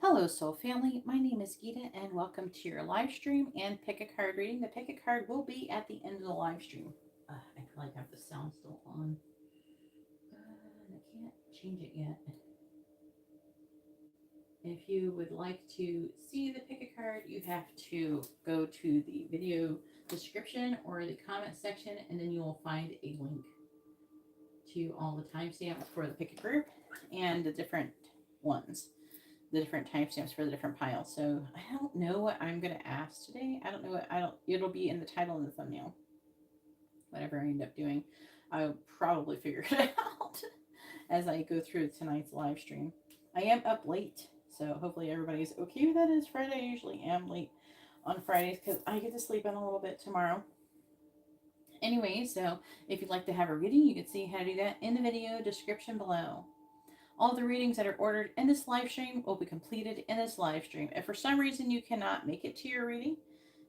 Hello, Soul Family. My name is Geeta, and welcome to your live stream and pick a card reading. The pick a card will be at the end of the live stream. I probably have the sound still on. I can't change it yet. If you would like to see the pick a card, you have to go to the video description or the comment section, and then you will find a link to all the timestamps for the pick a group and the different ones. The different timestamps for the different piles. So I don't know what I'm gonna ask today. I don't know what I don't. It'll be in the title and the thumbnail. Whatever I end up doing, I'll probably figure it out as I go through tonight's live stream. I am up late, so hopefully everybody's okay with that. It's Friday. I usually am late on Fridays because I get to sleep in a little bit tomorrow. Anyway, so if you'd like to have a reading, you can see how to do that in the video description below. All the readings that are ordered in this live stream will be completed in this live stream. If for some reason you cannot make it to your reading,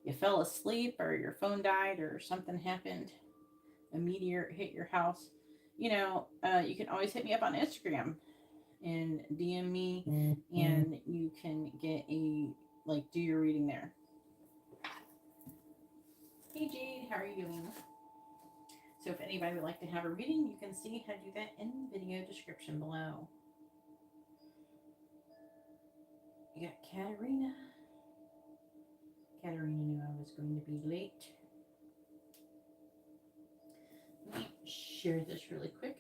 you fell asleep or your phone died or something happened, a meteor hit your house, you can always hit me up on Instagram and DM me and you can get do your reading there. Hey Jade, how are you doing? So if anybody would like to have a reading, you can see how to do that in the video description below. You got Katarina. Katarina knew I was going to be late. Let me share this really quick.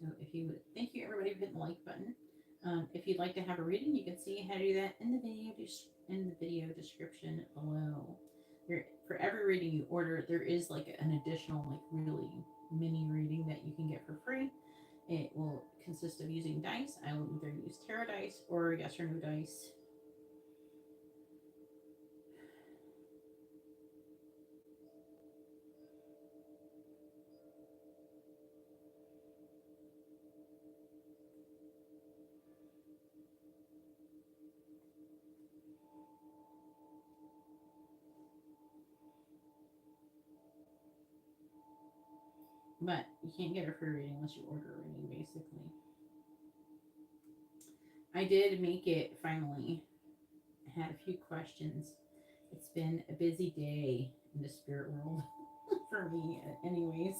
So if you would, thank you everybody for hitting the like button. If you'd like to have a reading, you can see how to do that in the video description below. There, for every reading you order, there is like an additional really mini reading that you can get for free. It will consist of using dice. I will either use tarot dice or yes or no dice. But you can't get a free reading unless you order a reading, basically. I did make it finally. I had a few questions. It's been a busy day in the spirit world for me, anyways.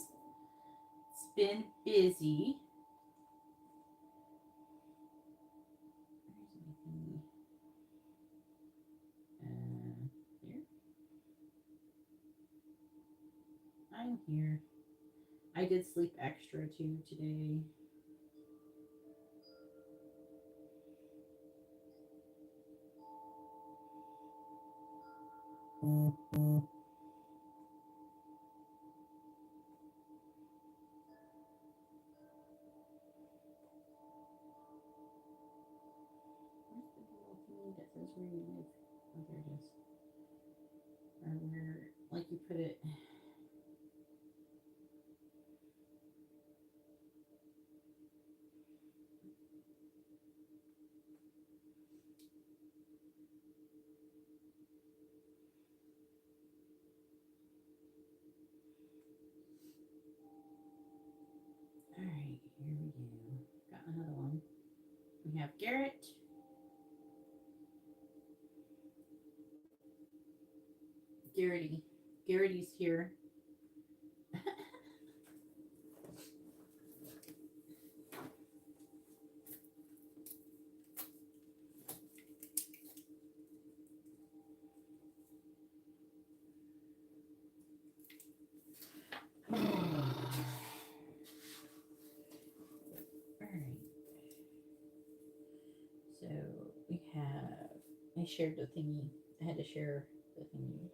It's been busy. Here. I'm here. I did sleep extra too today. That says where you live. Oh, there it is. Or where, like you put it. All right, here we go. Got another one. We have Garrett. Garrity's here. Alright. So we have, I shared the thingy. I had to share the thingy.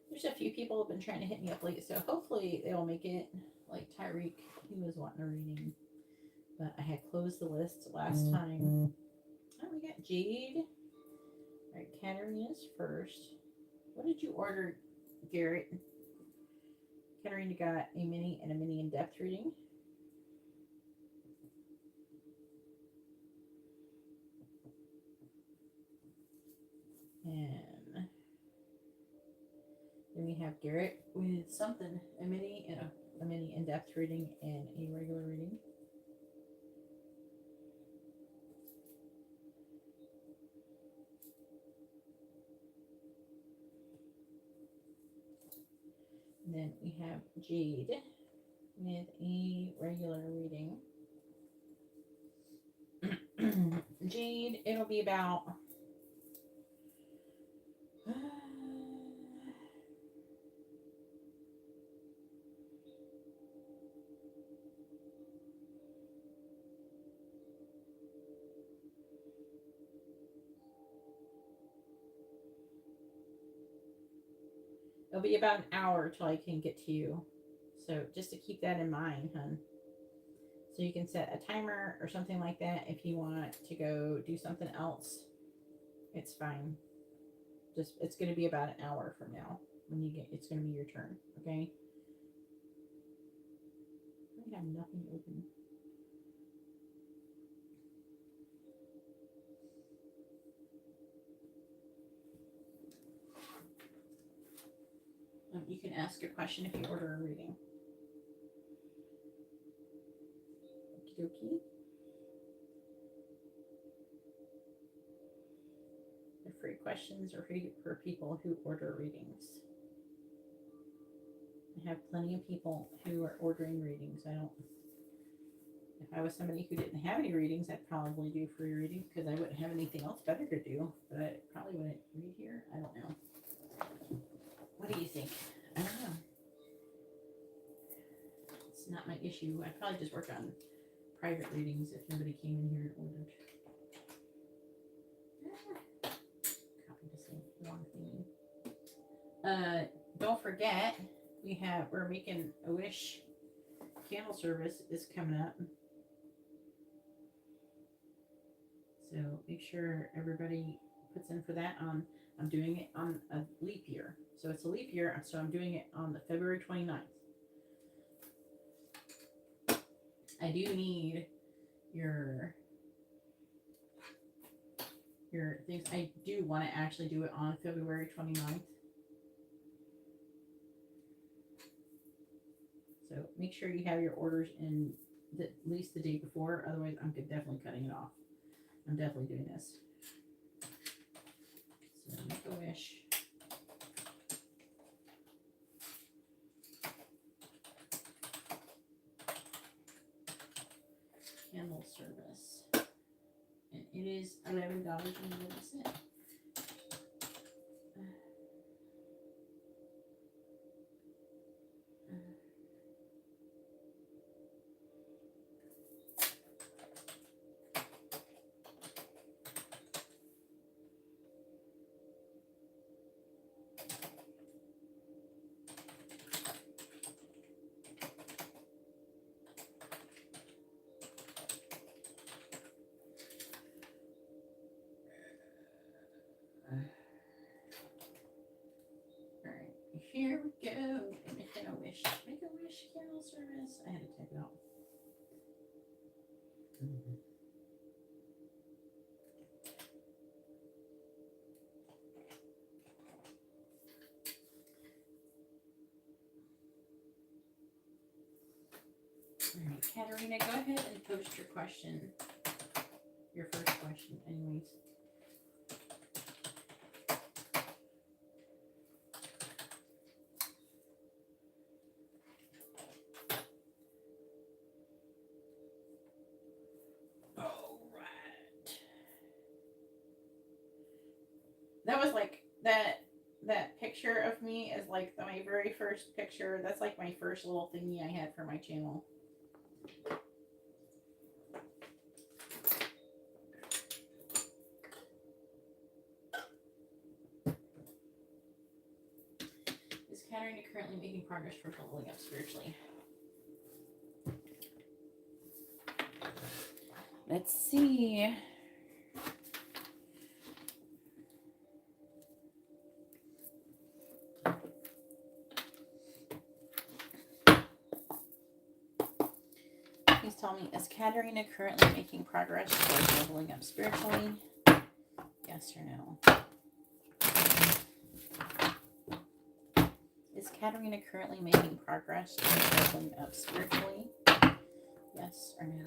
There's a few people have been trying to hit me up late, so hopefully they'll make it. Like Tyreek, he was wanting a reading. But I had closed the list last time. Oh, we got Jade. Alright, Katarina's first. What did you order, Garrett? Katarina got a mini and a mini in-depth reading. And then we have Garrett with something, a mini and a mini in-depth reading and a regular reading. And then we have Jade with a regular reading. Jade, it'll be about it'll be about an hour till I can get to you. So just to keep that in mind, hun. So you can set a timer or something like that if you want to go do something else. It's fine. Just it's going to be about an hour from now when you get. It's going to be your turn. Okay. I have nothing open. You can ask a question if you order a reading. Okie dokie. The free questions are free for people who order readings. I have plenty of people who are ordering readings. I don't. If I was somebody who didn't have any readings, I'd probably do free readings because I wouldn't have anything else better to do. But I probably wouldn't read here. I don't know. What do you think? I don't know. It's not my issue. I'd probably just work on private readings if nobody came in here and ordered. Copy the same wrong thing. Don't forget, we're making a wish candle service is coming up. So make sure everybody puts in for that. I'm doing it on a leap year. So it's a leap year, so I'm doing it on the February 29th. I do need your things. I do want to actually do it on February 29th. So make sure you have your orders in at least the day before. Otherwise, I'm definitely cutting it off. I'm definitely doing this. So make a wish. Candle service. And it is $11.11. Here we go. Making a wish. Make a wish candle service. I had to type it out. All right, Katarina, go ahead and post your question. Your first question, anyways. That was like that picture of me is like my very first picture. That's like my first little thingy I had for my channel. Is Katarina currently making progress for leveling up spiritually? Let's see. tell me, is Katerina currently making progress towards leveling up spiritually? Yes or no? Is Katerina currently making progress towards leveling up spiritually? Yes or no?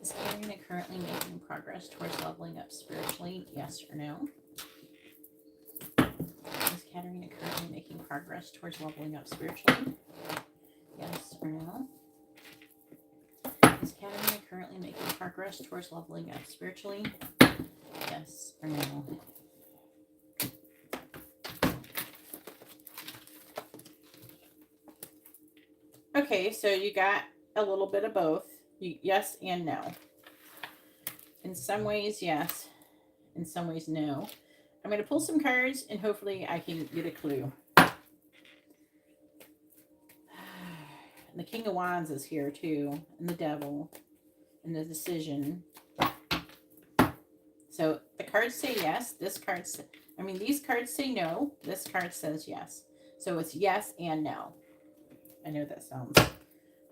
Is Katerina currently making progress towards leveling up spiritually? Yes or no? Is Katerina currently making progress towards leveling up spiritually? Yes or no? Is Katerina currently making progress towards leveling up spiritually? Yes or no? Okay, so you got a little bit of both. Yes and no. In some ways, yes. In some ways, no. I'm going to pull some cards and hopefully I can get a clue. And the King of Wands is here too. And the Devil. And the Decision. So the cards say yes. These cards say no. This card says yes. So it's yes and no. I know that sounds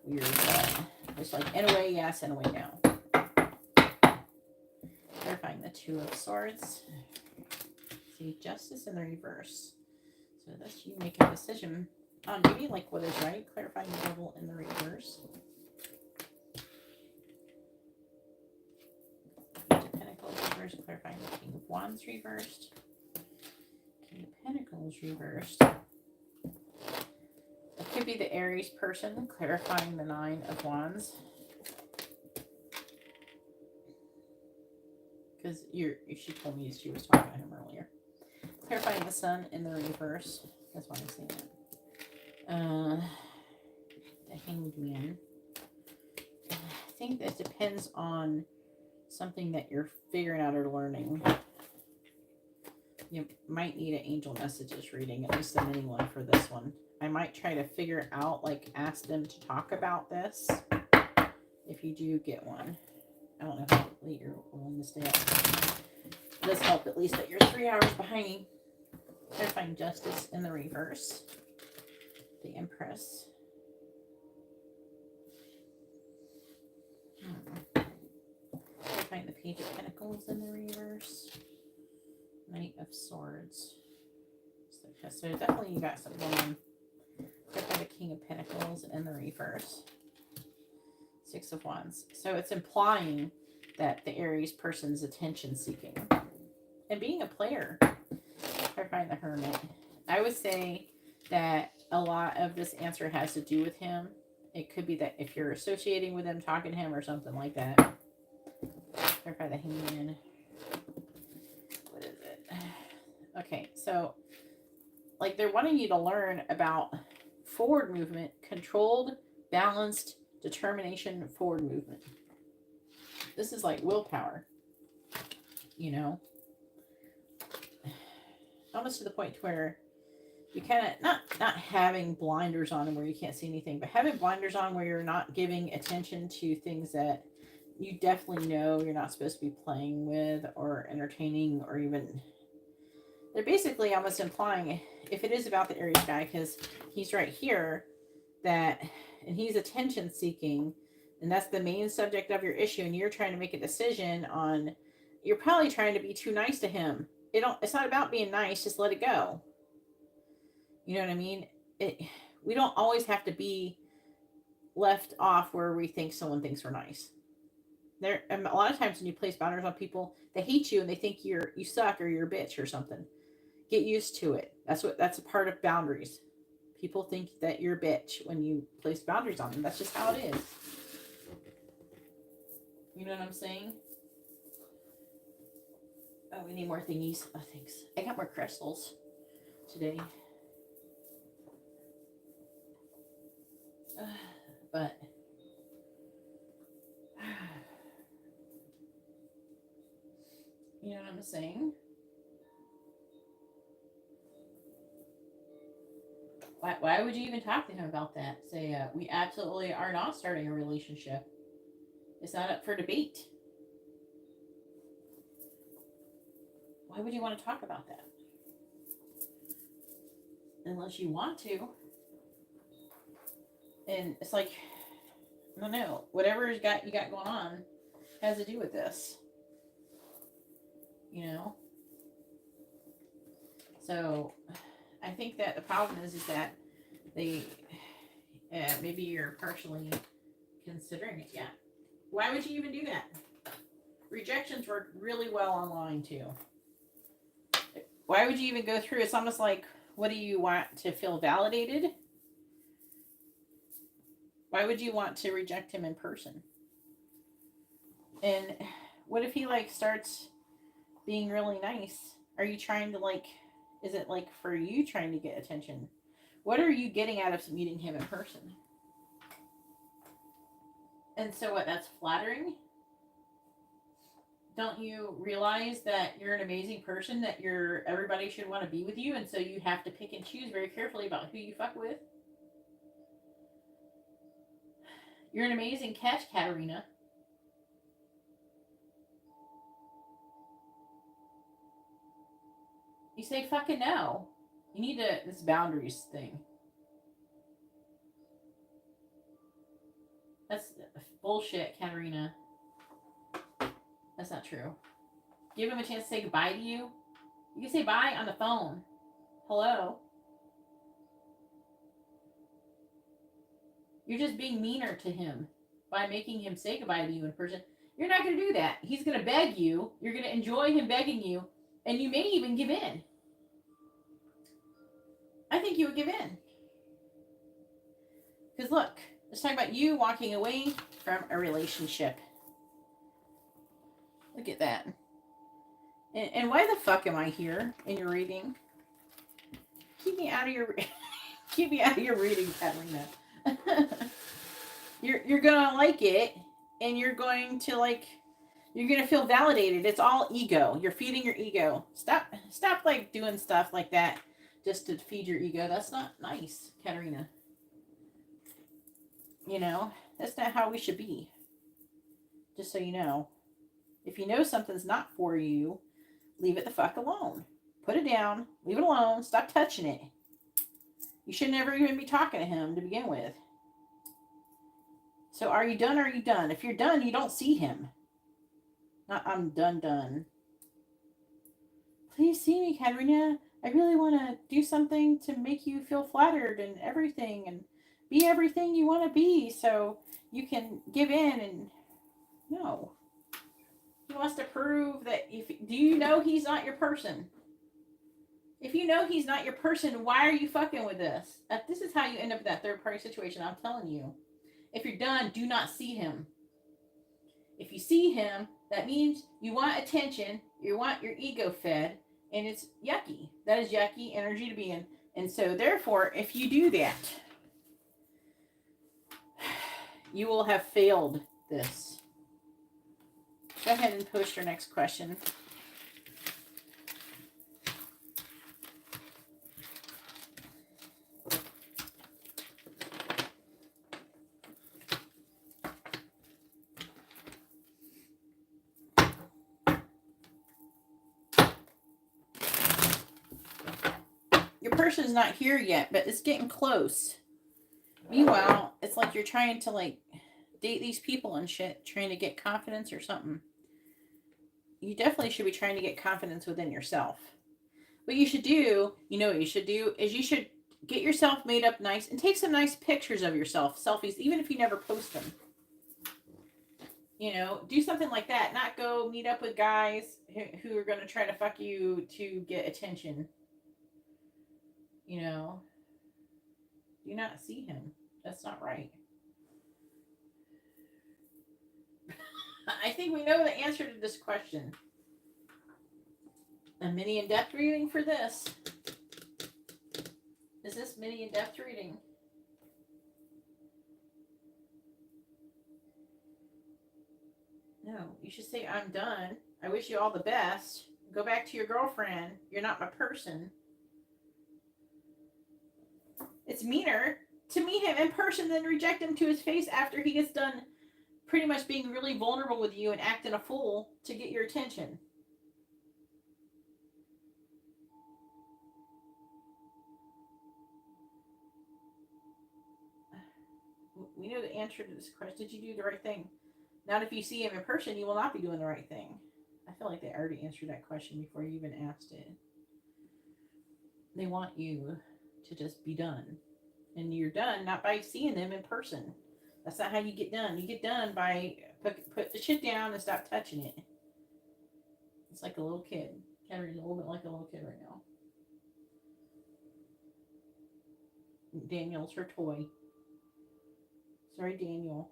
weird, but it's like in a way yes, in a way no. Clarifying the Two of Swords. See, Justice in the reverse. So that's you make a decision on maybe like what is right. Clarifying the Devil in the reverse. Page of Pentacles reversed. Clarifying the King of Wands reversed. King of Pentacles reversed. It could be the Aries person, clarifying the Nine of Wands. Because she told me she was talking to him earlier. Clarifying the Sun in the reverse. That's why I'm saying that. The Hanged Man. I think that depends on something that you're figuring out or learning. You might need an angel messages reading, at least a mini one for this one. I might try to figure out, like, ask them to talk about this if you do get one. I don't know how late you're willing to stay up. It does help at least that you're 3 hours behind me. Clarifying Justice in the reverse. The Empress. Clarifying the Page of Pentacles in the reverse. Knight of Swords. So definitely you got something going on. Clarify the King of Pentacles in the reverse. Six of Wands. So it's implying that the Aries person's attention seeking. And being a player. Clarifying the Hermit. I would say that a lot of this answer has to do with him. It could be that if you're associating with him, talking to him, or something like that. Clarify the Hangman. What is it? Okay, so like they're wanting you to learn about forward movement, controlled, balanced, determination, forward movement. This is like willpower, you know, almost to the point where you kind of not having blinders on where you can't see anything, but having blinders on where you're not giving attention to things that you definitely know you're not supposed to be playing with or entertaining, or even they're basically almost implying, if it is about the Aries guy, because he's right here, that, and he's attention seeking, and that's the main subject of your issue, and you're trying to make a decision on, you're probably trying to be too nice to him. It's not about being nice, just let it go. You know what I mean? We don't always have to be left off where we think someone thinks we're nice. A lot of times when you place boundaries on people, they hate you and they think you suck or you're a bitch or something. Get used to it. That's a part of boundaries. People think that you're a bitch when you place boundaries on them. That's just how it is. You know what I'm saying? Oh, we need more thingies. Oh, thanks. I got more crystals today. But you know what I'm saying? Why would you even talk to him about that? Say, we absolutely are not starting a relationship. It's not up for debate. Why would you want to talk about that? Unless you want to. And it's like, I don't know, whatever you got going on has to do with this. You know? So I think that the problem is that they maybe you're partially considering it. Yeah. Why would you even do that? Rejections work really well online too. Why would you even go through? It's almost like, what do you want to feel validated? Why would you want to reject him in person? And what if he like starts being really nice? Are you trying to like, is it like for you trying to get attention? What are you getting out of meeting him in person? And so what, that's flattering? Don't you realize that you're an amazing person, that everybody should want to be with you, and so you have to pick and choose very carefully about who you fuck with? You're an amazing catch, Katarina. You say fucking no. You need this boundaries thing. That's bullshit, Katarina. That's not true. Give him a chance to say goodbye to you. You can say bye on the phone. Hello. You're just being meaner to him by making him say goodbye to you in person. You're not going to do that. He's going to beg you. You're going to enjoy him begging you. And you may even give in. I think you would give in. Because look, let's talk about you walking away from a relationship. Look at that. And why the fuck am I here in your reading? Keep me out of your reading, Katarina. You're gonna like it, and you're gonna feel validated. It's all ego. You're feeding your ego. Stop like doing stuff like that just to feed your ego. That's not nice, Katarina. You know, that's not how we should be. Just so you know. If you know something's not for you, leave it the fuck alone. Put it down. Leave it alone. Stop touching it. You should never even be talking to him to begin with. So are you done or are you done? If you're done, you don't see him. Not I'm done. Please see me, Katarina. I really want to do something to make you feel flattered and everything and be everything you want to be so you can give in. And no. He wants to prove that do you know he's not your person? If you know he's not your person, why are you fucking with this? This is how you end up in that third party situation, I'm telling you. If you're done, do not see him. If you see him, that means you want attention, you want your ego fed, and it's yucky. That is yucky energy to be in. And so therefore, if you do that, you will have failed this. Go ahead and post your next question. Your person's not here yet, but it's getting close. Meanwhile, it's like you're trying to like date these people and shit, trying to get confidence or something. You definitely should be trying to get confidence within yourself. What you should do, you know what you should do, is you should get yourself made up nice and take some nice pictures of yourself, selfies, even if you never post them. You know, do something like that. Not go meet up with guys who are going to try to fuck you to get attention. You know, do not see him. That's not right. I think we know the answer to this question. A mini in-depth reading for this. Is this mini in-depth reading? No, you should say, I'm done. I wish you all the best. Go back to your girlfriend. You're not my person. It's meaner to meet him in person than reject him to his face after he gets done pretty much being really vulnerable with you and acting a fool to get your attention. you know the answer to this question? Did you do the right thing? Not if you see him in person, you will not be doing the right thing. I feel like they already answered that question before you even asked it. They want you to just be done. And you're done not by seeing them in person. That's not how you get done. You get done by put the shit down and stop touching it. It's like a little kid. Catherine's a little bit like a little kid right now. Daniel's her toy. Sorry, Daniel.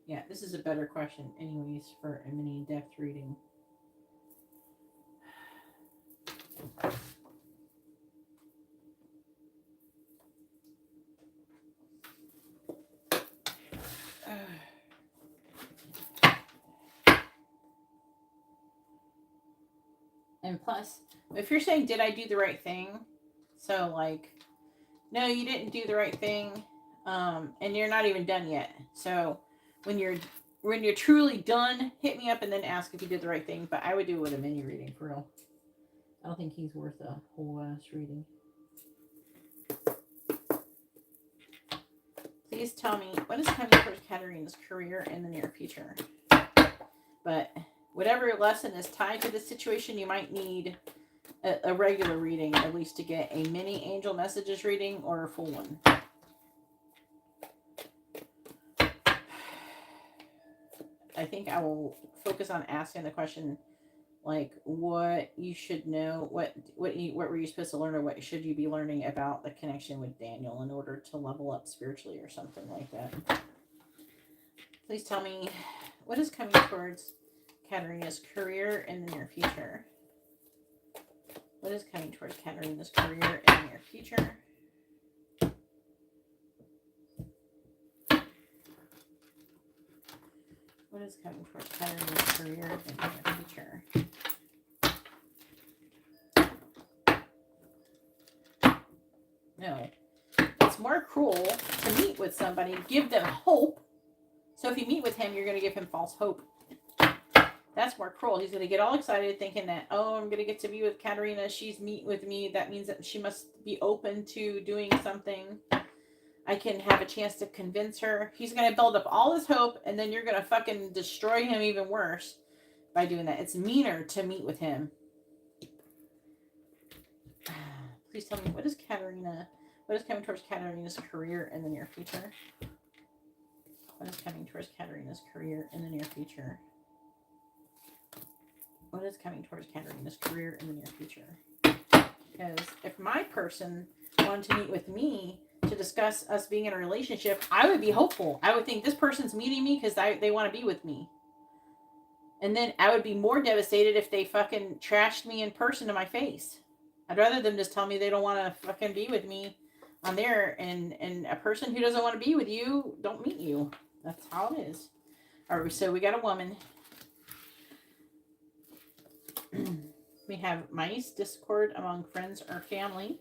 Yeah, this is a better question anyways for a mini in-depth reading. And plus, if you're saying, did I do the right thing? So like, no, you didn't do the right thing. And you're not even done yet. So when you're truly done, hit me up and then ask if you did the right thing. But I would do it with a mini reading for real. I don't think he's worth a whole ass reading. Please tell me what is coming towards Katarina's career in the near future. But whatever lesson is tied to this situation, you might need a regular reading, at least to get a mini angel messages reading or a full one. I think I will focus on asking the question, like, what you should know, what were you supposed to learn, or what should you be learning about the connection with Daniel in order to level up spiritually or something like that. Please tell me what is coming towards Katarina's career in the near future. What is coming towards Katarina's career in the near future? What is coming towards Katarina's career in the near future? No. It's more cruel to meet with somebody, give them hope. So if you meet with him, you're going to give him false hope. That's more cruel. He's going to get all excited thinking that, oh, I'm going to get to be with Katarina. She's meet with me. That means that she must be open to doing something. I can have a chance to convince her. He's going to build up all his hope, and then you're going to fucking destroy him even worse by doing that. It's meaner to meet with him. Please tell me, what is coming towards Katarina's career in the near future? What is coming towards Katarina's career in the near future? What is coming towards Katarina's career in the near future? Because if my person wanted to meet with me to discuss us being in a relationship, I would be hopeful. I would think this person's meeting me because they want to be with me. And then I would be more devastated if they fucking trashed me in person to my face. I'd rather them just tell me they don't want to fucking be with me on there. And a person who doesn't want to be with you don't meet you. That's how it is. All right, so we got a woman. We have mice, discord among friends or family.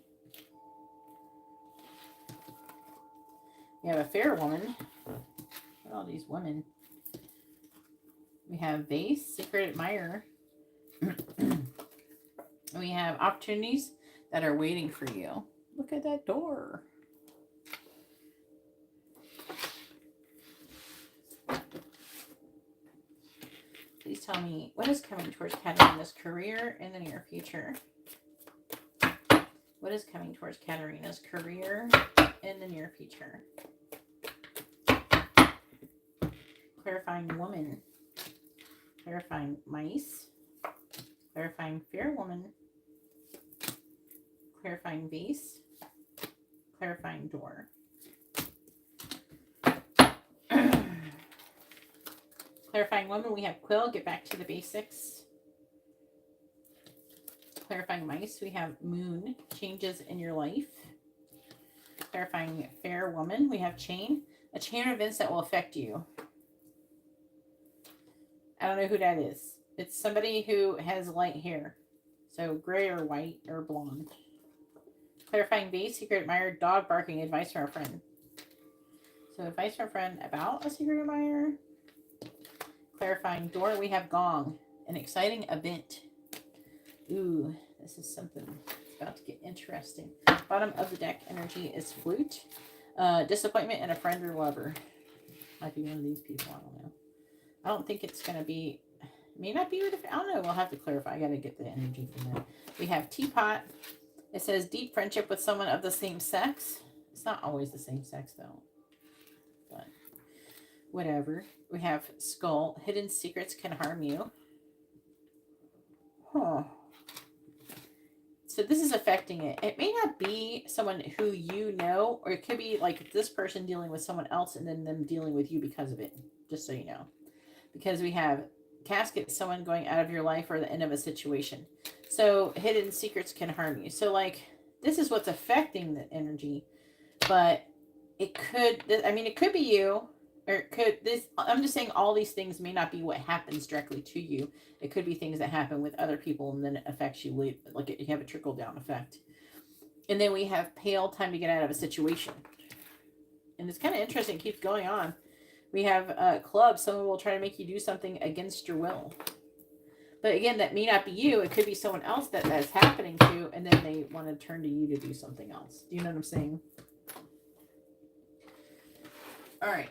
We have a fair woman. Look at all these women. We have vase, secret admirer. We have opportunities that are waiting for you. Look at that door. Please tell me what is coming towards Katarina's career in the near future. What is coming towards Katarina's career in the near future? Clarifying woman. Clarifying mice. Clarifying fair woman. Clarifying vase. Clarifying door. Clarifying woman, we have quill, get back to the basics. Clarifying mice, we have moon, changes in your life. Clarifying fair woman, we have chain, a chain of events that will affect you. I don't know who that is. It's somebody who has light hair. So gray or white or blonde. Clarifying vase, secret admirer, dog barking, advice from a friend. So advice from a friend about a secret admirer. Clarifying door, we have gong, an exciting event. Ooh, this is something that's about to get interesting. Bottom of the deck energy is flute. Disappointment in a friend or lover. Might be one of these people. I don't know. I don't think it's going to be, may not be with, I don't know. We'll have to clarify. I got to get the energy from that. We have teapot. It says deep friendship with someone of the same sex. It's not always the same sex though. But whatever. We have skull. Hidden secrets can harm you. Huh. So this is affecting it. It may not be someone who you know, or it could be like this person dealing with someone else and then them dealing with you because of it. Just so you know. Because we have casket, someone going out of your life or the end of a situation. So hidden secrets can harm you. So like this is what's affecting the energy, but it could, I mean, it could be you, or it could, this, I'm just saying all these things may not be what happens directly to you. It could be things that happen with other people and then it affects you, like you have a trickle down effect. And then we have pale, time to get out of a situation. And it's kind of interesting, it keeps going on. We have clubs, someone will try to make you do something against your will. But again, that may not be you. It could be someone else that's happening to, and then they want to turn to you to do something else. Do you know what I'm saying? All right.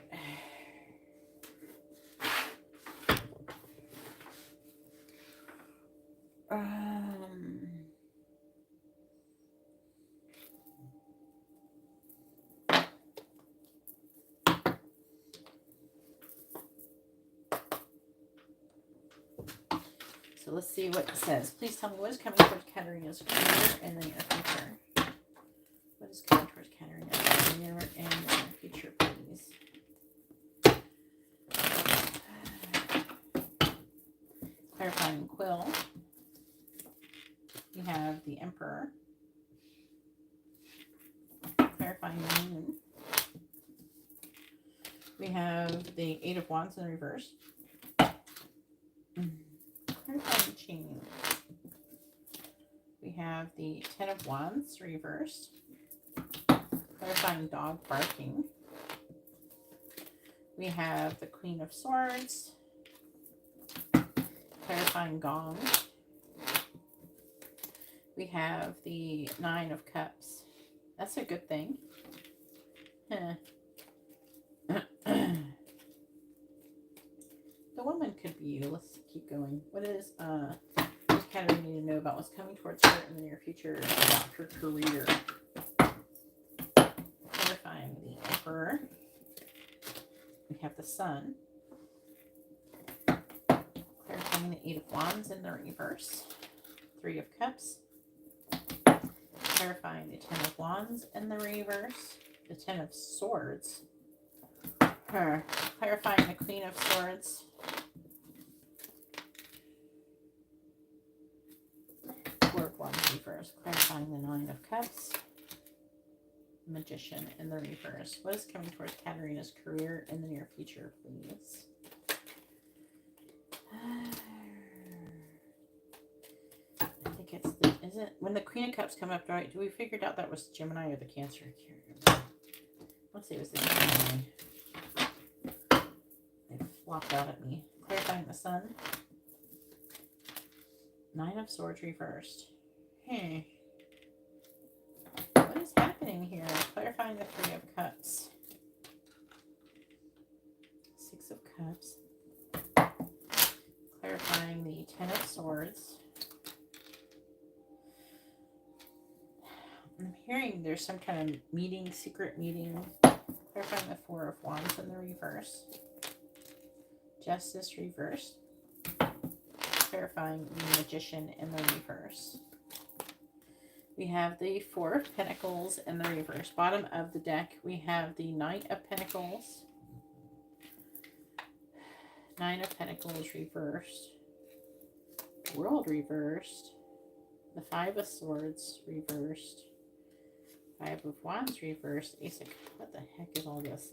So let's see what it says. Please tell me what is coming towards Katarina's career and then your future. What is coming towards Katarina's career and then your future, please? Clarifying quill. We have the Emperor. Clarifying moon. We have the Eight of Wands in reverse. Clarifying chain. We have the Ten of Wands reversed. Clarifying dog barking. We have the Queen of Swords. Clarifying gong. We have the Nine of Cups. That's a good thing. Huh. The woman could be you. Let's keep going. What is just kind of need to know about what's coming towards her in the near future about her career. Clarifying the Emperor. We have the Sun. Clarifying the Eight of Wands in the reverse. Three of Cups. Clarifying the Ten of Wands in the reverse. The Ten of Swords. Clarifying the Queen of Swords. Four of Wands reverse. Clarifying the Nine of Cups. Magician in the reverse. What is coming towards Katarina's career in the near future, please? I think it's the, is it when the Queen of Cups come up, right? Do we figured out that was Gemini or the Cancer? I can't remember. Let's see, it was the Gemini. They flopped out at me. Clarifying the Sun. Nine of Swords reversed. What is happening here? Clarifying the Three of Cups. Six of Cups. Clarifying the Ten of Swords. I'm hearing there's some kind of meeting, secret meeting. Clarifying the Four of Wands in the reverse. Justice reversed. Clarifying the Magician in the reverse. We have the Four of Pentacles in the reverse. Bottom of the deck, we have the Knight of Pentacles. Nine of Pentacles reversed. World reversed. The Five of Swords reversed. Five of Wands reversed. Ace of, what the heck is all this?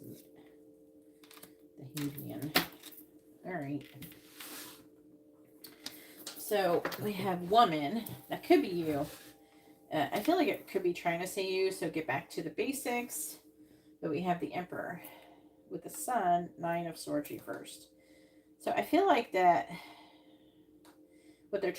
The Havian. Alright. So we have woman. That could be you. I feel like it could be trying to say you, so get back to the basics. But we have the Emperor with the Sun, Nine of Swords reversed. So I feel like that what they're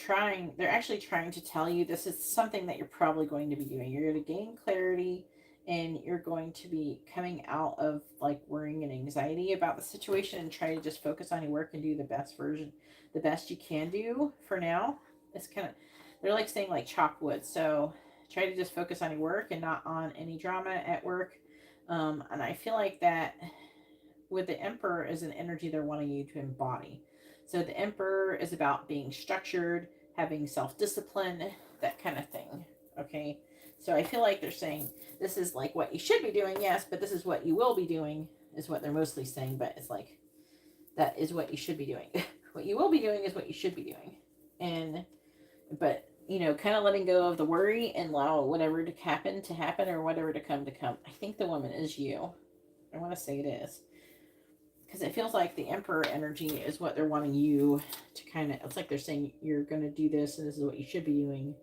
actually trying to tell you, this is something that you're probably going to be doing. You're going to gain clarity and you're going to be coming out of like worrying and anxiety about the situation and try to just focus on your work and do the best you can do for now. It's kind of, they're like saying like chop wood. So try to just focus on your work and not on any drama at work. And I feel like that with the Emperor is an energy they're wanting you to embody. So the Emperor is about being structured, having self-discipline, that kind of thing. Okay. So I feel like they're saying this is like what you should be doing, yes, but this is what you will be doing, is what they're mostly saying. But it's like, that is what you should be doing. What you will be doing is what you should be doing. And, but, kind of letting go of the worry and allow whatever to happen, or whatever to come. I think the woman is you. I want to say it is. Because it feels like the Emperor energy is what they're wanting you to kind of, it's like they're saying you're going to do this and this is what you should be doing.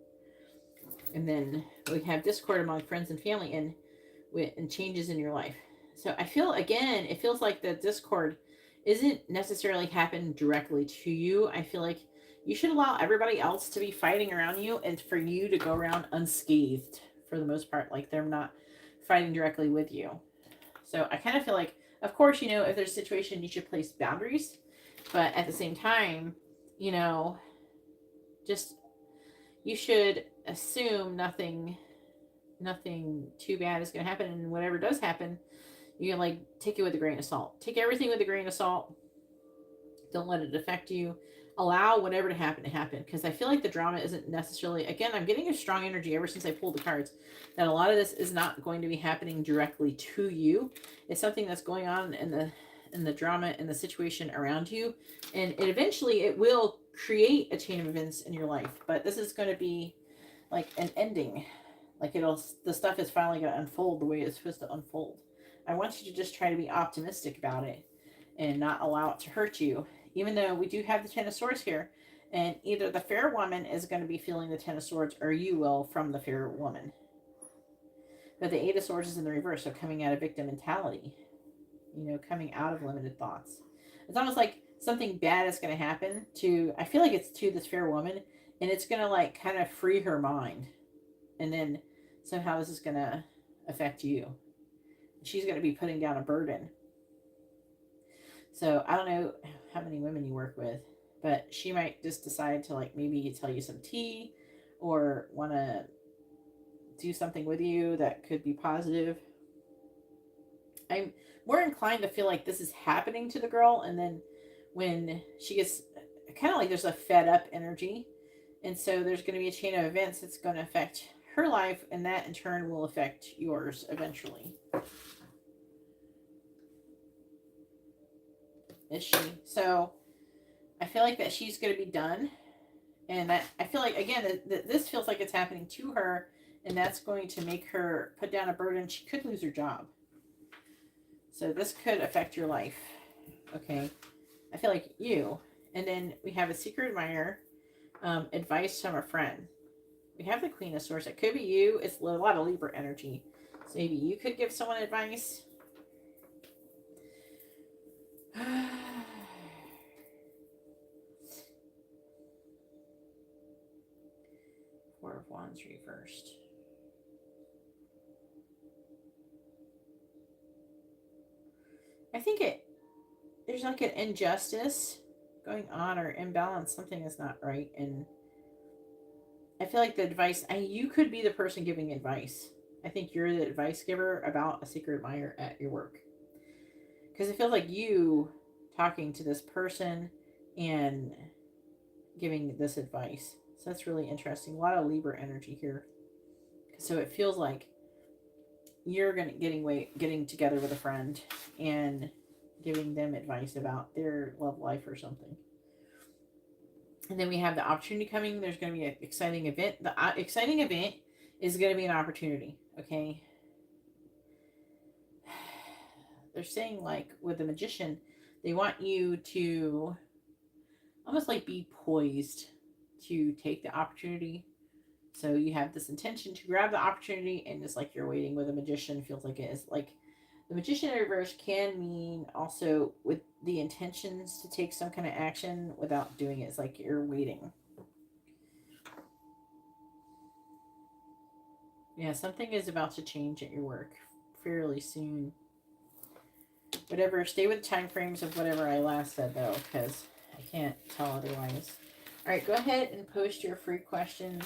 And then we have discord among friends and family and changes in your life. So I feel, again, it feels like the discord isn't necessarily happen directly to you. I feel like you should allow everybody else to be fighting around you and for you to go around unscathed for the most part. Like they're not fighting directly with you. So I kind of feel like, of course, if there's a situation, you should place boundaries. But at the same time, just, you should assume nothing too bad is going to happen. And whatever does happen, you can like take it with a grain of salt. Take everything with a grain of salt. Don't let it affect you. Allow whatever to happen. Because I feel like the drama isn't necessarily, again, I'm getting a strong energy ever since I pulled the cards, that a lot of this is not going to be happening directly to you. It's something that's going on in the drama and the situation around you. And it will create a chain of events in your life. But this is going to be like an ending. Like the stuff is finally going to unfold the way it's supposed to unfold. I want you to just try to be optimistic about it and not allow it to hurt you. Even though we do have the Ten of Swords here, and either the fair woman is going to be feeling the Ten of Swords, or you will from the fair woman. But the Eight of Swords is in the reverse, so coming out of victim mentality, coming out of limited thoughts. It's almost like something bad is going to happen I feel like it's to this fair woman, and it's going to like kind of free her mind. And then somehow this is going to affect you. She's going to be putting down a burden. So I don't know how many women you work with, but she might just decide to like maybe tell you some tea or want to do something with you that could be positive. I'm more inclined to feel like this is happening to the girl, and then when she gets kind of like there's a fed up energy, and so there's going to be a chain of events that's going to affect her life, and that in turn will affect yours eventually. Is she? So I feel like that she's going to be done, and that I feel like, again, that this feels like it's happening to her, and that's going to make her put down a burden. She could lose her job. So this could affect your life. Okay. I feel like you. And then we have a secret admirer, advice from a friend. We have the Queen of Swords. It could be you. It's a lot of Libra energy. So maybe you could give someone advice. Four of Wands reversed. I think there's like an injustice going on, or imbalance. Something is not right. And I feel like the advice, you could be the person giving advice. I think you're the advice giver about a secret admirer at your work. Because it feels like you talking to this person and giving this advice. So that's really interesting. A lot of Libra energy here. So it feels like you're getting together with a friend and giving them advice about their love life or something. And then we have the opportunity coming. There's going to be an exciting event. The exciting event is going to be an opportunity. Okay. They're saying like with the Magician, they want you to almost like be poised to take the opportunity. So you have this intention to grab the opportunity, and it's like you're waiting. With a Magician, feels like it is like the Magician in reverse can mean also with the intentions to take some kind of action without doing it. It's like you're waiting. Yeah, something is about to change at your work fairly soon. Whatever, stay with time frames of whatever I last said, though, because I can't tell otherwise. All right, go ahead and post your free questions.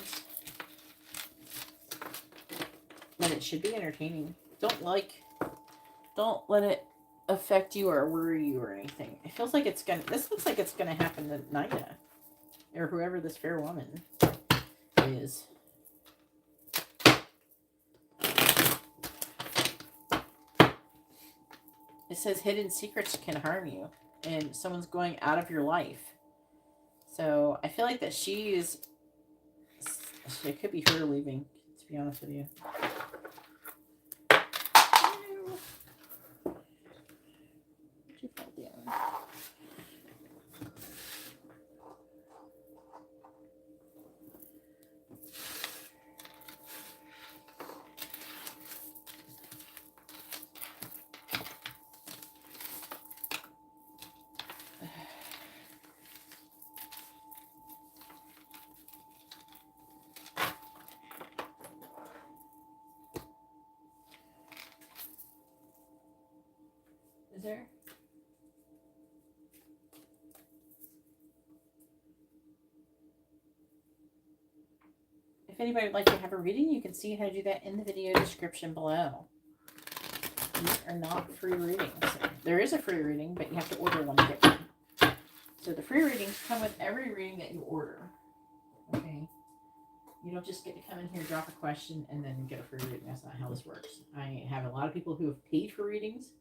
But it should be entertaining. Don't let it affect you or worry you or anything. It feels like it's gonna. This looks like it's gonna happen to Nida, or whoever this fair woman is. It says hidden secrets can harm you, and someone's going out of your life. So I feel like that she is. It could be her leaving. To be honest with you. She fell down. Is there? If anybody would like to have a reading, you can see how to do that in the video description below. These are not free readings. There is a free reading, but you have to order one to get one. So the free readings come with every reading that you order. Okay? You don't just get to come in here, drop a question, and then get a free reading. That's not how this works. I have a lot of people who have paid for readings.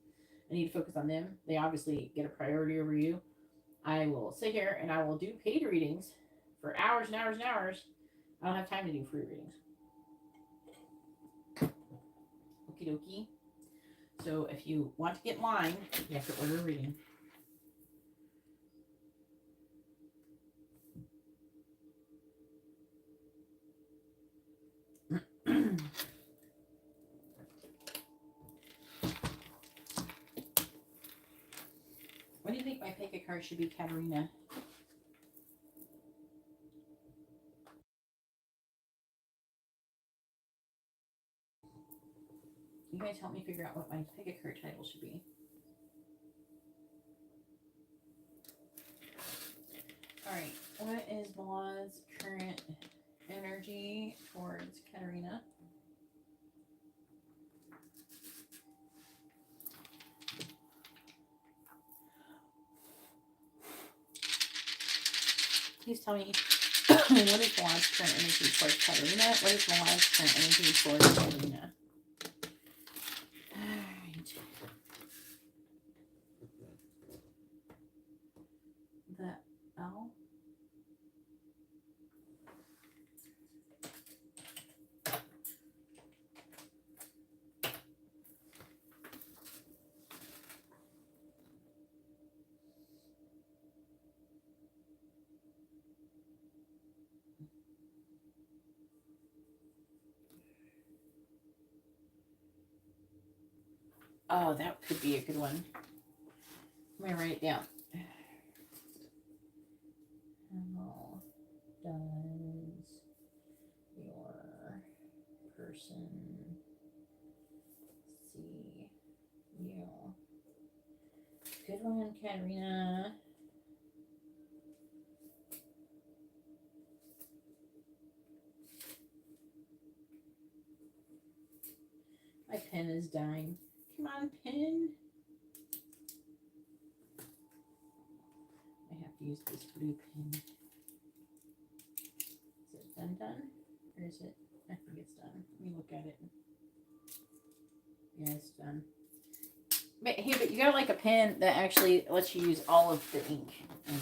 I need to focus on them. They obviously get a priority over you. I will sit here and I will do paid readings for hours and hours and hours. I don't have time to do free readings. Okie dokie. So if you want to get in line, you have to order a reading. What do you think my pick a card should be, Katarina? You guys help me figure out what my pick a card title should be. Alright, what is Mila's current energy towards Katarina? Please tell me what is Mila's current energy towards Katarina? What is Mila's current energy towards Katarina? Alright. The L. Oh, that could be a good one. Let me write it down. How does your person see you? Good one, Katarina. My pen is dying. Come on, pen. I have to use this blue pen. Is it done? Or is it? I think it's done. Let me look at it. Yeah, it's done. But hey, but you got like a pen that actually lets you use all of the ink in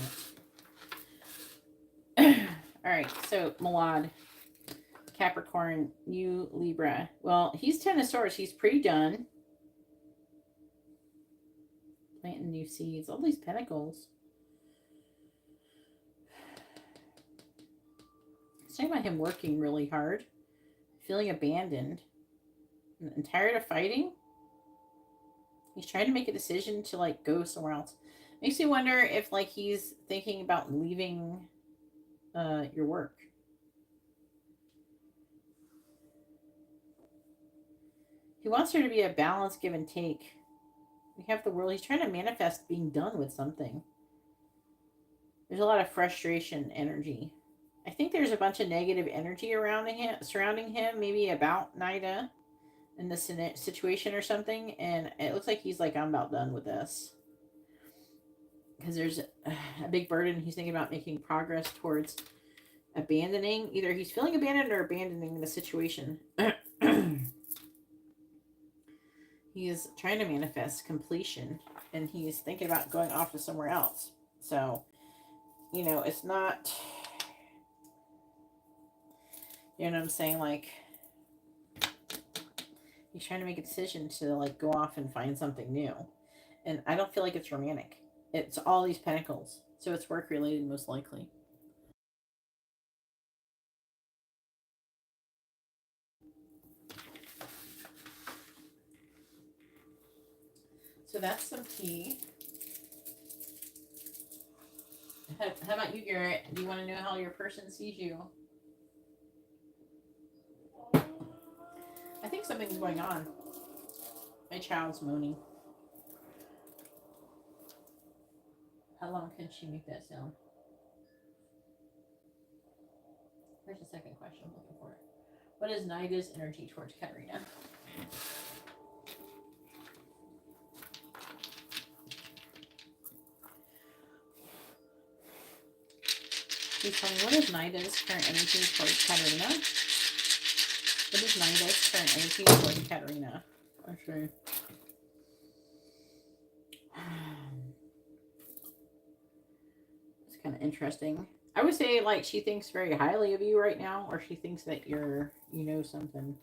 it. Alright, so Milad. Capricorn, you Libra. Well, he's Ten of Swords. He's pre-done. Planting new seeds. All these pentacles. It's talking about him working really hard. Feeling abandoned. And tired of fighting. He's trying to make a decision to like go somewhere else. Makes me wonder if like he's thinking about leaving your work. He wants there to be a balance, give and take. We have the world. He's trying to manifest being done with something. There's a lot of frustration energy. I think there's a bunch of negative energy around him, surrounding him, maybe about Nida in this situation or something. And it looks like he's like, I'm about done with this. Because there's a big burden. He's thinking about making progress towards abandoning. Either he's feeling abandoned or abandoning the situation. He is trying to manifest completion. And he's thinking about going off to somewhere else. So, you know, it's not... You know what I'm saying? Like, he's trying to make a decision to, like, go off and find something new. And I don't feel like it's romantic. It's all these pentacles. So it's work-related, most likely. So that's some tea. How about you, Garrett? Do you want to know how your person sees you? I think something's going on. My child's moaning. How long can she make that sound? Here's the second question I'm looking for. What is Nida's energy towards Katarina? Please tell me, what is Nida's current energy towards Katarina? What is Nida's current energy towards Katarina? Okay. It's kind of interesting. I would say, like, she thinks very highly of you right now, or she thinks that you know something.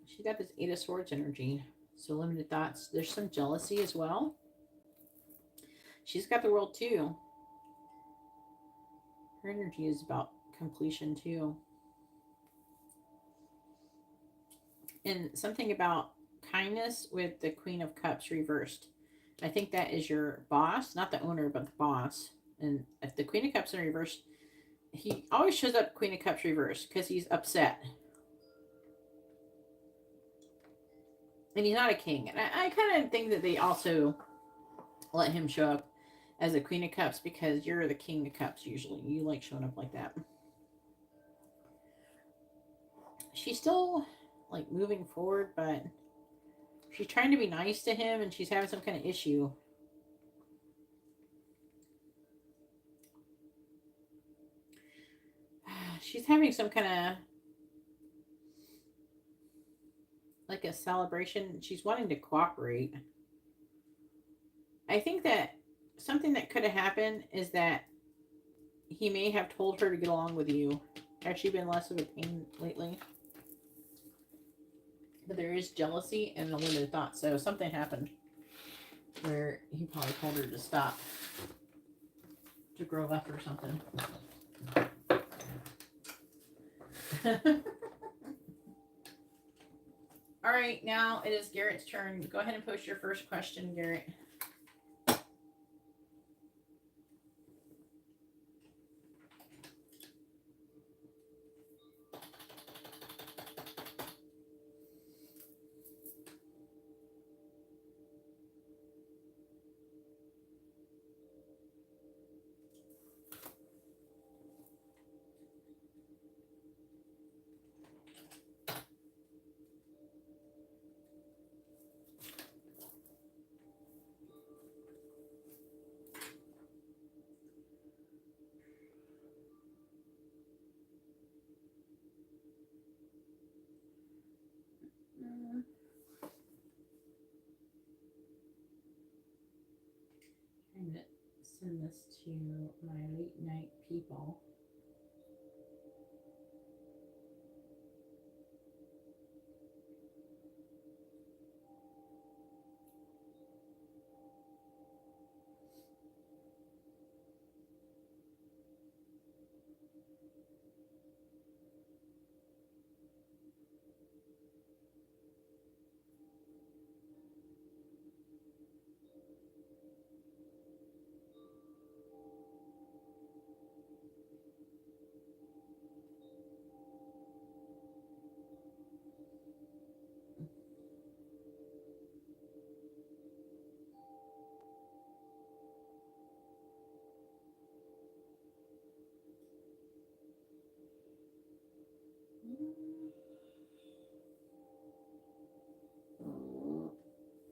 She got this Eight of Swords energy. So limited thoughts. There's some jealousy as well. She's got the world too. Her energy is about completion too. And something about kindness with the Queen of Cups reversed. I think that is your boss, not the owner, but the boss. And if the Queen of Cups in reverse, he always shows up Queen of Cups reversed because he's upset. And he's not a king. And I kind of think that they also let him show up as a Queen of Cups because you're the King of Cups usually. You like showing up like that. She's still like moving forward, but she's trying to be nice to him and she's having some kind of issue. She's having some kind of like a celebration. She's wanting to cooperate. I think that something that could have happened is that he may have told her to get along with you. Has she been less of a pain lately? But there is jealousy and a limited thought. So something happened where he probably told her to stop, to grow up or something. All right, now it is Garrett's turn. Go ahead and post your first question, Garrett. Trying to send this to my late night people.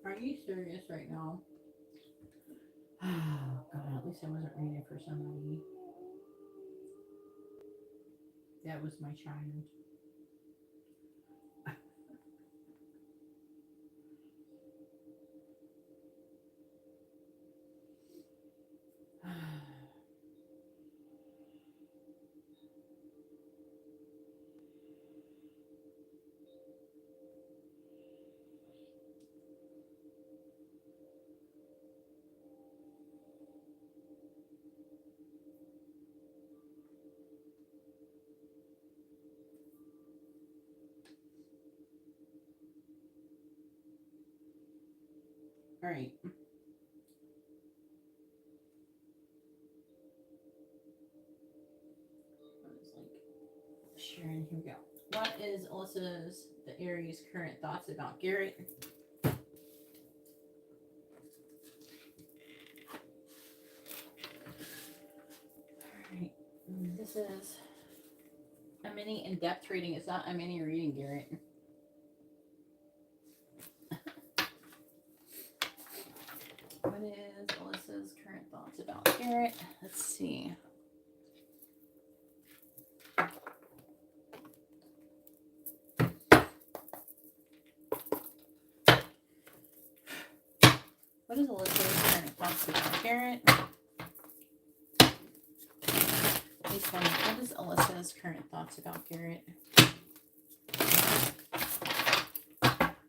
Are you serious right now? Oh, God, at least I wasn't reading for somebody. That was my child. All right. Sharon, here we go. What is Alyssa's, the Aries' current thoughts about Garrett? Alright, this is a mini in-depth reading. It's not a mini reading, Garrett. What is Alyssa's current thoughts about Garrett? Let's see. What is Alyssa's current thoughts about Garrett? Please tell me, what is Alyssa's current thoughts about Garrett?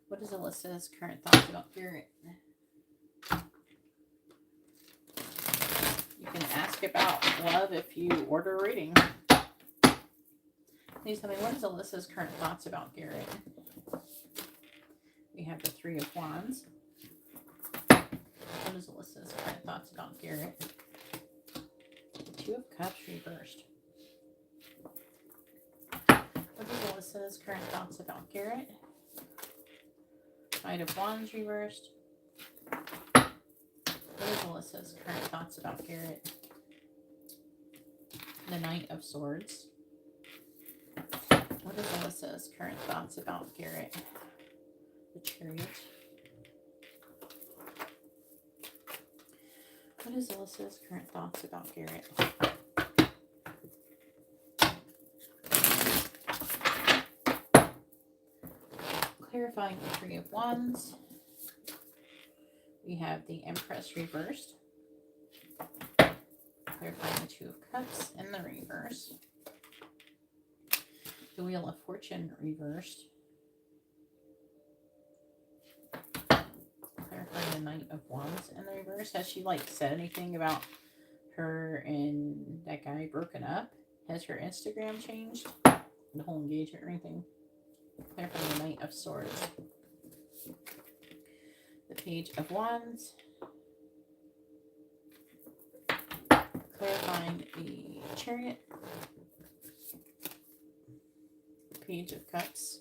What is Alyssa's current thoughts about Garrett? You can ask about love if you order a reading. Please tell me, what is Alyssa's current thoughts about Garrett? We have the Three of Wands. What is Alyssa's current thoughts about Garrett? The Two of Cups reversed. What is Alyssa's current thoughts about Garrett? Knight of Wands reversed. What is Alyssa's current thoughts about Garrett? The Knight of Swords. What is Alyssa's current thoughts about Garrett? The Chariot. What is Alyssa's current thoughts about Garrett? Clarifying the Three of Wands. We have the Empress reversed. Clarifying the Two of Cups in the reverse. The Wheel of Fortune reversed. Clarifying the Knight of Wands in the reverse. Has she said anything about her and that guy broken up? Has her Instagram changed? The whole engagement or anything? Clarifying the Knight of Swords. The Page of Wands. Clarifying the Chariot. The Page of Cups.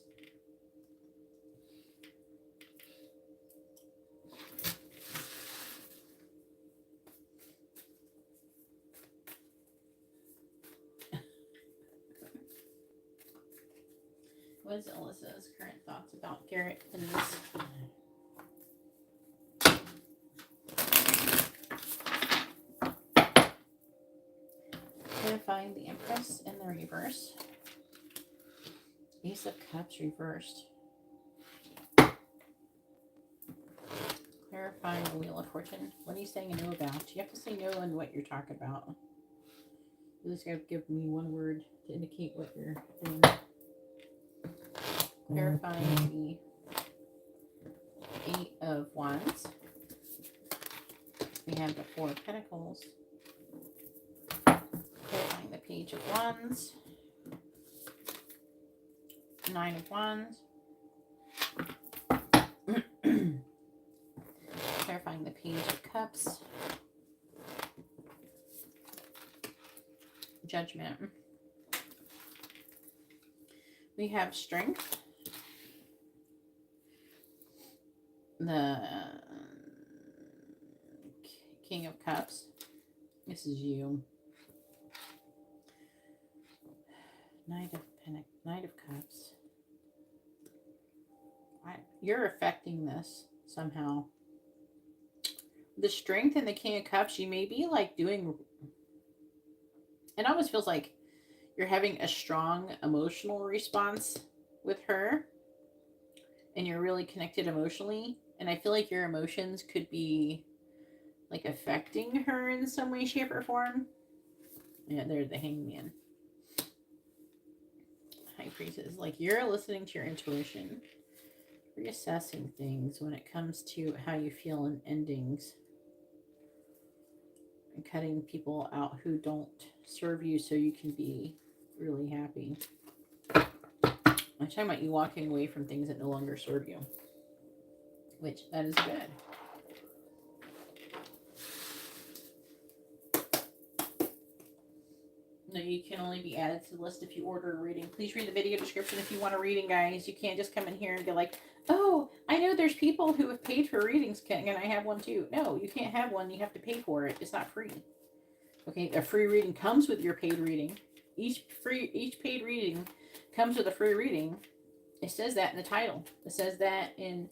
What is Alyssa's current thoughts about Garrett, please? Clarifying the Empress in the reverse. Ace of Cups reversed. Clarifying the Wheel of Fortune. What are you saying no about? You have to say no on what you're talking about. You just have to give me one word to indicate what you're doing. Clarifying the Eight of Wands. We have the Four of Pentacles. Clarifying the Page of Wands. Nine of Wands. Clarifying the Page of Cups. Judgment. We have Strength. the King of Cups. This is you. Knight of Cups. You're affecting this somehow. The Strength and the King of Cups, you may be like doing... It almost feels like you're having a strong emotional response with her. And you're really connected emotionally. And I feel like your emotions could be like affecting her in some way, shape, or form. Yeah, there's the Hangman. High Priestess. Like, you're listening to your intuition. Reassessing things when it comes to how you feel in endings. And cutting people out who don't serve you so you can be really happy. I'm talking about you walking away from things that no longer serve you. Which, that is good. No, you can only be added to the list if you order a reading. Please read the video description if you want a reading, guys. You can't just come in here and be like, oh, I know there's people who have paid for readings. Can I have one too? No, you can't have one. You have to pay for it. It's not free. Okay, a free reading comes with your paid reading. Each paid reading comes with a free reading. It says that in the title. It says that in,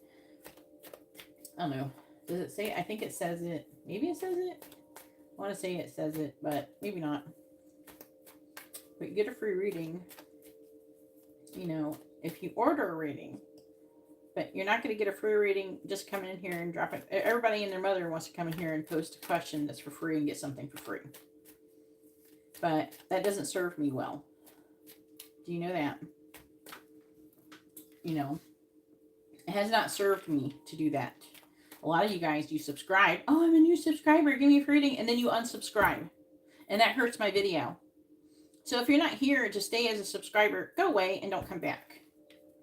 I don't know. Does it say? I think it says it. Maybe it says it. I want to say it says it, but maybe not. But you get a free reading, you know, if you order a reading. But you're not going to get a free reading just coming in here and dropping. Everybody and their mother wants to come in here and post a question that's for free and get something for free. But that doesn't serve me well. Do you know that? You know, it has not served me to do that. A lot of you guys, you subscribe. Oh, I'm a new subscriber. Give me a free reading. And then you unsubscribe. And that hurts my video. So if you're not here to stay as a subscriber, go away and don't come back.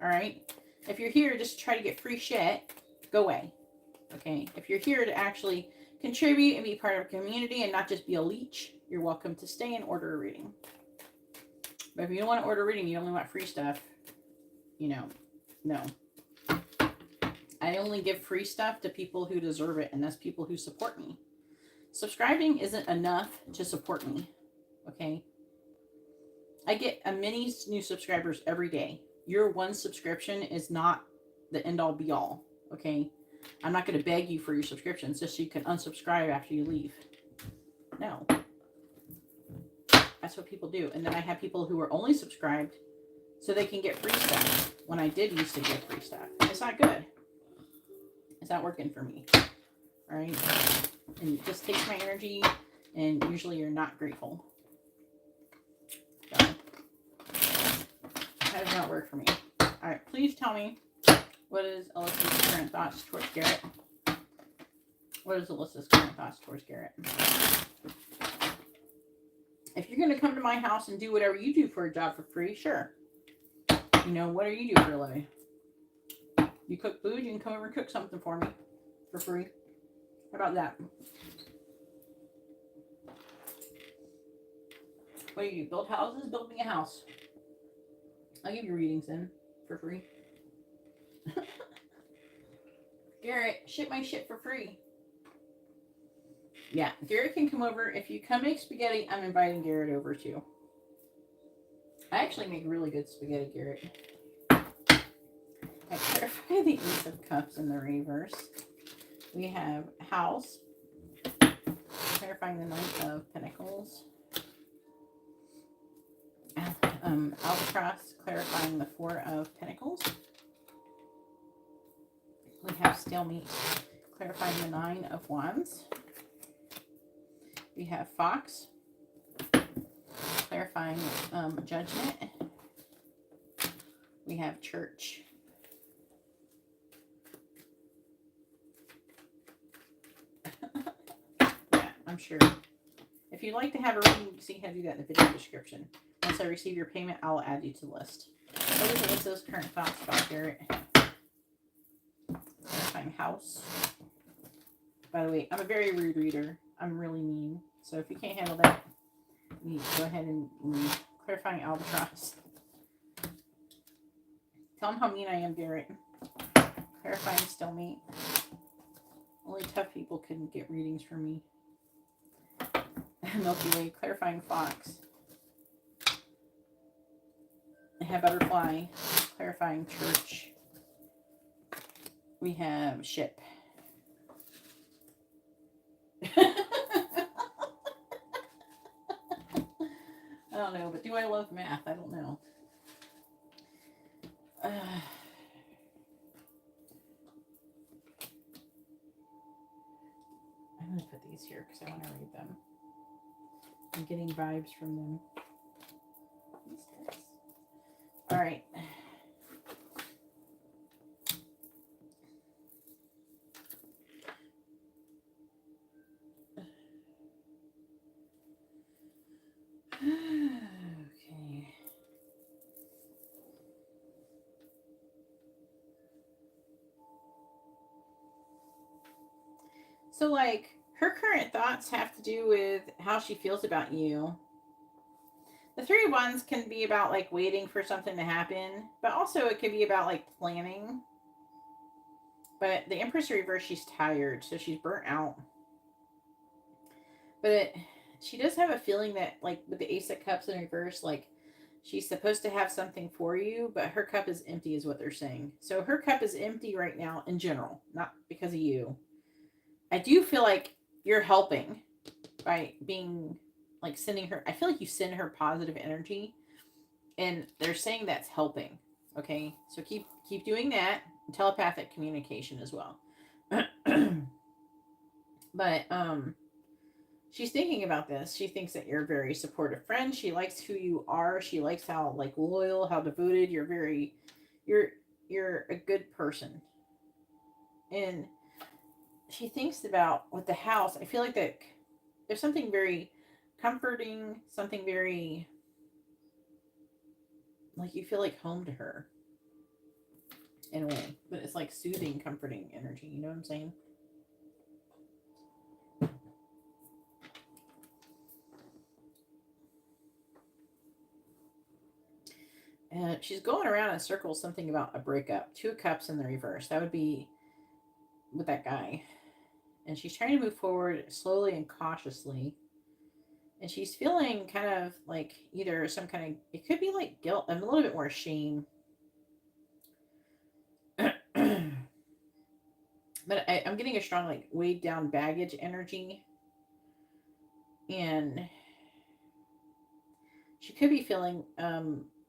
All right? If you're here just to try to get free shit, go away. Okay? If you're here to actually contribute and be part of a community and not just be a leech, you're welcome to stay and order a reading. But if you don't want to order a reading, you only want free stuff, you know, no. I only give free stuff to people who deserve it, and that's people who support me. Subscribing isn't enough to support me. Okay? I get a many new subscribers every day. Your one subscription is not the end-all be-all, okay? I'm not going to beg you for your subscriptions just so you can unsubscribe after you leave. No. That's what people do. And then I have people who are only subscribed so they can get free stuff when I did used to get free stuff. It's not good. It's not working for me. All right? And it just takes my energy, and usually you're not grateful. So, that does not work for me. All right, please tell me, what is Alyssa's current thoughts towards Garrett? What is Alyssa's current thoughts towards Garrett? If you're going to come to my house and do whatever you do for a job for free, sure. You know, what do you do for a living? You cook food, you can come over and cook something for me for free. How about that? What do you do? Build houses? Build me a house. I'll give you readings then for free. Garrett, ship my shit for free. Yeah, Garrett can come over. If you come make spaghetti, I'm inviting Garrett over too. I actually make really good spaghetti, Garrett. I clarify the Ace of Cups in the reverse. We have House, clarifying the Knight of Pentacles. Albatross, clarifying the Four of Pentacles. We have Stalemate, clarifying the Nine of Wands. We have Fox, clarifying Judgment. We have Church. Yeah, I'm sure. If you'd like to have a reading, you can see how to do that in the video description. Once I receive your payment, I'll add you to the list. What is Alyssa's current thoughts about Garrett? Clarifying House. By the way, I'm a very rude reader. I'm really mean. So if you can't handle that, you go ahead and leave. Clarifying Albatross. Tell them how mean I am, Garrett. Clarifying Stalemate. Only tough people can get readings from me. Milky Way, clarifying fox. I have butterfly, clarifying church. We have ship. I don't know, but do I love math? I don't know. I'm going to put these here because I want to read them. I'm getting vibes from them. All right. Okay. So, like, her current thoughts have to do with how she feels about you. The Three of Wands can be about, like, waiting for something to happen, but also it could be about, like, planning. But the Empress reverse, she's tired, so she's burnt out. But she does have a feeling that, like, with the Ace of Cups in reverse, like, she's supposed to have something for you, but her cup is empty is what they're saying. So her cup is empty right now in general, not because of you. I do feel like you're helping by being, like, sending her. I feel like you send her positive energy, and they're saying that's helping. Okay, so keep doing that. Telepathic communication as well. But she's thinking about this. She thinks that you're a very supportive friend. She likes who you are. She likes how, like, loyal, how devoted. You're a good person. And she thinks about with the house. I feel like that there's something very comforting, something very, like, you feel like home to her in a way, but it's like soothing, comforting energy. You know what I'm saying? And she's going around in circles, something about a breakup. Two cups in the reverse. That would be with that guy. And she's trying to move forward slowly and cautiously. And she's feeling kind of like either some kind of, it could be like guilt and a little bit more shame. But I'm getting a strong, like, weighed down baggage energy. And she could be feeling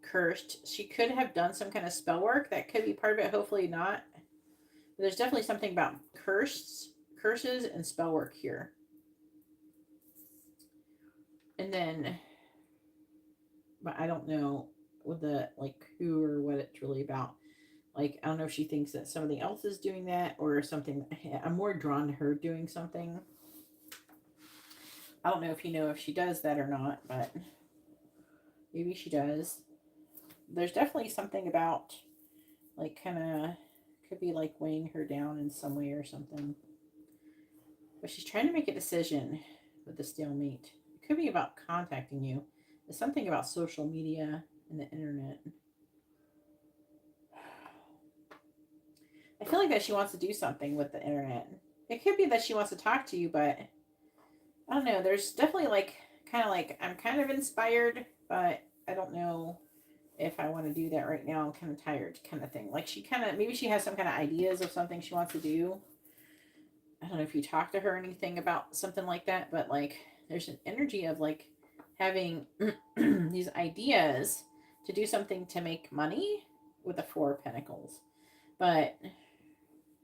cursed. She could have done some kind of spell work. That could be part of it. Hopefully not. But there's definitely something about curses and spell work here. And then, but I don't know with the, like, who or what it's really about. Like, I don't know if she thinks that somebody else is doing that or something. I'm more drawn to her doing something. I don't know if you know if she does that or not, but maybe she does. There's definitely something about, like, kind of, could be like weighing her down in some way or something. But she's trying to make a decision with the stalemate. It could be about contacting you. There's something about social media and the internet. I feel like that she wants to do something with the internet. It could be that she wants to talk to you, but I don't know. There's definitely, like, kind of like, I'm kind of inspired, but I don't know if I want to do that right now. I'm kind of tired, kind of thing. Like, she kind of, maybe she has some kind of ideas of something she wants to do. I don't know if you talk to her or anything about something like that, but, like, there's an energy of, like, having these ideas to do something to make money with the Four of Pentacles. But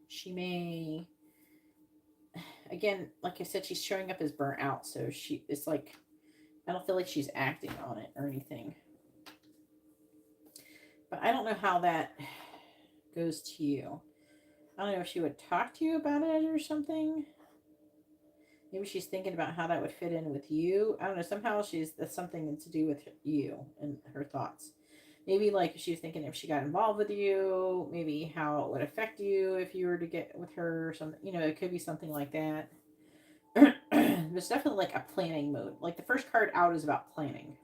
she may, again, like I said, she's showing up as burnt out. So it's like, I don't feel like she's acting on it or anything. But I don't know how that goes to you. I don't know if she would talk to you about it or something. Maybe she's thinking about how that would fit in with you. I don't know. Somehow that's something to do with you and her thoughts. Maybe, like, she's thinking if she got involved with you, maybe how it would affect you if you were to get with her or something. You know, it could be something like that. There's definitely, like, a planning mode. Like, the first card out is about planning.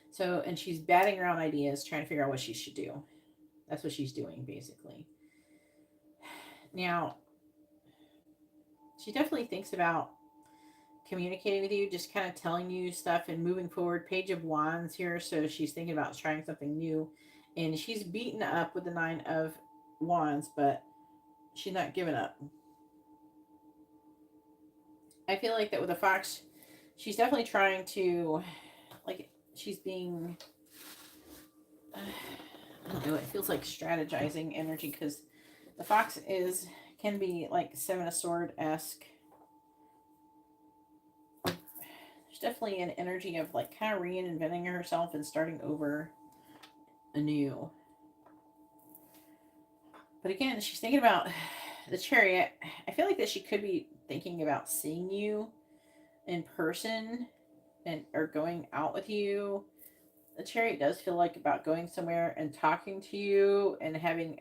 So, and she's batting around ideas, trying to figure out what she should do. That's what she's doing, basically. Now, She definitely thinks about communicating with you, just kind of telling you stuff and moving forward. Page of Wands here, so she's thinking about trying something new, and she's beaten up with the Nine of Wands, but she's not giving up. I feel like that with a fox, she's definitely trying to, like, she's being, I don't know, it feels like strategizing energy, because the fox can be like Seven of Sword esque. There's definitely an energy of like kind of reinventing herself and starting over anew. But again, she's thinking about the Chariot. I feel like that she could be thinking about seeing you in person and or going out with you. The Chariot does feel like about going somewhere and talking to you and having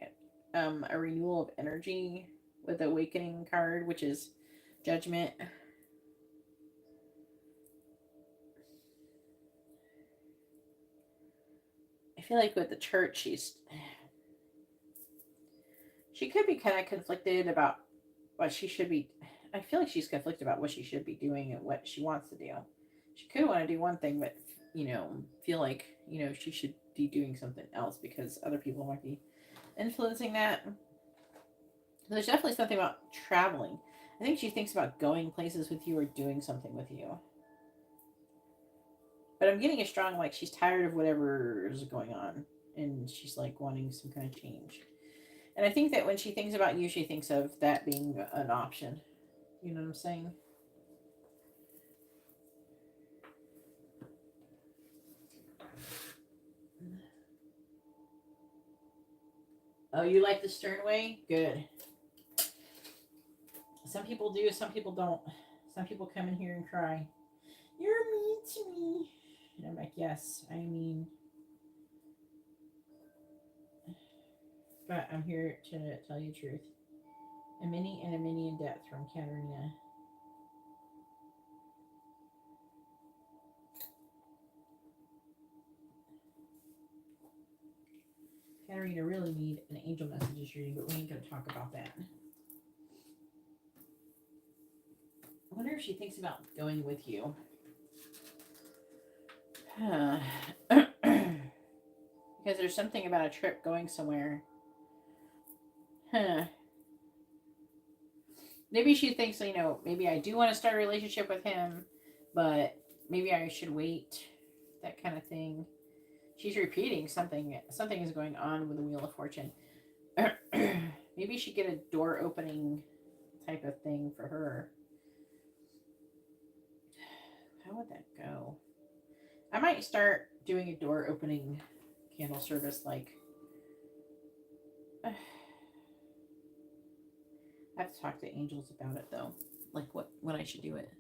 a renewal of energy with the Awakening card, which is Judgment. I feel like with the Church, she could be kind of conflicted about what she should be. I feel like she's conflicted about what she should be doing and what she wants to do. She could want to do one thing, but feel like she should be doing something else because other people might be influencing that. There's definitely something about traveling. I think she thinks about going places with you or doing something with you. But I'm getting a strong, like, she's tired of whatever's going on and she's like wanting some kind of change. And I think that when she thinks about you, she thinks of that being an option. You know what I'm saying? Oh, you like the stern way? Good. Some people do, some people don't. Some people come in here and cry. You're mean to me. And I'm like, yes, I mean. But I'm here to tell you the truth. A mini and a mini in depth from Katarina. Katarina really need an angel messages reading, but we ain't going to talk about that. I wonder if she thinks about going with you. Because there's something about a trip going somewhere. Maybe she thinks, maybe I do want to start a relationship with him, but maybe I should wait. That kind of thing. She's repeating something. Something is going on with the Wheel of Fortune. Maybe she get a door opening type of thing for her. How would that go? I might start doing a door opening candle service, like. I have to talk to angels about it though, like when I should do it.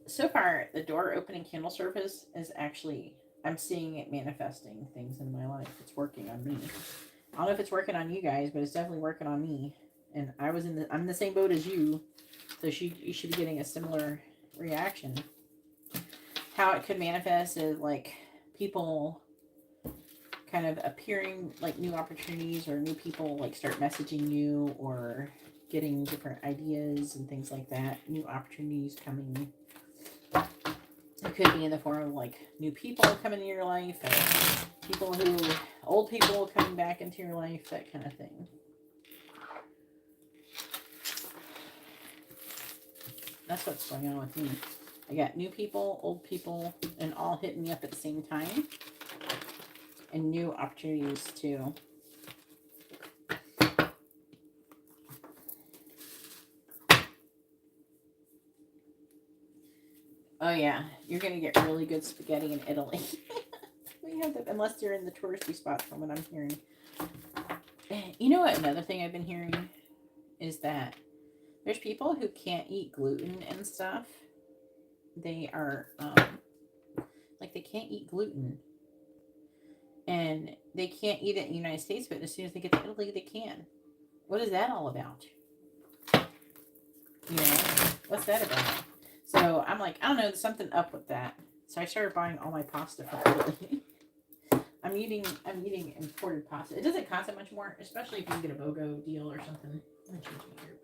So far, the door opening candle service is actually, I'm seeing it manifesting things in my life. It's working on me. I don't know if it's working on you guys, but it's definitely working on me. And I'm in the same boat as you, so you should be getting a similar reaction. How it could manifest is like people kind of appearing, like new opportunities, or new people like start messaging you or getting different ideas and things like that. New opportunities coming. It could be in the form of like new people coming into your life, or old people coming back into your life, that kind of thing. That's what's going on with me. I got new people, old people, and all hitting me up at the same time. And new opportunities too. Oh yeah, you're gonna get really good spaghetti in Italy. We have that, unless you're in the touristy spots, from what I'm hearing. You know what? Another thing I've been hearing is that there's people who can't eat gluten and stuff. They are like they can't eat gluten, and they can't eat it in the United States. But as soon as they get to Italy, they can. What is that all about? You know, what's that about? So I'm like, I don't know, there's something up with that. So I started buying all my pasta from Italy. I'm eating imported pasta. It doesn't cost that much more, especially if you can get a BOGO deal or something. I'm gonna change my earbuds.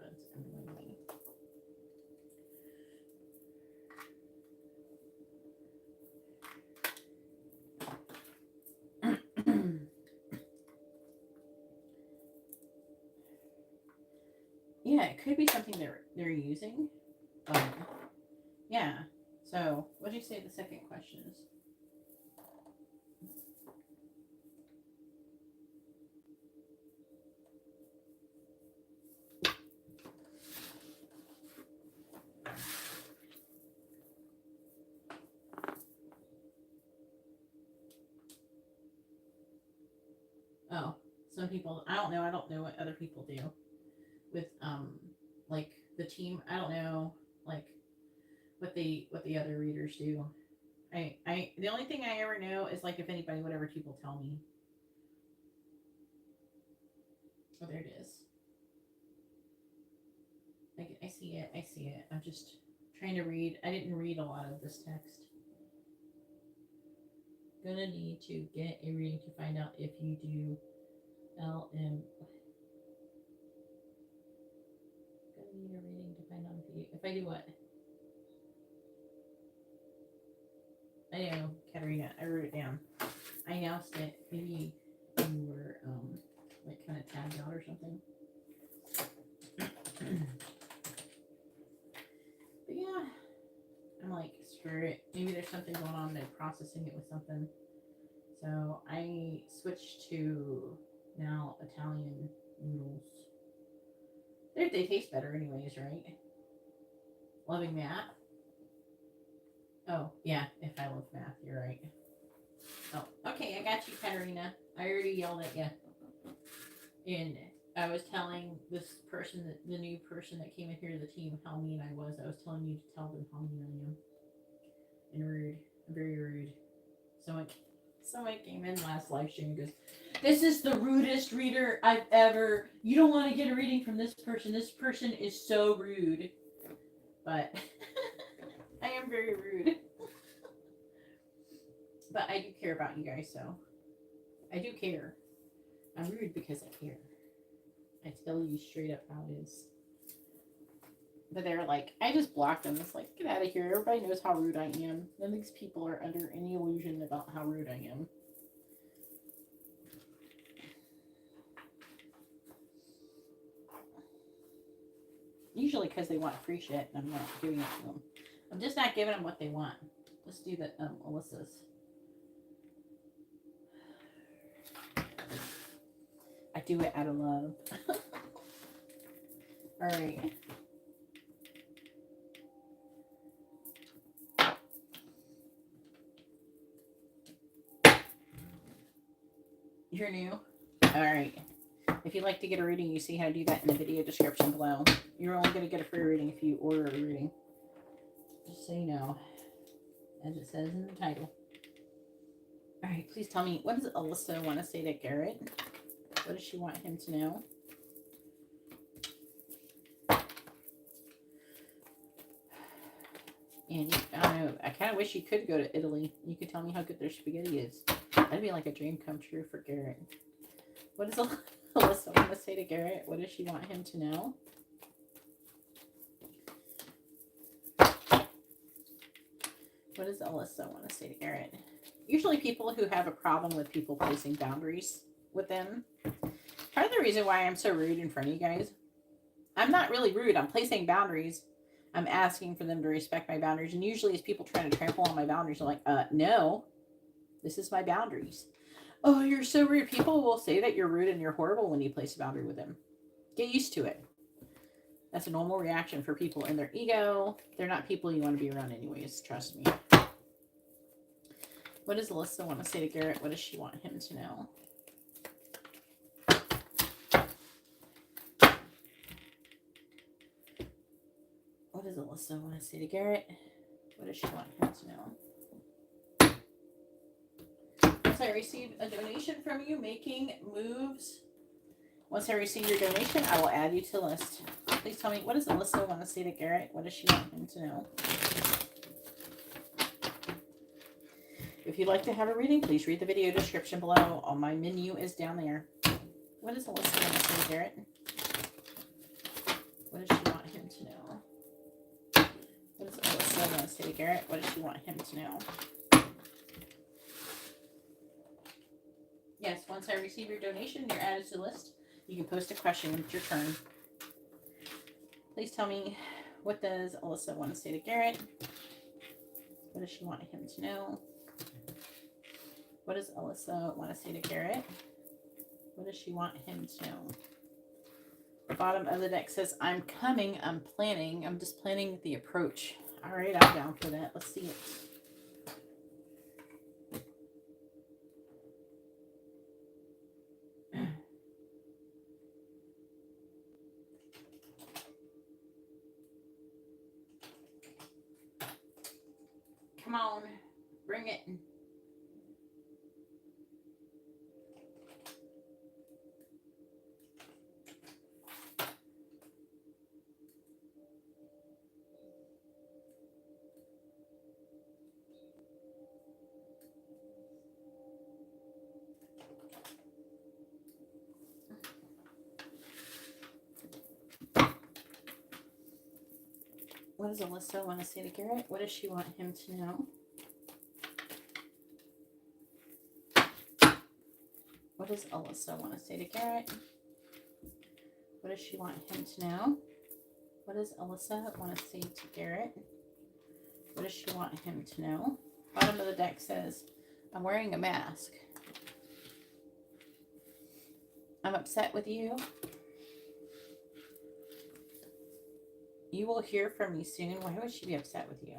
Yeah, it could be something they're using. Yeah. So, what did you say the second question is? Oh, some people. I don't know. I don't know what other people do with like the team. I don't know like what the other readers do. I the only thing I ever know is like if anybody would ever people tell me. Oh, there it is. I see it. I see it. I'm just trying to read. I didn't read a lot of this text. Gonna need to get a reading to find out if you do LM. Gonna need a reading to find out if I do what? I know, Katarina. I wrote it down. I announced it. Maybe you were like kind of tagged out or something. But yeah, I'm like, screw it. Maybe there's something going on. They're processing it with something. So I switched to now Italian noodles. They taste better anyways, right? Loving math. Oh, yeah, if I love math, you're right. Oh, okay, I got you, Katarina. I already yelled at you. And I was telling this person, the new person that came in here to the team, how mean I was. I was telling you to tell them how mean I am. And rude. Very rude. Someone came in last live stream and goes, "This is the rudest reader I've ever. You don't want to get a reading from this person. This person is so rude." But I am very rude. But I do care about you guys, so I do care. I'm rude because I care. I tell you straight up how it is. But they're like, I just blocked them. It's like, get out of here. Everybody knows how rude I am. None of these people are under any illusion about how rude I am. Usually because they want free shit and I'm not giving it to them. I'm just not giving them what they want. Let's do the Alyssa's. I do it out of love. All right. You're new? All right. If you'd like to get a reading, you see how to do that in the video description below. You're only going to get a free reading if you order a reading. Just so you know, as it says in the title. All right, please tell me, what does Alyssa want to say to Garrett? What does she want him to know? And I don't know, I kind of wish you could go to Italy. You could tell me how good their spaghetti is. That'd be like a dream come true for Garrett. What does Alyssa want to say to Garrett? What does she want him to know? What does Alyssa want to say to Garrett? Usually people who have a problem with people placing boundaries with them. Part of the reason why I'm so rude in front of you guys, I'm not really rude. I'm placing boundaries. I'm asking for them to respect my boundaries. And usually it's people trying to trample on my boundaries. I'm like, no, this is my boundaries. Oh, you're so rude. People will say that you're rude and you're horrible when you place a boundary with them. Get used to it. That's a normal reaction for people in their ego. They're not people you want to be around anyways. Trust me. What does Alyssa want to say to Garrett? What does she want him to know? What does Alyssa want to say to Garrett? What does she want him to know? Once I receive a donation from you making moves, once I receive your donation, I will add you to the list. please tell me, what does Alyssa want to say to Garrett? What does she want him to know? If you'd like to have a reading, please read the video description below. All my menu is down there. What does Alyssa want to say to Garrett? What does she want him to know? What does Alyssa want to say to Garrett? What does she want him to know? Yes, once I receive your donation, you're added to the list. You can post a question when it's your turn. Please tell me, what does Alyssa want to say to Garrett? What does she want him to know? What does Alyssa want to say to Garrett? What does she want him to know? The bottom of the deck says, I'm coming, I'm planning, I'm just planning the approach. All right, I'm down for that. Let's see it. Come on, bring it. What does Alyssa want to say to Garrett? What does she want him to know? What does Alyssa want to say to Garrett? What does she want him to know? What does Alyssa want to say to Garrett? What does she want him to know? Bottom of the deck says, I'm wearing a mask. I'm upset with you. You will hear from me soon. Why would she be upset with you?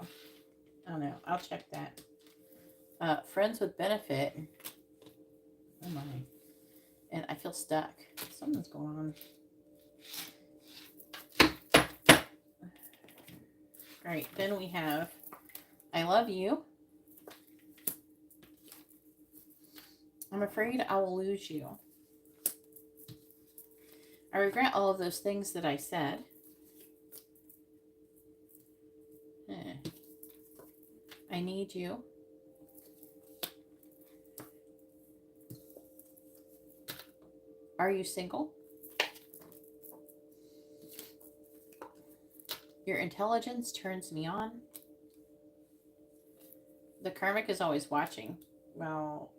I don't know. I'll check that. Friends with benefit. Oh my. And I feel stuck. Something's going on. Alright, then we have I love you. I'm afraid I will lose you. I regret all of those things that I said. I need you. Are you single? Your intelligence turns me on. The karmic is always watching. Well,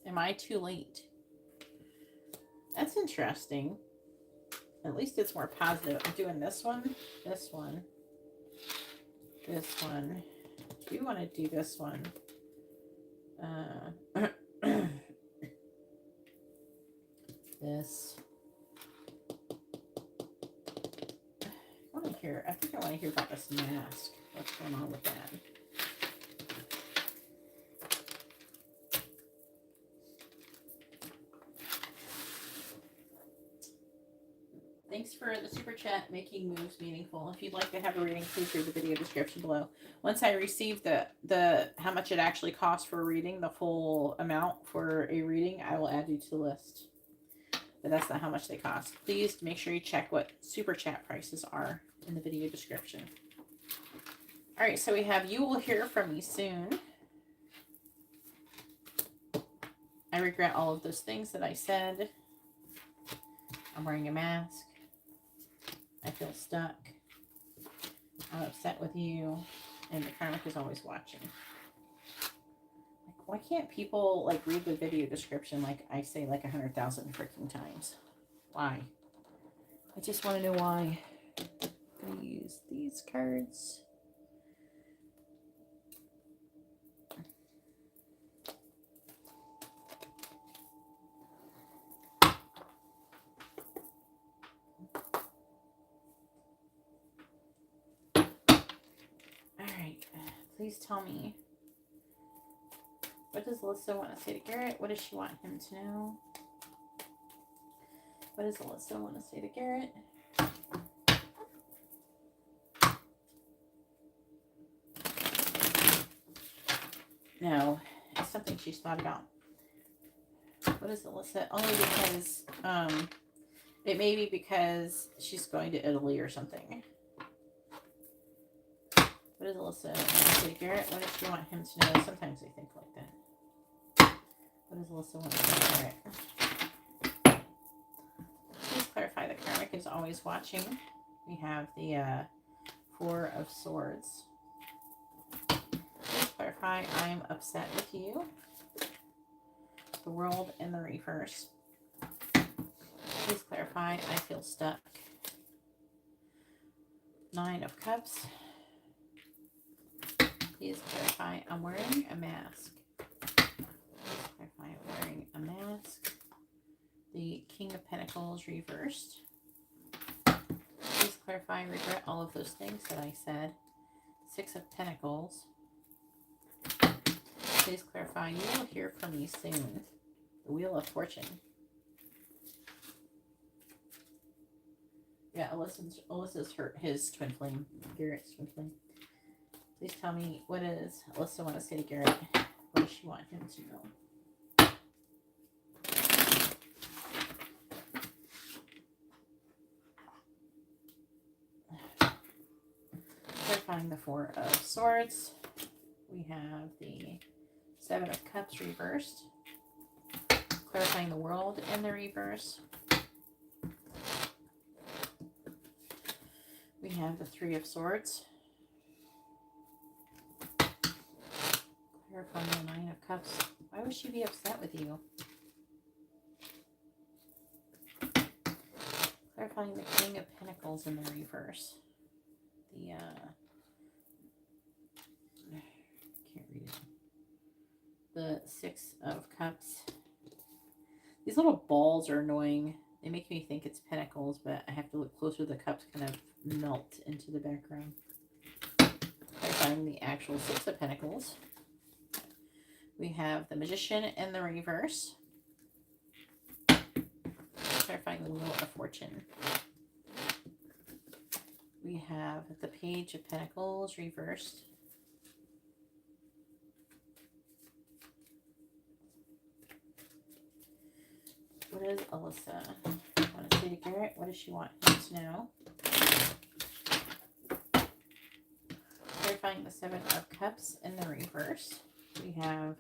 am I too late? That's interesting. At least it's more positive. I'm doing this one, this one, this one. Do you want to do this one? This. I think I want to hear about this mask. What's going on with that? Thanks for the super chat, making moves meaningful. If you'd like to have a reading, please read the video description below. Once I receive the how much it actually costs for a reading, the full amount for a reading, I will add you to the list. But that's not how much they cost. Please make sure you check what super chat prices are in the video description. All right, so we have you will hear from me soon. I regret all of those things that I said. I'm wearing a mask. I feel stuck. I'm upset with you. And the karmic is always watching. Like, why can't people like read the video description like I say like 100,000 freaking times? Why? I just want to know why. I'm going to use these cards. Please tell me, what does Alyssa want to say to Garrett? What does she want him to know? What does Alyssa want to say to Garrett? No, it's something she's thought about. What is Alyssa? Only because It may be because she's going to Italy or something. What does Alyssa want to say to Garrett? What does she want him to know? Sometimes I think like that. What does Alyssa want to say to Garrett? Please clarify that karmic is always watching. We have the Four of Swords. Please clarify, I'm upset with you. The World in the reverse. Please clarify, I feel stuck. Nine of Cups. Please clarify, I'm wearing a mask. Please clarify, I'm wearing a mask. The King of Pentacles reversed. Please clarify, regret all of those things that I said. Six of Pentacles. Please clarify, you will hear from me soon. The Wheel of Fortune. Yeah, Alyssa's hurt his twin flame. Garrett's twin flame. Please tell me, what does Alyssa want to say to Garrett? What does she want him to know? Clarifying the Four of Swords. We have the Seven of Cups reversed. Clarifying the World in the reverse. We have the Three of Swords. Clarifying the Nine of Cups. Why would she be upset with you? Clarifying the King of Pentacles in the reverse. The, can't read it. The Six of Cups. These little balls are annoying. They make me think it's pentacles, but I have to look closer. The cups kind of melt into the background. Clarifying the actual Six of Pentacles. We have the Magician in the reverse. Clarifying the Wheel of Fortune. We have the Page of Pentacles reversed. What does Alyssa want to say to Garrett? What does she want him to know? Clarifying the Seven of Cups in the reverse. We have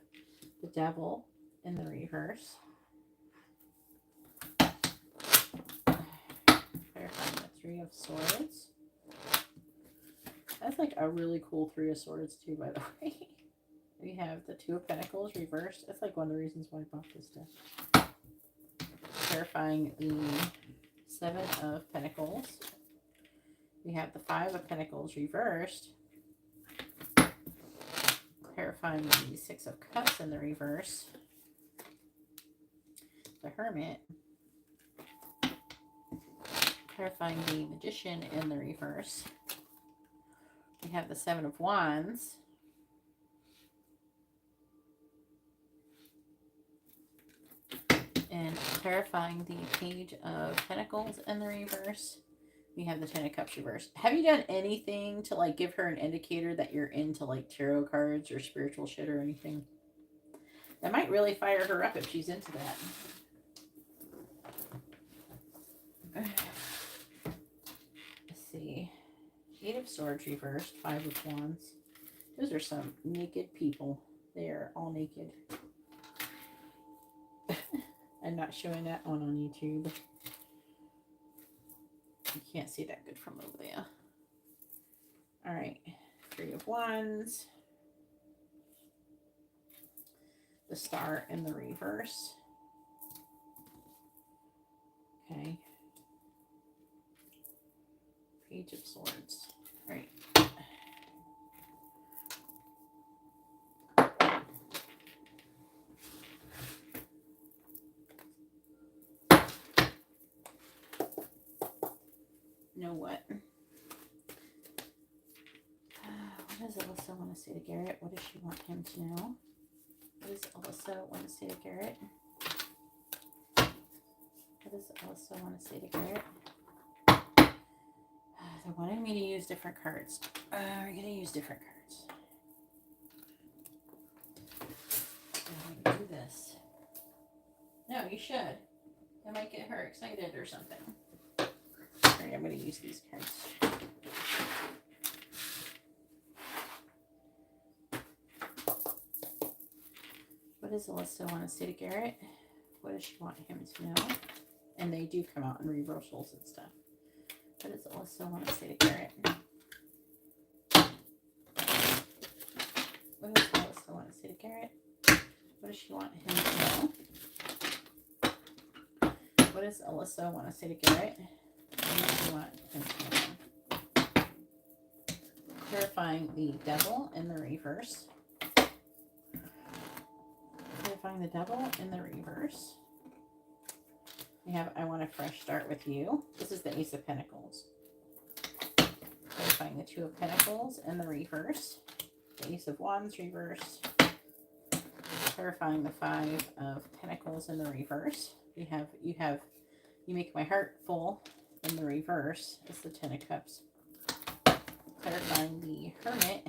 the Devil in the reverse. Clarifying the Three of Swords. That's like a really cool Three of Swords too, by the way. We have the Two of Pentacles reversed. That's like one of the reasons why I bought this stuff. Clarifying the Seven of Pentacles. We have the Five of Pentacles reversed. Clarifying the Six of Cups in the reverse. The Hermit. Clarifying the Magician in the reverse. We have the Seven of Wands. And clarifying the Page of Pentacles in the reverse. We have the Ten of Cups reversed. Have you done anything to like give her an indicator that you're into like tarot cards or spiritual shit or anything? That might really fire her up if she's into that. Let's see. Eight of Swords reversed. Five of Wands. Those are some naked people. They are all naked. I'm not showing that one on YouTube. You can't see that good from over there. All right. Three of Wands. The Star in the reverse. Okay. Page of Swords. All right. Know what? What does Alyssa want to say to Garrett? What does she want him to know? What does Alyssa want to say to Garrett? What does Alyssa want to say to Garrett? They're wanting me to use different cards. We're going to use different cards. I'm going to do this. No, you should. I might get her excited or something. Alright, I'm going to use these cards. What does Alyssa want to say to Garrett? What does she want him to know? And they do come out in reversals and stuff. What does Alyssa want to say to Garrett? What does Alyssa want to say to Garrett? What does she want him to know? What does Alyssa want to say to Garrett? What does she want him to know? Clarifying the devil in the reverse. Clarifying the devil in the reverse. We have, I want a fresh start with you. This is the Ace of Pentacles. Clarifying the Two of Pentacles in the reverse. The Ace of Wands reverse. Clarifying the Five of Pentacles in the reverse. You make my heart full in the reverse. It's the Ten of Cups. Clarifying the Hermit.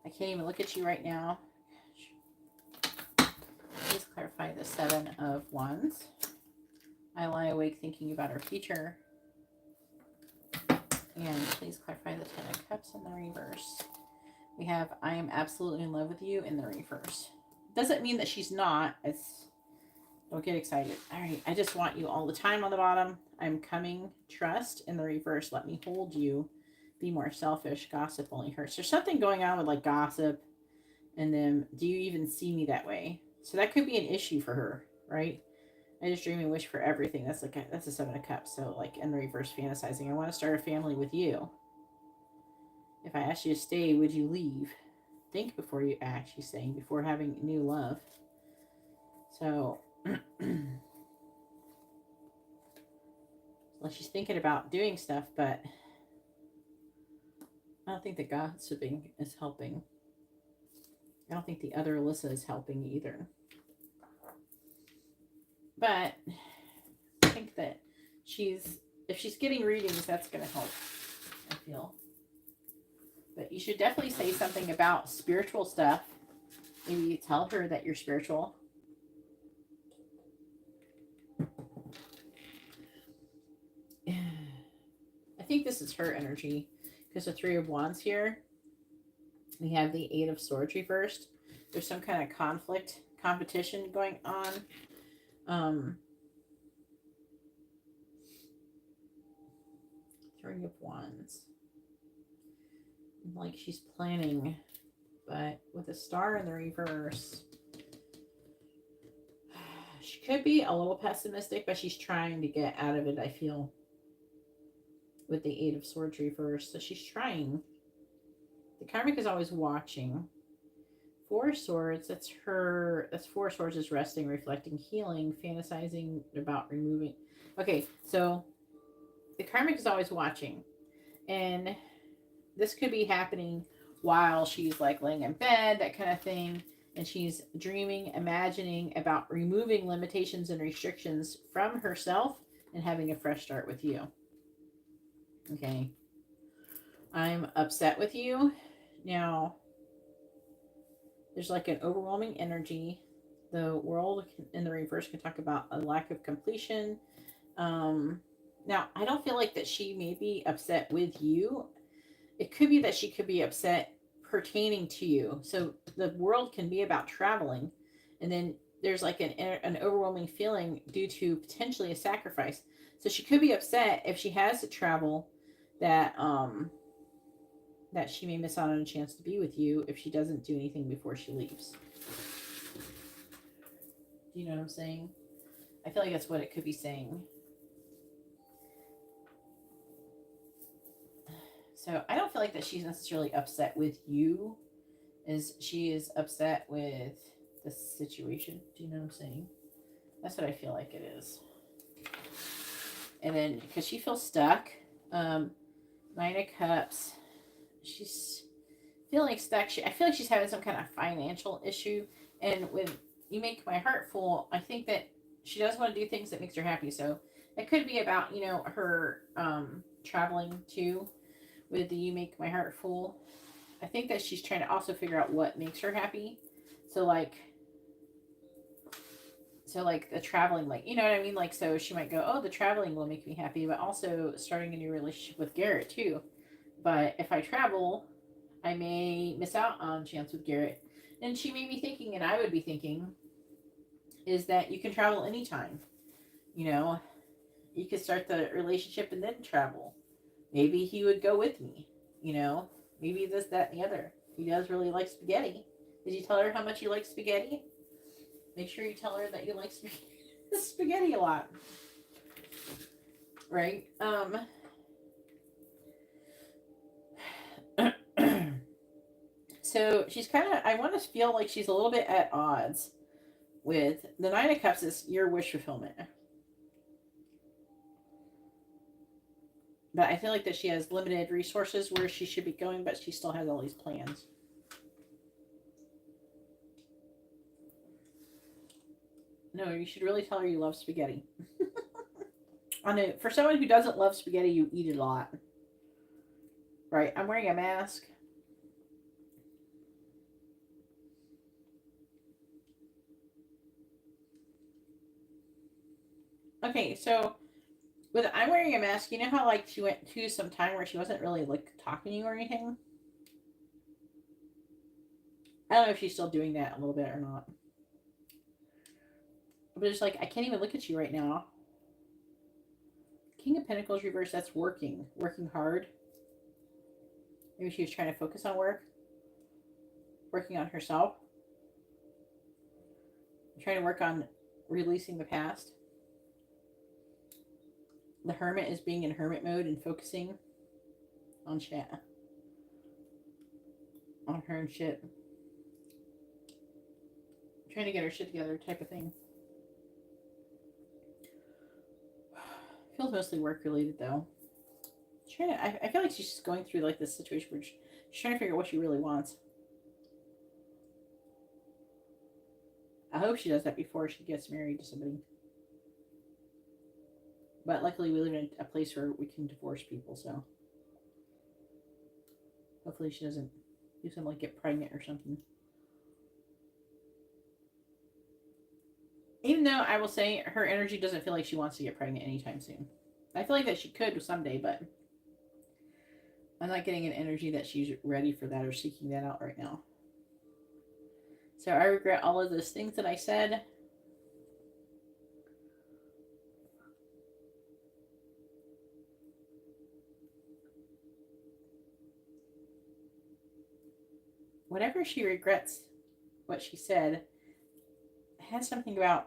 I can't even look at you right now. Please clarify the Seven of Wands. I lie awake thinking about our future. And please clarify the Ten of Cups in the reverse. We have, I am absolutely in love with you in the reverse. Doesn't mean that she's not. Don't get excited. All right, I just want you all the time on the bottom. I'm coming. Trust in the reverse. Let me hold you. Be more selfish. Gossip only hurts. There's something going on with like gossip. And then, do you even see me that way? So that could be an issue for her, right? I just dream and wish for everything. That's a Seven of Cups. So like in the reverse, fantasizing. I want to start a family with you. If I asked you to stay, would you leave? Think before you act, she's saying, before having new love. So, well, she's thinking about doing stuff, but I don't think the gossiping is helping. I don't think the other Alyssa is helping either. But I think that if she's getting readings, that's going to help, I feel. But you should definitely say something about spiritual stuff. Maybe you tell her that you're spiritual. I think this is her energy because the Three of Wands here. We have the Eight of Swords reversed. There's some kind of conflict, competition going on. Three of Wands. Like she's planning, but with a Star in the reverse. She could be a little pessimistic, but she's trying to get out of it, I feel. With the Eight of Swords reversed. So she's trying. The karmic is always watching. Four of Swords, that's Four of Swords is resting, reflecting, healing, fantasizing about removing. Okay, so the karmic is always watching. And this could be happening while she's like laying in bed, that kind of thing. And she's dreaming, imagining about removing limitations and restrictions from herself and having a fresh start with you. Okay. I'm upset with you. Now, there's like an overwhelming energy. The world in the reverse can talk about a lack of completion. Now, I don't feel like that she may be upset with you. It could be that she could be upset pertaining to you. So the world can be about traveling. And then there's like an overwhelming feeling due to potentially a sacrifice. So she could be upset if she has to travel that she may miss out on a chance to be with you if she doesn't do anything before she leaves. Do you know what I'm saying? I feel like that's what it could be saying. So I don't feel like that she's necessarily upset with you, as she is upset with the situation. Do you know what I'm saying? That's what I feel like it is. And then because she feels stuck, Nine of Cups, she's feeling stuck. I feel like she's having some kind of financial issue. And with You Make My Heart Full, I think that she does want to do things that makes her happy. So it could be about, her traveling too. With the You Make My Heart Full, I think that she's trying to also figure out what makes her happy. So like So like the traveling, like, you know what I mean? Like, so she might go, oh, the traveling will make me happy, but also starting a new relationship with Garrett too. But if I travel, I may miss out on chance with Garrett. And she may be thinking, and I would be thinking, is that you can travel anytime. You know, you could start the relationship and then travel. Maybe he would go with me. You know, maybe this, that, and the other. He does really like spaghetti. Did you tell her how much you like spaghetti? Make sure you tell her that you like spaghetti a lot. Right? So she's kind of, I want to feel like she's a little bit at odds with the Nine of Cups is your wish fulfillment. But I feel like that she has limited resources where she should be going, but she still has all these plans. No, you should really tell her you love spaghetti. I know, for someone who doesn't love spaghetti, you eat it a lot. Right, I'm wearing a mask. Okay, so with I'm wearing a mask, you know how like she went to some time where she wasn't really like talking to you or anything? I don't know if she's still doing that a little bit or not. But it's like, I can't even look at you right now. King of Pentacles reverse, that's working. Working hard. Maybe she was trying to focus on work. Working on herself. Trying to work on releasing the past. The Hermit is being in hermit mode and focusing on shit. On her and shit. Trying to get her shit together type of thing. Feels mostly work related though. I feel like she's just going through like this situation where she's trying to figure out what she really wants. I hope she does that before she gets married to somebody. But luckily we live in a place where we can divorce people, so hopefully she doesn't do something like get pregnant or something. Even though I will say her energy doesn't feel like she wants to get pregnant anytime soon. I feel like that she could someday, but I'm not getting an energy that she's ready for that or seeking that out right now. So I regret all of those things that I said. Whatever she regrets what she said, had something about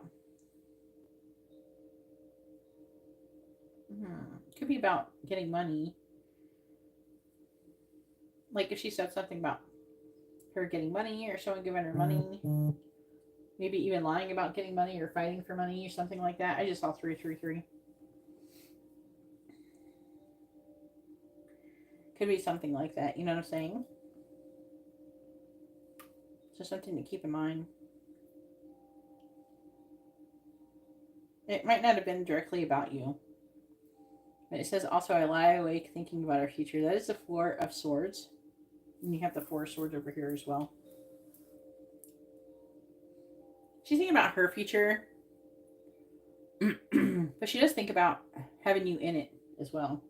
could be about getting money. Like if she said something about her getting money or someone giving her money, maybe even lying about getting money or fighting for money or something like that. I just saw 333. Could be something like that, you know what I'm saying? So something to keep in mind. It might not have been directly about you. But it says also, I lie awake thinking about our future. That is the Four of Swords. And you have the Four of Swords over here as well. She's thinking about her future. But she does think about having you in it as well.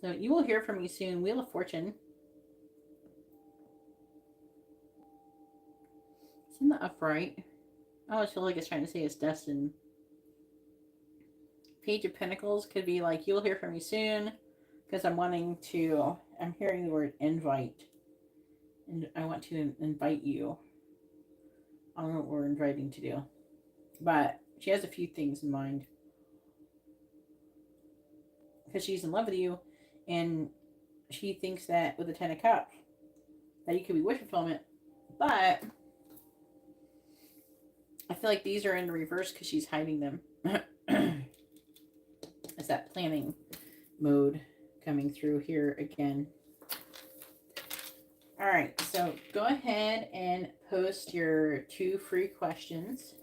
So you will hear from me soon. Wheel of Fortune. It's in the upright. I always feel like it's trying to say it's destined. Page of Pentacles could be like, you'll hear from me soon. Because I'm hearing the word invite. And I want to invite you. I don't know what we're inviting to do. But she has a few things in mind. Because she's in love with you. And she thinks that with the Ten of Cups, that you could be wish fulfillment. But I feel like these are in reverse because she's hiding them. It's that planning mode coming through here again. All right, so go ahead and post your 2 free questions.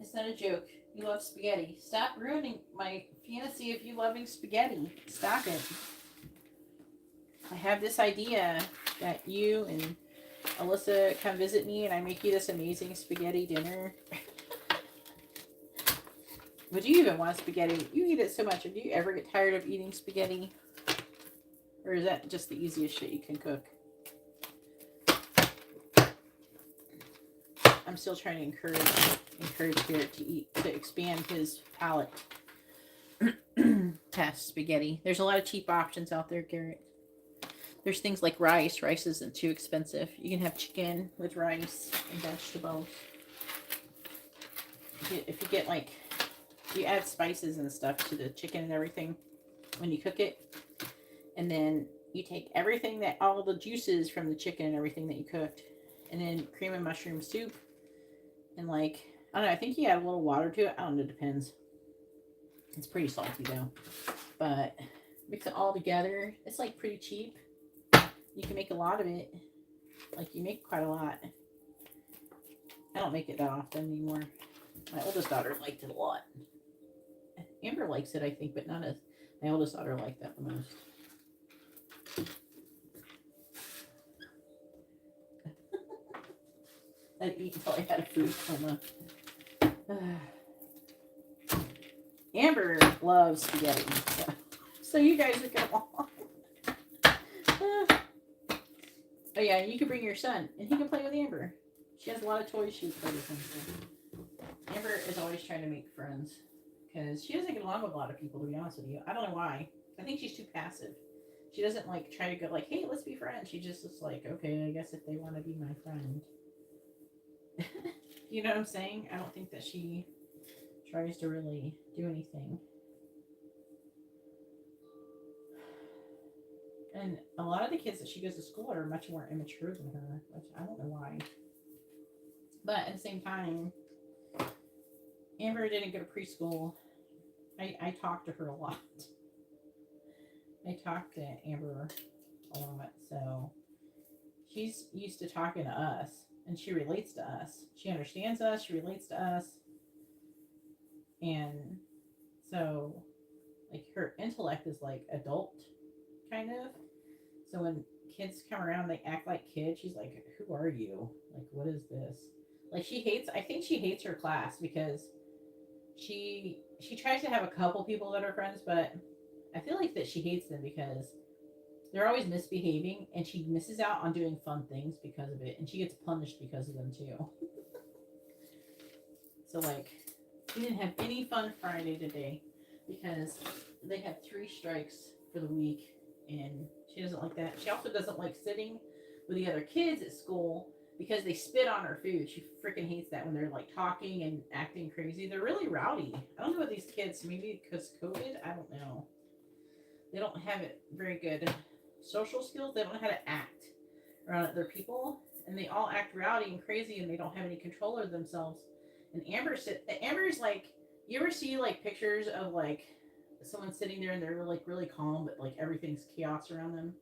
It's not a joke. You love spaghetti. Stop ruining my fantasy of you loving spaghetti. Stop it. I have this idea that you and Alyssa come visit me and I make you this amazing spaghetti dinner. Would you even want spaghetti? You eat it so much. Do you ever get tired of eating spaghetti? Or is that just the easiest shit you can cook? I'm still trying to encourage Garrett to expand his palate past spaghetti. There's a lot of cheap options out there, Garrett. There's things like rice. Rice isn't too expensive. You can have chicken with rice and vegetables. If you get like, you add spices and stuff to the chicken and everything when you cook it, and then you take everything that, all the juices from the chicken and everything that you cooked, and then cream and mushroom soup, and like, I don't know, I think you add a little water to it. I don't know, it depends. It's pretty salty though, but mix it all together. It's like pretty cheap. You can make a lot of it. Like, you make quite a lot. I don't make it that often anymore. My oldest daughter liked it a lot. Amber likes it, I think, but not as my oldest daughter liked that the most. I'd eat until I had a food coma. Amber loves spaghetti. So you guys are get along. Oh yeah, you can bring your son, and he can play with Amber. She has a lot of toys she can play with him. Amber is always trying to make friends, because she doesn't get along with a lot of people, to be honest with you. I don't know why. I think she's too passive. She doesn't like try to go like, hey, let's be friends. She just is like, okay, I guess if they want to be my friend. You know what I'm saying? I don't think that she tries to really do anything. And a lot of the kids that she goes to school are much more immature than her, which I don't know why. But at the same time, Amber didn't go to preschool. I talked to her a lot. I talked to Amber a lot, so she's used to talking to us, and she relates to us. She understands us, she relates to us. And so, like, her intellect is like adult, kind of. So when kids come around, they act like kids. She's like, who are you? Like, what is this? Like, I think she hates her class because she tries to have a couple people that are friends, but I feel like that she hates them because they're always misbehaving, and she misses out on doing fun things because of it, and she gets punished because of them too. So, like, we didn't have any fun Friday today because they had 3 strikes for the week, and she doesn't like that. She also doesn't like sitting with the other kids at school because they spit on her food. She freaking hates that when they're like talking and acting crazy. They're really rowdy. I don't know what these kids, maybe because COVID, I don't know. They don't have it very good social skills. They don't know how to act around other people, and they all act rowdy and crazy, and they don't have any control over themselves. And Amber's like, you ever see like pictures of like someone sitting there and they're like really calm, but like everything's chaos around them?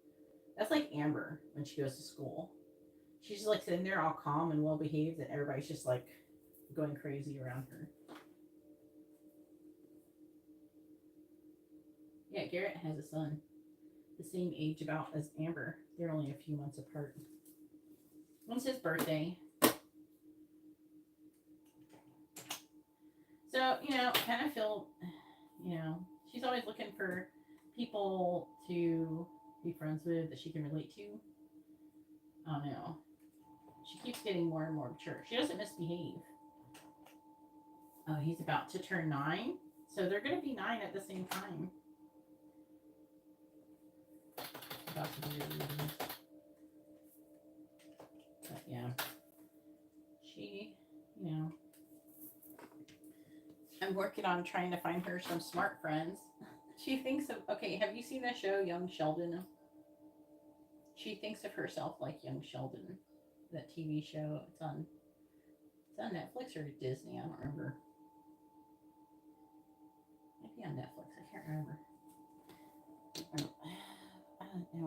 That's like Amber when she goes to school. She's just like sitting there all calm and well behaved, and everybody's just like going crazy around her. Yeah, Garrett has a son the same age about as Amber. They're only a few months apart. When's his birthday? So, kind of feel, she's always looking for people to be friends with that she can relate to. I don't know. She keeps getting more and more mature. She doesn't misbehave. Oh, he's about to turn 9. So they're going to be 9 at the same time. About to be reading. But yeah. She, I'm working on trying to find her some smart friends. She thinks of, okay, have you seen that show, Young Sheldon? She thinks of herself like Young Sheldon. That TV show. It's on Netflix or Disney. I don't remember. Maybe on Netflix. I can't remember.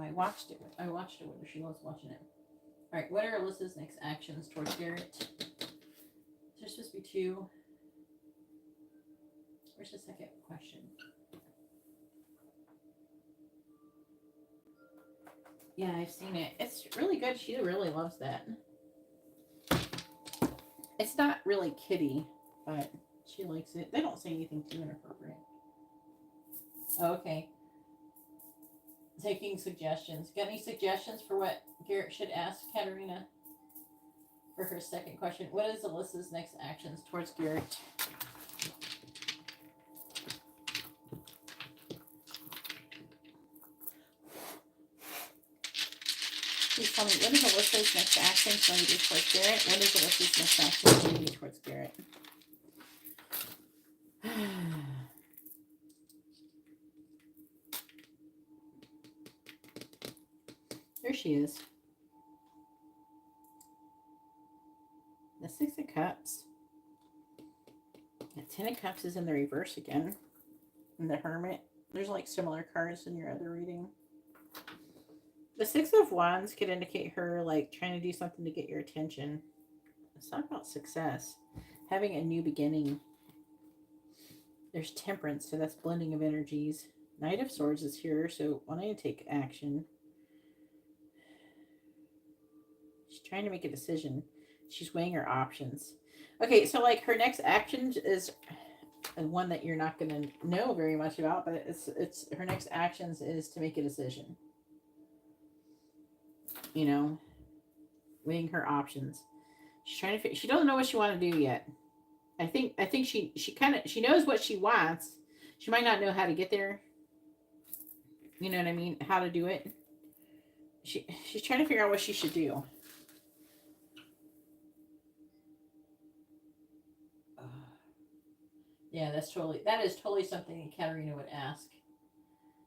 I watched it. Whether she loves watching it. All right. What are Alyssa's next actions towards Garrett? There's supposed to be 2. Where's the second question? Yeah, I've seen it. It's really good. She really loves that. It's not really kitty, but she likes it. They don't say anything too inappropriate. Oh, okay. Taking suggestions. Got any suggestions for what Garrett should ask Katerina for her second question? What is Alyssa's next actions towards Garrett? Please tell me, what is Alyssa's next action going to be towards Garrett? What is Alyssa's next action going to be towards Garrett? There she is. The Six of Cups. The Ten of Cups is in the reverse again. And the Hermit. There's like similar cards in your other reading. The Six of Wands could indicate her like trying to do something to get your attention. It's not about success. Having a new beginning. There's Temperance, so that's blending of energies. Knight of Swords is here, so wanting to take action. She's trying to make a decision. She's weighing her options. Okay, so like her next action is one that you're not going to know very much about, but it's her next actions is to make a decision. You know, weighing her options. She's trying to. She doesn't know what she want to do yet. I think she knows what she wants. She might not know how to get there. You know what I mean? How to do it. She's trying to figure out what she should do. Yeah, that is totally something Katerina would ask.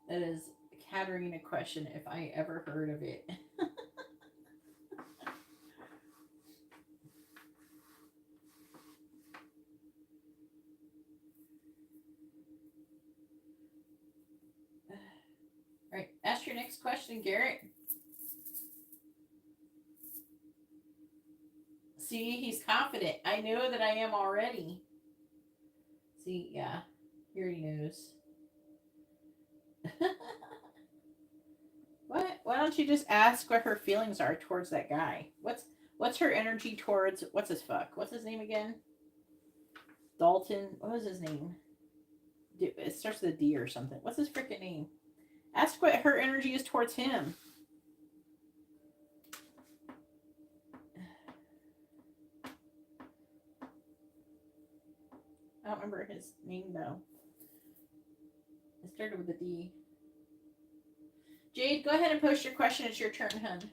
That is a Katerina question if I ever heard of it. All right, ask your next question, Garrett. See, he's confident. I know that I am already. See, yeah, he already knows. What? Why don't you just ask what her feelings are towards that guy? What's her energy towards? What's his fuck? What's his name again? Dalton. What was his name? It starts with a D or something. What's his freaking name? Ask what her energy is towards him. I don't remember his name though. It started with a D. Jade, go ahead and post your question. It's your turn, hun.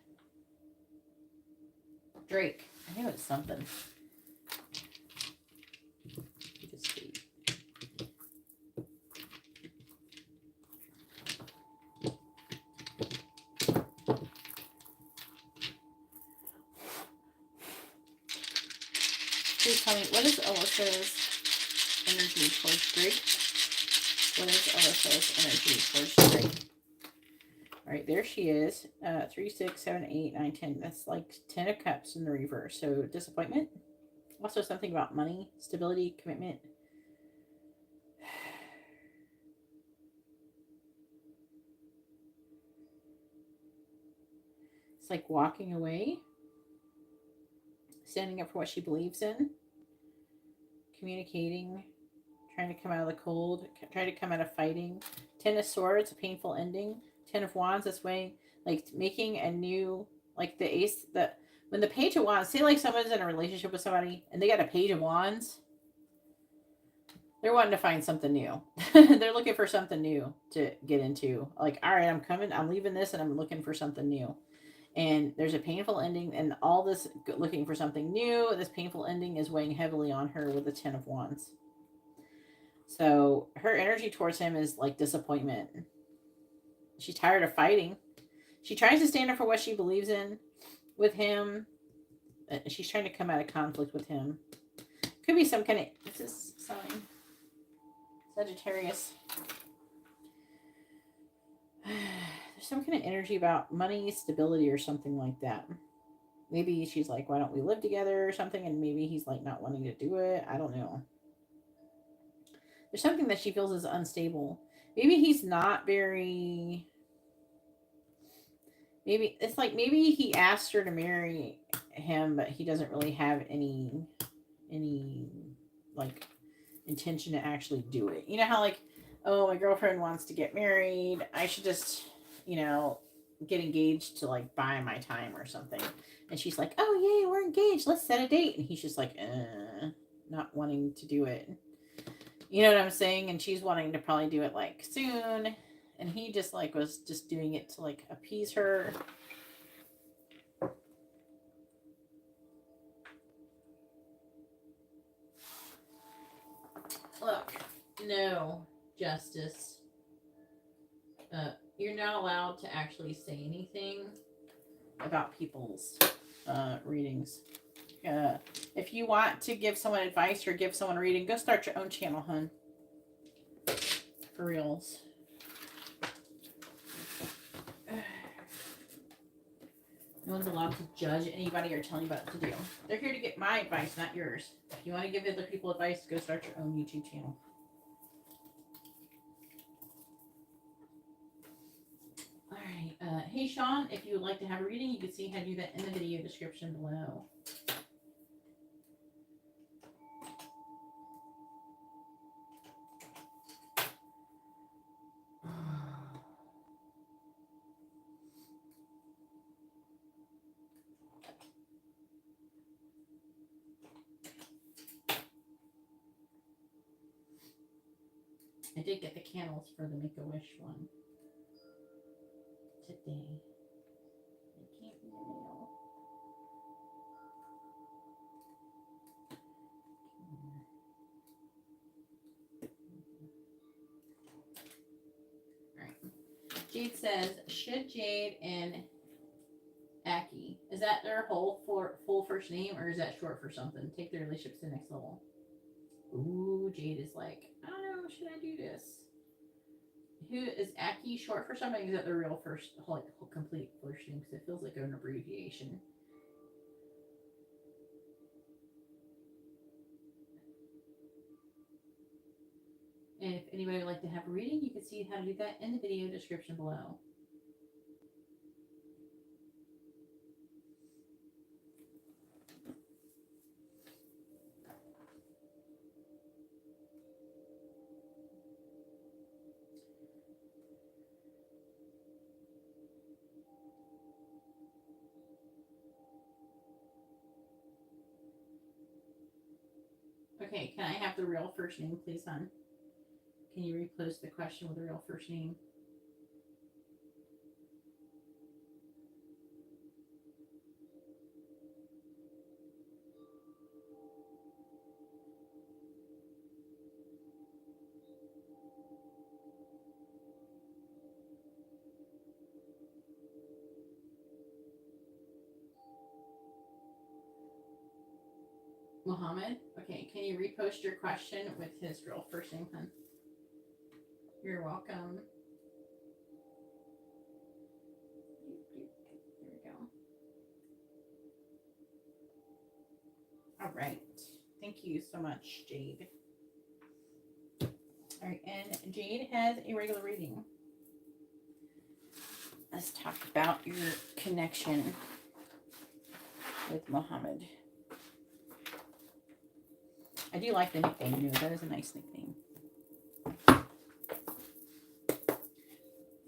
Drake. I knew it's something. Please tell me, what is Alyssa's energy towards Drake? What is Alyssa's energy towards Drake? All right, there she is. 3, 6, 7, 8, 9, 10. That's like 10 of Cups in the reverse. So disappointment. Also something about money, stability, commitment. It's like walking away. Standing up for what she believes in. Communicating. Trying to come out of the cold. Trying to come out of fighting. 10 of Swords, a painful ending. 10 of Wands, this way, like making a new, like the ace, when the Page of Wands, say like someone's in a relationship with somebody and they got a Page of Wands, they're wanting to find something new. They're looking for something new to get into. Like, all right, I'm leaving this and I'm looking for something new. And there's a painful ending, and all this looking for something new, this painful ending is weighing heavily on her with the 10 of Wands. So her energy towards him is like disappointment. She's tired of fighting. She tries to stand up for what she believes in with him. She's trying to come out of conflict with him. Could be some kind of... What's this sign? Sagittarius. There's some kind of energy about money, stability, or something like that. Maybe she's like, why don't we live together or something? And maybe he's like not wanting to do it. I don't know. There's something that she feels is unstable. Maybe he's not very. Maybe it's like maybe he asked her to marry him, but he doesn't really have any like intention to actually do it. You know how like, oh, my girlfriend wants to get married. I should just, get engaged to like buy my time or something. And she's like, oh yay, we're engaged. Let's set a date. And he's just like, not wanting to do it. You know what I'm saying? And she's wanting to probably do it like soon. And he just like was just doing it to like appease her. Look, no, Justice. You're not allowed to actually say anything about people's readings. If you want to give someone advice or give someone a reading, go start your own channel, hun. For reals. No one's allowed to judge anybody or tell anybody what to do. They're here to get my advice, not yours. If you want to give other people advice, go start your own YouTube channel. Alright, hey Sean, if you would like to have a reading, you can see how to do that in the video description below. I did get the candles for the Make-A-Wish one today. They can't be in the mail. Alright. Jade says, should Jade and Aki, is that their whole full first name or is that short for something? Take their relationship to the next level. Ooh, Jade is like, I don't know, should I do this? Who is Aki short for something? Is that the real first, whole complete first name? Because it feels like an abbreviation. And if anybody would like to have a reading, you can see how to do that in the video description below. Okay, can I have the real first name, please, hon? Can you repose the question with the real first name? Muhammad? Okay, can you repost your question with his real first name, hun? You're welcome. There we go. All right. Thank you so much, Jade. All right, and Jade has a regular reading. Let's talk about your connection with Muhammad. I do like the nickname. That is a nice nickname. All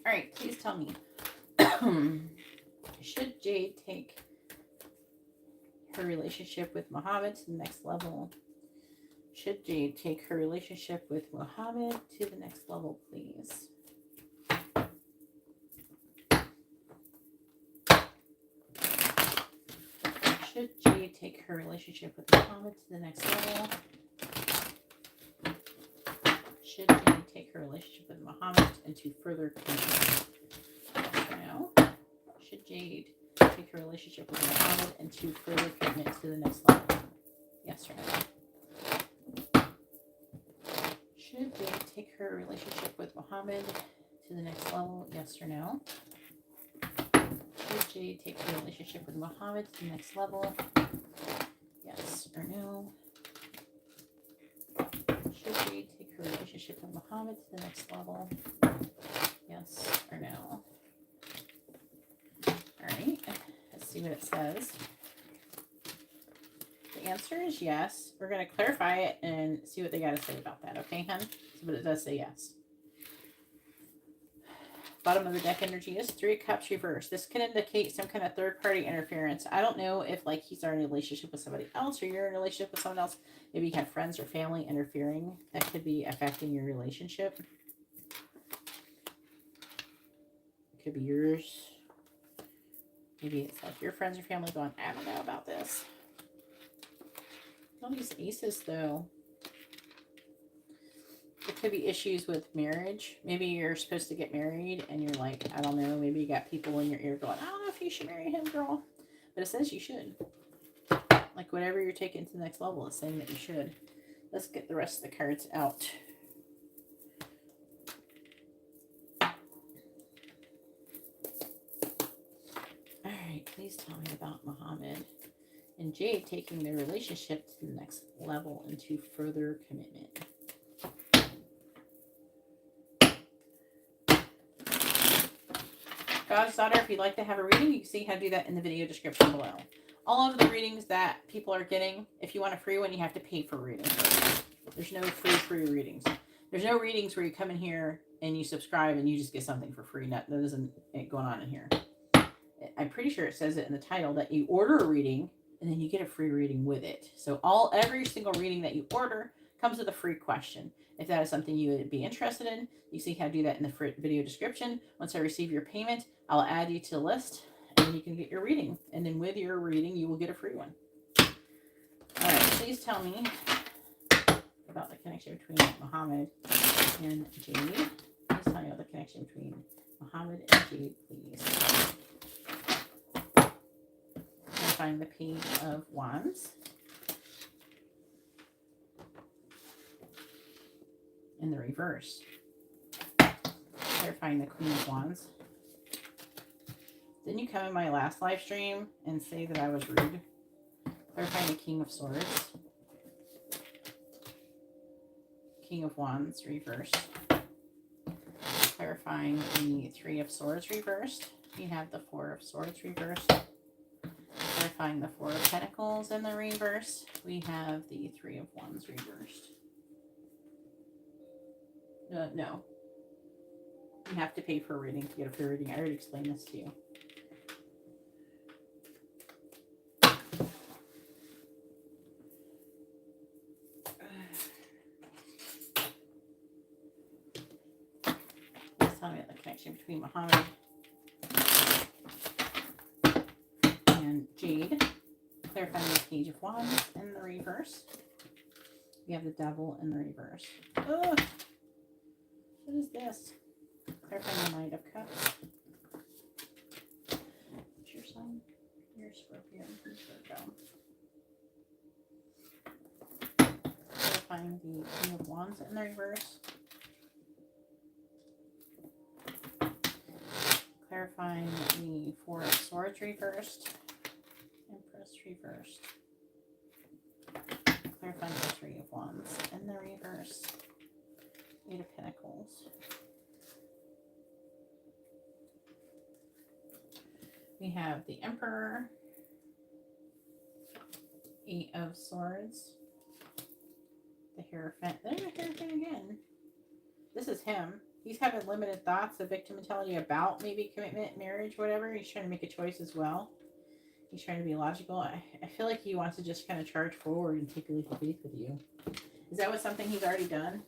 right, please tell me. Should Jade take her relationship with Muhammad to the next level? Should Jade take her relationship with Muhammad to the next level, please? Should Jade take her relationship with Muhammad to the next level? Should Jade take her relationship with Muhammad into further commitment? Yes or no? Should Jade take her relationship with Muhammad into further commitment to the next level? Yes or no? Should Jade take her relationship with Muhammad to the next level? Yes or no? Should Jade take her relationship with Muhammad to the next level? Yes or no? Should Jade take her relationship Muhammad to the next level? Yes or no? Alright, let's see what it says. The answer is yes. We're going to clarify it and see what they got to say about that, okay, hun? But it does say yes. Bottom of the deck energy is 3 of Cups reversed. This can indicate some kind of third-party interference. I don't know if, like, he's in a relationship with somebody else or you're in a relationship with someone else. Maybe you have friends or family interfering. That could be affecting your relationship. It could be yours. Maybe it's like your friends or family going, I don't know about this. All these aces, though. It could be issues with marriage. Maybe you're supposed to get married and you're like, I don't know. Maybe you got people in your ear going, I don't know if you should marry him, girl. But it says you should. Like whatever you're taking to the next level is saying that you should. Let's get the rest of the cards out. Alright, please tell me about Muhammad and Jade taking their relationship to the next level into further commitment. God's daughter, if you'd like to have a reading, you can see how to do that in the video description below. All of the readings that people are getting, if you want a free one, you have to pay for readings. There's no free readings. There's no readings where you come in here and you subscribe and you just get something for free. That isn't going on in here. I'm pretty sure it says it in the title that you order a reading and then you get a free reading with it. So every single reading that you order comes with a free question. If that is something you would be interested in, you see how to do that in the video description. Once I receive your payment, I'll add you to the list and you can get your reading. And then with your reading, you will get a free one. All right, please tell me about the connection between Muhammad and Jade. Please tell me about the connection between Muhammad and Jade, please. Find the Page of Wands in the reverse. Clarifying the Queen of Wands. Didn't you come in my last live stream and say that I was rude? Clarifying the King of Swords. King of Wands reversed. Clarifying the Three of Swords reversed. You have the Four of Swords reversed. Clarifying the Four of Pentacles in the reverse. We have the Three of Wands reversed. No. You have to pay for a reading to get a free reading. I already explained this to you. Please tell me the connection between Muhammad and Jade. Clarifying the Page of Wands in the reverse. We have the Devil in the reverse. Oh, what is this? Clarifying the Knight of Cups. What's your sign? You're Scorpio. Virgo. Clarifying the King of Wands in the reverse. Clarifying the Four of Swords reversed. Empress reversed. Clarifying the Three of Wands in the reverse. Eight of Pentacles. We have the Emperor. Eight of Swords. The Hierophant. There's a Hierophant again. This is him. He's having limited thoughts, a victim mentality about maybe commitment, marriage, whatever. He's trying to make a choice as well. He's trying to be logical. I feel like he wants to just kind of charge forward and take a leap of faith with you. Is that what something he's already done?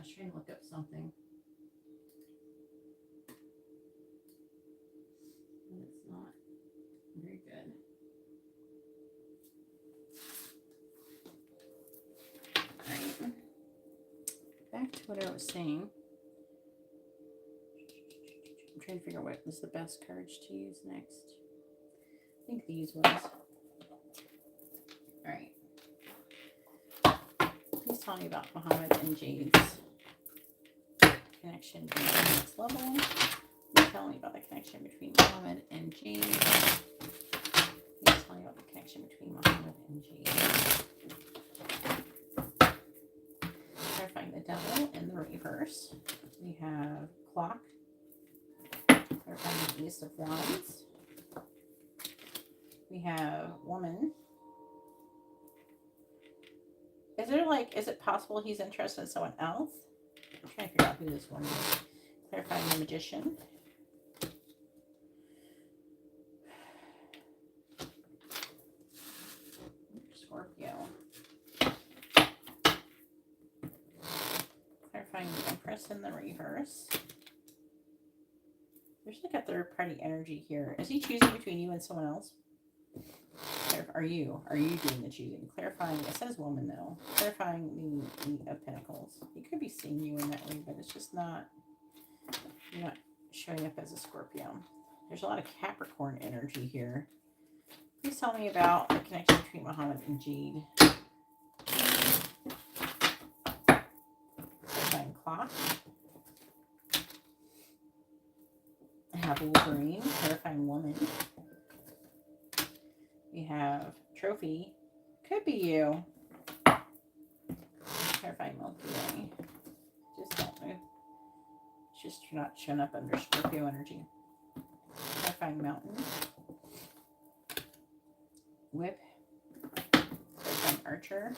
was trying to look up something. And it's not very good. Alright. Back to what I was saying. I'm trying to figure out what is the best cards to use next. I think these ones. Alright. Please tell me about Muhammad and Jade's connection being on the next level. Please tell me about the connection between Muhammad and Jade. Please tell me about the connection between Muhammad and Jade. Clarifying the devil in the reverse. We have clock. Clarifying the Ace of Wands. We have woman. Is it possible he's interested in someone else? I'm trying to figure out who this woman is. Clarifying the Magician. Scorpio. Clarifying the Empress in the reverse. There's like a third party energy here. Is he choosing between you and someone else? Are you doing the choosing? Clarifying, it says woman though. Clarifying the Eight of Pentacles. He could be seeing you in that way, but it's just not, you're not showing up as a Scorpio. There's a lot of Capricorn energy here. Please tell me about the connection between Muhammad and Jade. Clarifying clock. I have Wolverine. Clarifying woman. We have trophy. Could be you. Clarifying Milky Way. Just don't know. It's just you're not showing up under Scorpio energy. Clarifying mountain. Whip. Clarifying archer.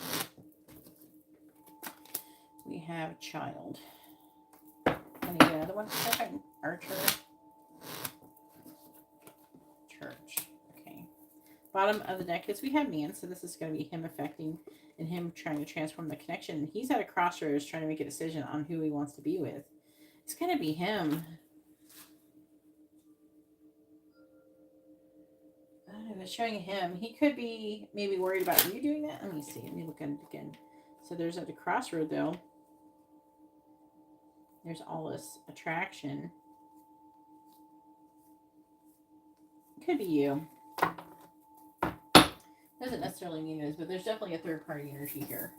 We have child. And then another one. Clarifying archer. Church. Bottom of the deck is we have man, so this is going to be him affecting and him trying to transform the connection. He's at a crossroads trying to make a decision on who he wants to be with. It's going to be him. It's showing him. He could be maybe worried about you doing that. Let me see. Let me look at it again. So there's at the crossroad though. There's all this attraction. It could be you. Doesn't necessarily mean it is, but there's definitely a third party energy here.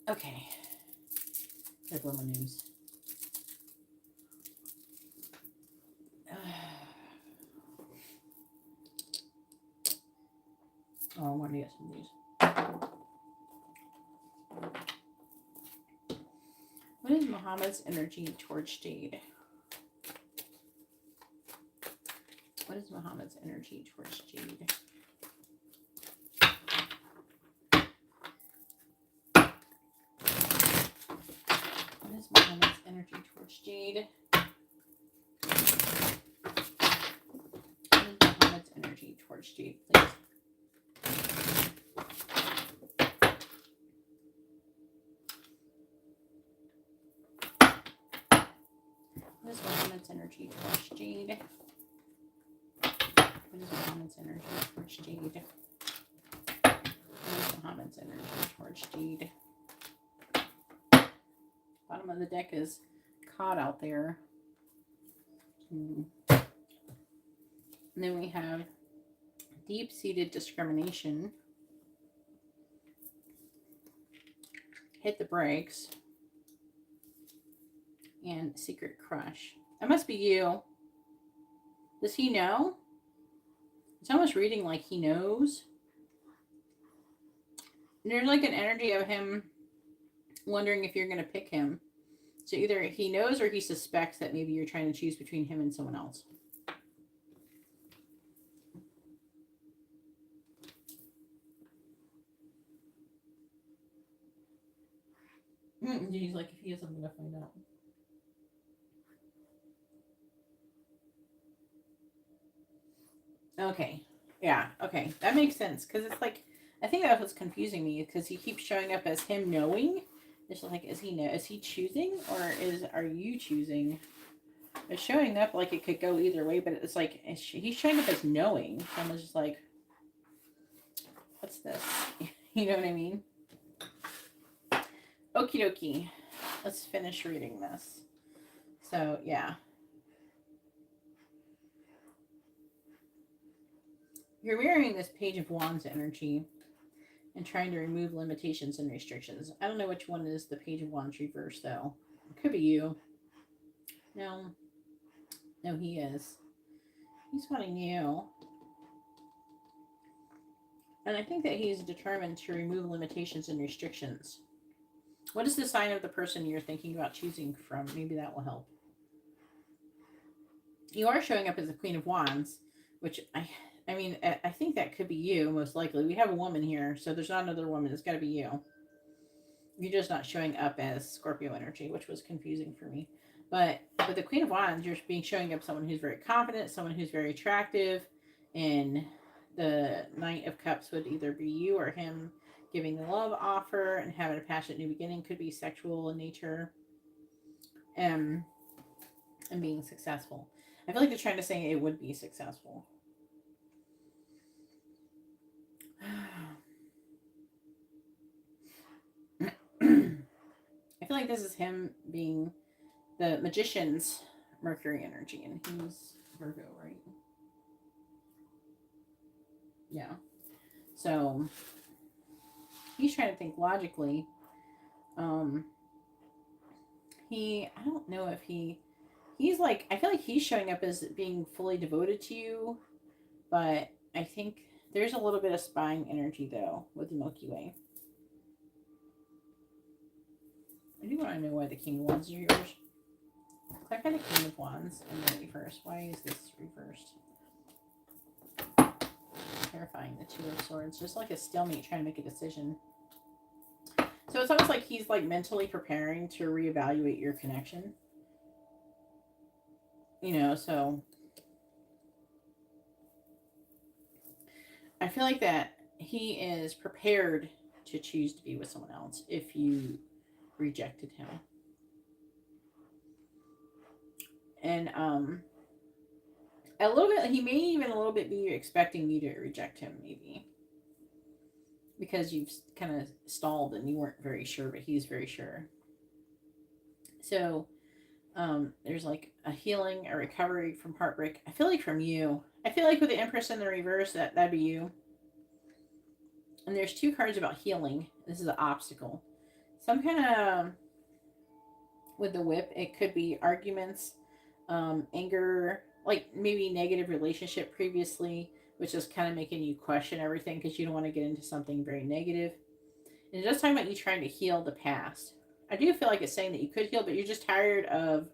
Okay. Let's go my names. Oh, I want to get some of these. What is Muhammad's energy towards Jade? What is Muhammad's energy towards Jade? What is Muhammad's energy towards Jade? What is Muhammad's energy towards Jade, please? What is Muhammad's energy towards Jade? What is Muhammad's energy towards Jade? What is Muhammad's energy towards Jade? Bottom of the deck is caught out there. And then we have deep-seated discrimination. Hit the brakes. And secret crush. That must be you. Does he know? It's almost reading like he knows. And there's like an energy of him wondering if you're going to pick him. So either he knows or he suspects that maybe you're trying to choose between him and someone else. He's like, if he is, I'm going to find out. Okay. Yeah. Okay. That makes sense. Because it's like, I think that's what's confusing me, because he keeps showing up as him knowing. It's like, is he choosing, or are you choosing? It's showing up like it could go either way, but it's like, he's showing up as knowing. So I'm just like, what's this? You know what I mean? Okie dokie. Let's finish reading this. So, yeah. You're wearing this Page of Wands energy and trying to remove limitations and restrictions. I don't know which one is the Page of Wands reverse, though. It could be you. No. No, he is. He's wanting you. And I think that he's determined to remove limitations and restrictions. What is the sign of the person you're thinking about choosing from? Maybe that will help. You are showing up as the Queen of Wands, which I mean, I think that could be you, most likely. We have a woman here, so there's not another woman. It's got to be you. You're just not showing up as Scorpio energy, which was confusing for me. But with the Queen of Wands, you're showing up someone who's very confident, someone who's very attractive, and the Knight of Cups would either be you or him giving the love offer and having a passionate new beginning. Could be sexual in nature, and being successful. I feel like they're trying to say it would be successful. I feel like this is him being the Magician's Mercury energy, and he's Virgo, right? Yeah. So he's trying to think logically. I don't know if he's like, I feel like he's showing up as being fully devoted to you, but I think there's a little bit of spying energy, though, with the Milky Way. I do want to know why the King of Wands is reversed. Click on the King of Wands and the reverse. Why is this reversed? Terrifying, the Two of Swords. Just like a stalemate trying to make a decision. So it's almost like he's like mentally preparing to reevaluate your connection. You know, so I feel like that he is prepared to choose to be with someone else if you rejected him. And a little bit, he may even a little bit be expecting you to reject him, maybe. Because you've kind of stalled and you weren't very sure, but he's very sure. So there's like a healing, a recovery from heartbreak. I feel like from you. I feel like with the Empress in the reverse, that'd be you. And there's two cards about healing. This is an obstacle. Some kind of, with the whip, it could be arguments, anger, like maybe negative relationship previously, which is kind of making you question everything because you don't want to get into something very negative. And it's just talking about you trying to heal the past. I do feel like it's saying that you could heal, but you're just tired of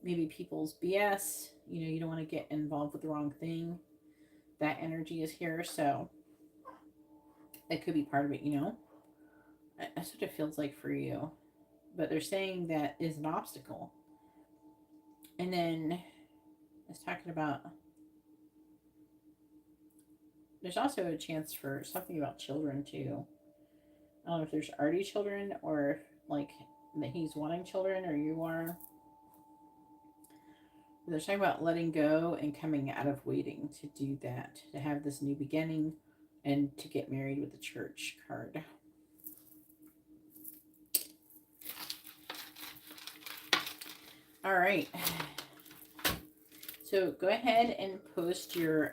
maybe people's BS. You know, you don't want to get involved with the wrong thing. That energy is here, so that could be part of it, you know. That's what it feels like for you. But they're saying that is an obstacle. And then it's talking about, there's also a chance for something about children too. I don't know if there's already children or like that he's wanting children or you are. They're talking about letting go and coming out of waiting to do that, to have this new beginning and to get married with the Church card. All right. So go ahead and post your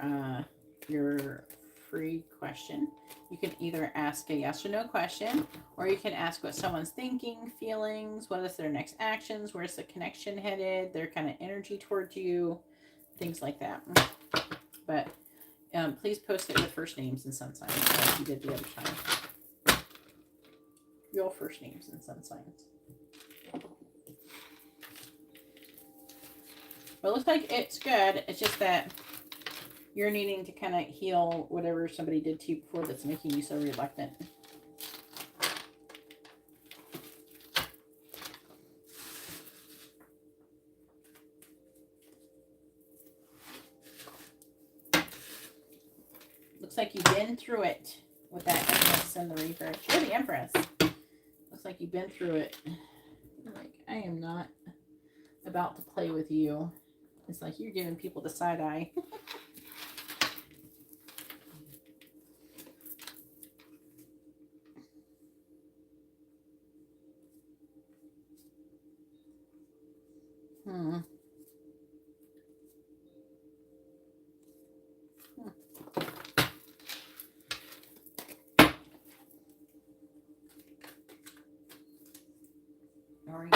free question. You can either ask a yes or no question, or you can ask what someone's thinking, feelings, what is their next actions, where's the connection headed, their kind of energy towards you, things like that. But please post it with first names and sun signs like you did the other time. Your first names and sun signs. But it looks like it's good. It's just that you're needing to kind of heal whatever somebody did to you before that's making you so reluctant. Looks like you've been through it with that Empress and the Reverse. You're the Empress. Looks like you've been through it. Like, I am not about to play with you. It's like you're giving people the side eye. All right.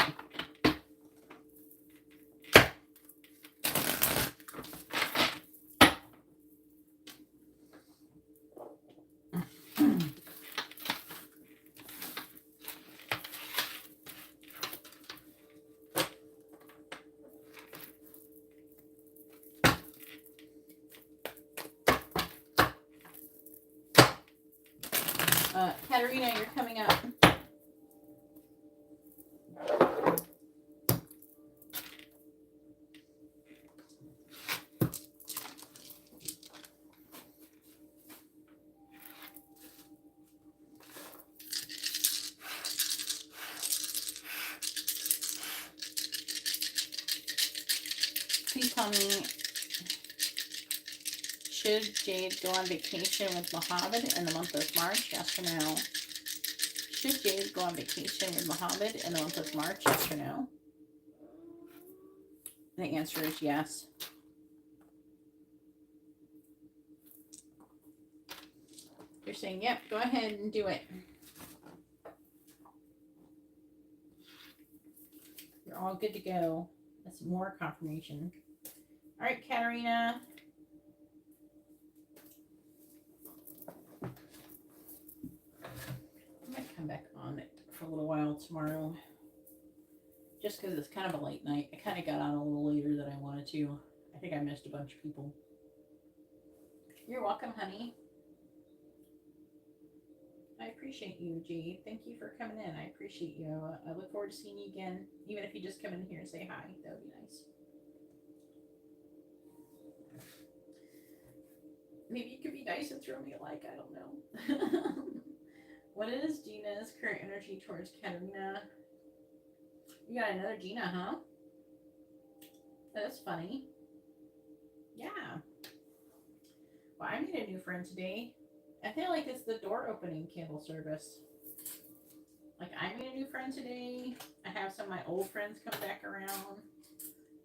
Katerina, you're coming up. Please tell me, should Jade go on vacation with Mohammed in the month of March? Yes or no? Should Jade go on vacation with Mohammed in the month of March? Yes or no? The answer is yes. You're saying, yep, go ahead and do it. You're all good to go. That's more confirmation. All right, Katerina. I might come back on it for a little while tomorrow. Just because it's kind of a late night. I kind of got on a little later than I wanted to. I think I missed a bunch of people. You're welcome, honey. I appreciate you, G. Thank you for coming in. I appreciate you. I look forward to seeing you again. Even if you just come in here and say hi, that would be nice. Maybe you could be nice and throw me a like. I don't know. What is Gina's current energy towards Katerina? You got another Gina, huh? That's funny. Yeah. Well, I made a new friend today. I feel like it's the door opening candle service. Like, I made a new friend today. I have some of my old friends come back around,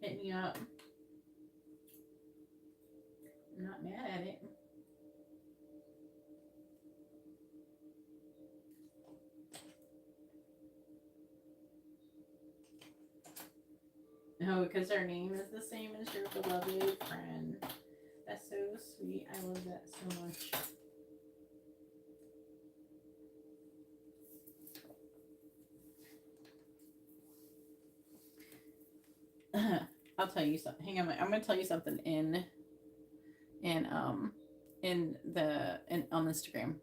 hit me up. I'm not mad at it. No, because our name is the same as your beloved friend. That's so sweet. I love that so much. I'll tell you something. Hang on, I'm gonna tell you something on Instagram.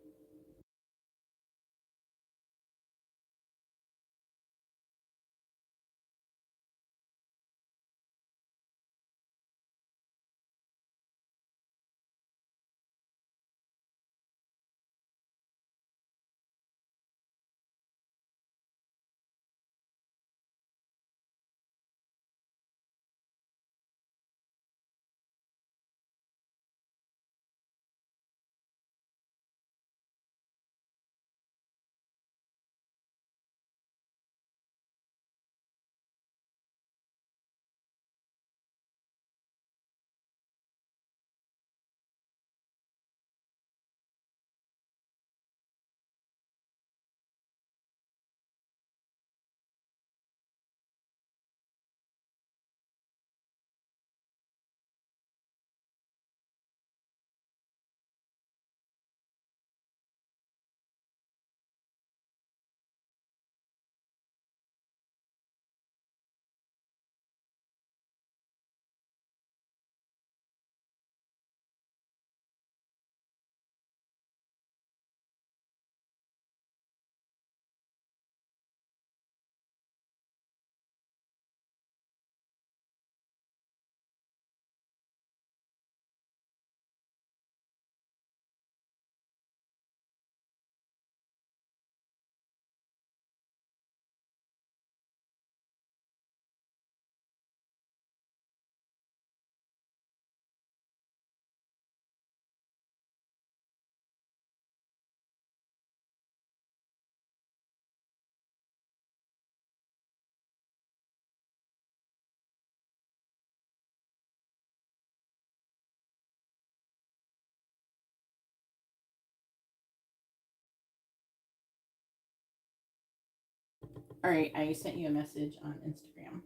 All right, I sent you a message on Instagram.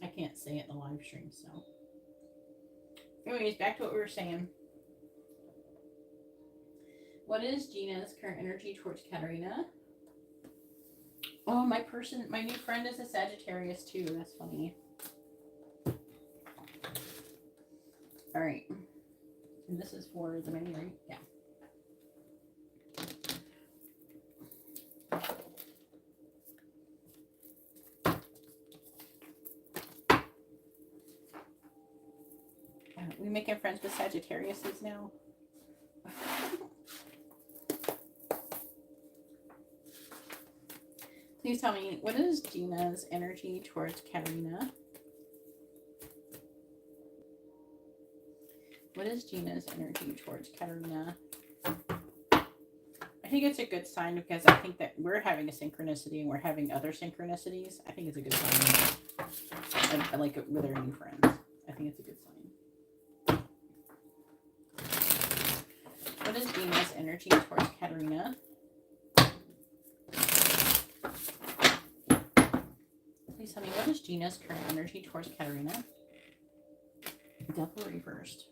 I can't say it in the live stream, so. Anyways, back to what we were saying. What is Gina's current energy towards Katarina? Oh, my new friend is a Sagittarius too. That's funny. All right. And this is for the mini, right? Yeah. We making friends with Sagittariuses now? Please tell me, what is Gina's energy towards Katarina? What is Gina's energy towards Katarina? I think it's a good sign because I think that we're having a synchronicity and we're having other synchronicities. I think it's a good sign. I like it with our new friends. I think it's a good sign. What is Gina's energy towards Katarina? Please tell me, what is Gina's current energy towards Katarina? Devil reversed.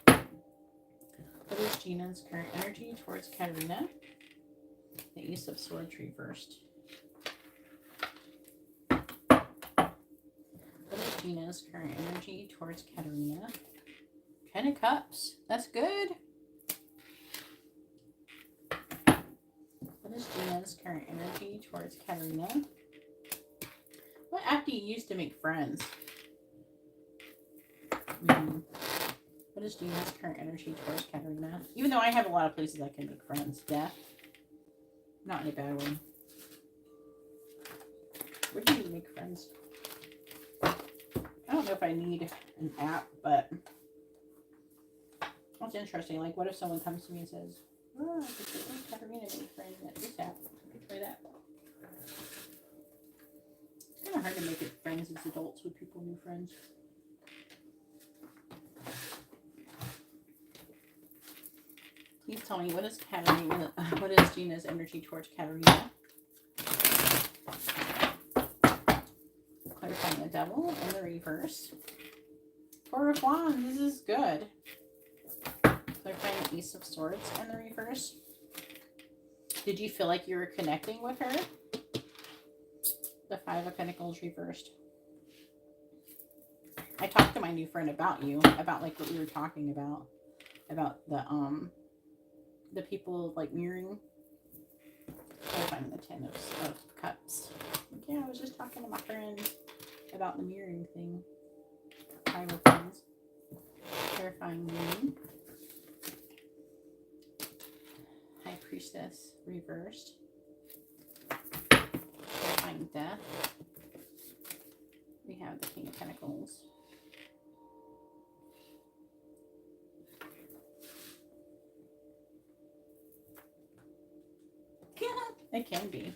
What is Gina's current energy towards Katarina? The Ace of Swords reversed. What is Gina's current energy towards Katarina? Ten of Cups. That's good. What is Gina's current energy towards Katarina? What app do you use to make friends? What is Gina's current energy towards Katarina? Even though I have a lot of places I can make friends. Death. Not in a bad way. Where do you make friends? I don't know if I need an app, but that's interesting. Like, what if someone comes to me and says, oh, I think Katarina made friends at this app. I could try that. It's kind of hard to make it friends as adults with people new friends. Please tell me, what is Katarina? What is Gina's energy towards Katarina? Clarifying the Devil in the reverse. Four of Wands. This is good. Clarifying the Ace of Swords in the reverse. Did you feel like you were connecting with her? The Five of Pentacles reversed. I talked to my new friend about you, about like what we were talking about the people like mirroring. Clarifying the Ten of Cups. Yeah, I was just talking to my friend about the mirroring thing. Five of Wands. Clarifying the Moon. High Priestess reversed. Clarifying Death. We have the King of Pentacles. It can be.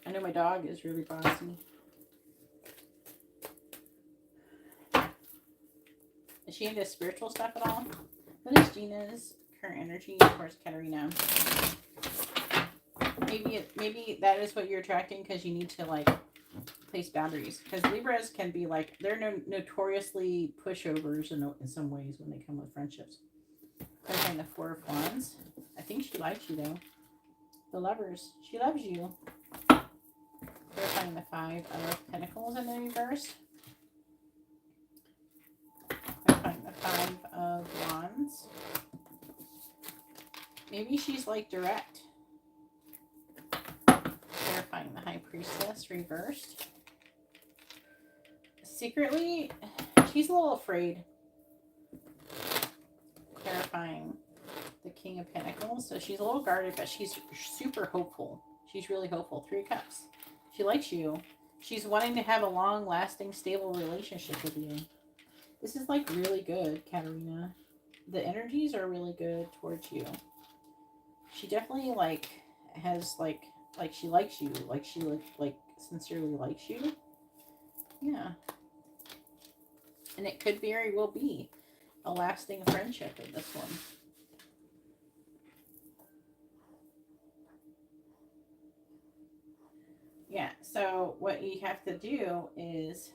I know my dog is really bossy. Is she into spiritual stuff at all? What is Gina's current energy towards Katarina? Maybe that is what you're attracting because you need to like place boundaries. Because Libras can be like, they're notoriously pushovers in some ways when they come with friendships. Clarifying the Four of Wands. I think she likes you though. The Lovers. She loves you. Clarifying the Five of Pentacles in the reverse. Clarifying the Five of Wands. Maybe she's like direct. Clarifying the High Priestess reversed. Secretly, she's a little afraid. Clarifying the King of Pentacles. So she's a little guarded, but she's super hopeful. She's really hopeful. Three of Cups. She likes you. She's wanting to have a long-lasting, stable relationship with you. This is like really good, Katarina. The energies are really good towards you. She definitely like has like she likes you. Like she like sincerely likes you. Yeah. And it could very well be a lasting friendship with this one. Yeah, so what you have to do is,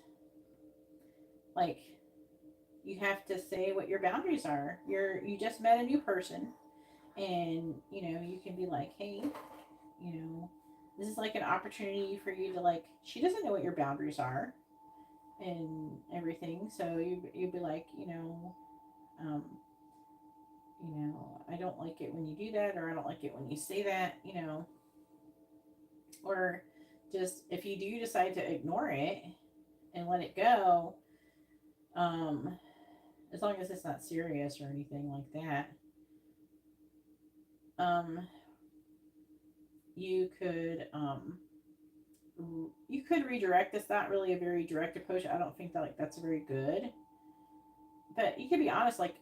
like, you have to say what your boundaries are. You just met a new person, and you can be like, hey, you know, this is like an opportunity for you to, like, she doesn't know what your boundaries are and everything, so you'd be like, um, I don't like it when you do that, or I don't like it when you say that, or just if you do decide to ignore it and let it go, um, as long as it's not serious or anything like that, um, you could you could redirect. It's not really a very direct approach. I don't think that, like, that's very good. But you could be honest, like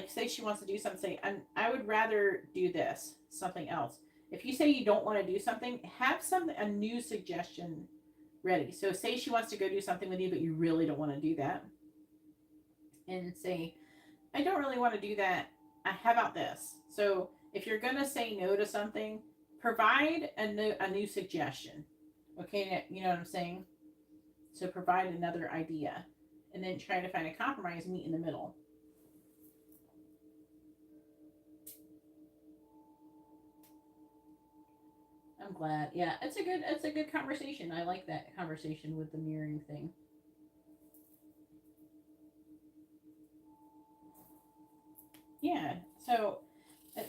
say she wants to do something, say, I would rather do this, something else. If you say you don't want to do something, have a new suggestion ready. So say she wants to go do something with you, but you really don't want to do that, and say, I don't really want to do that. How about this? So if you're gonna say no to something, provide a new suggestion. Okay, you know what I'm saying? So provide another idea, and then try to find a compromise, meet in the middle. I'm glad. Yeah, it's a good conversation. I like that conversation with the mirroring thing. Yeah. So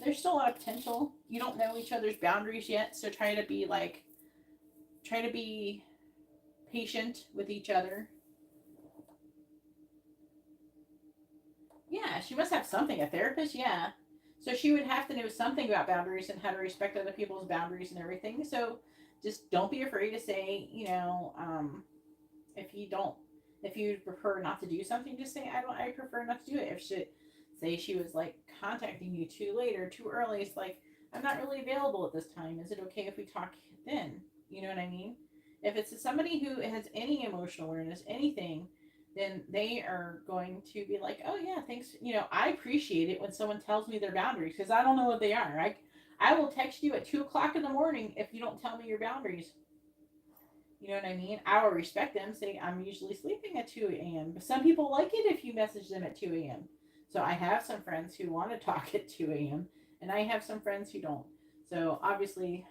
there's still a lot of potential. You don't know each other's boundaries yet, so try to be patient with each other. Yeah, she must have something. A therapist, yeah. So she would have to know something about boundaries and how to respect other people's boundaries and everything. So just don't be afraid to say, if you don't, if you prefer not to do something, just say, I prefer not to do it. If she, say she was like contacting you too late or too early, it's like, I'm not really available at this time. Is it okay if we talk then? You know what I mean? If it's somebody who has any emotional awareness, anything, then they are going to be like, oh yeah, thanks. I appreciate it when someone tells me their boundaries, because I don't know what they are. I will text you at 2 o'clock in the morning if you don't tell me your boundaries. You know what I mean? I will respect them. Say, I'm usually sleeping at 2 a.m. But some people like it if you message them at 2 a.m. So I have some friends who want to talk at 2 a.m., and I have some friends who don't. So obviously,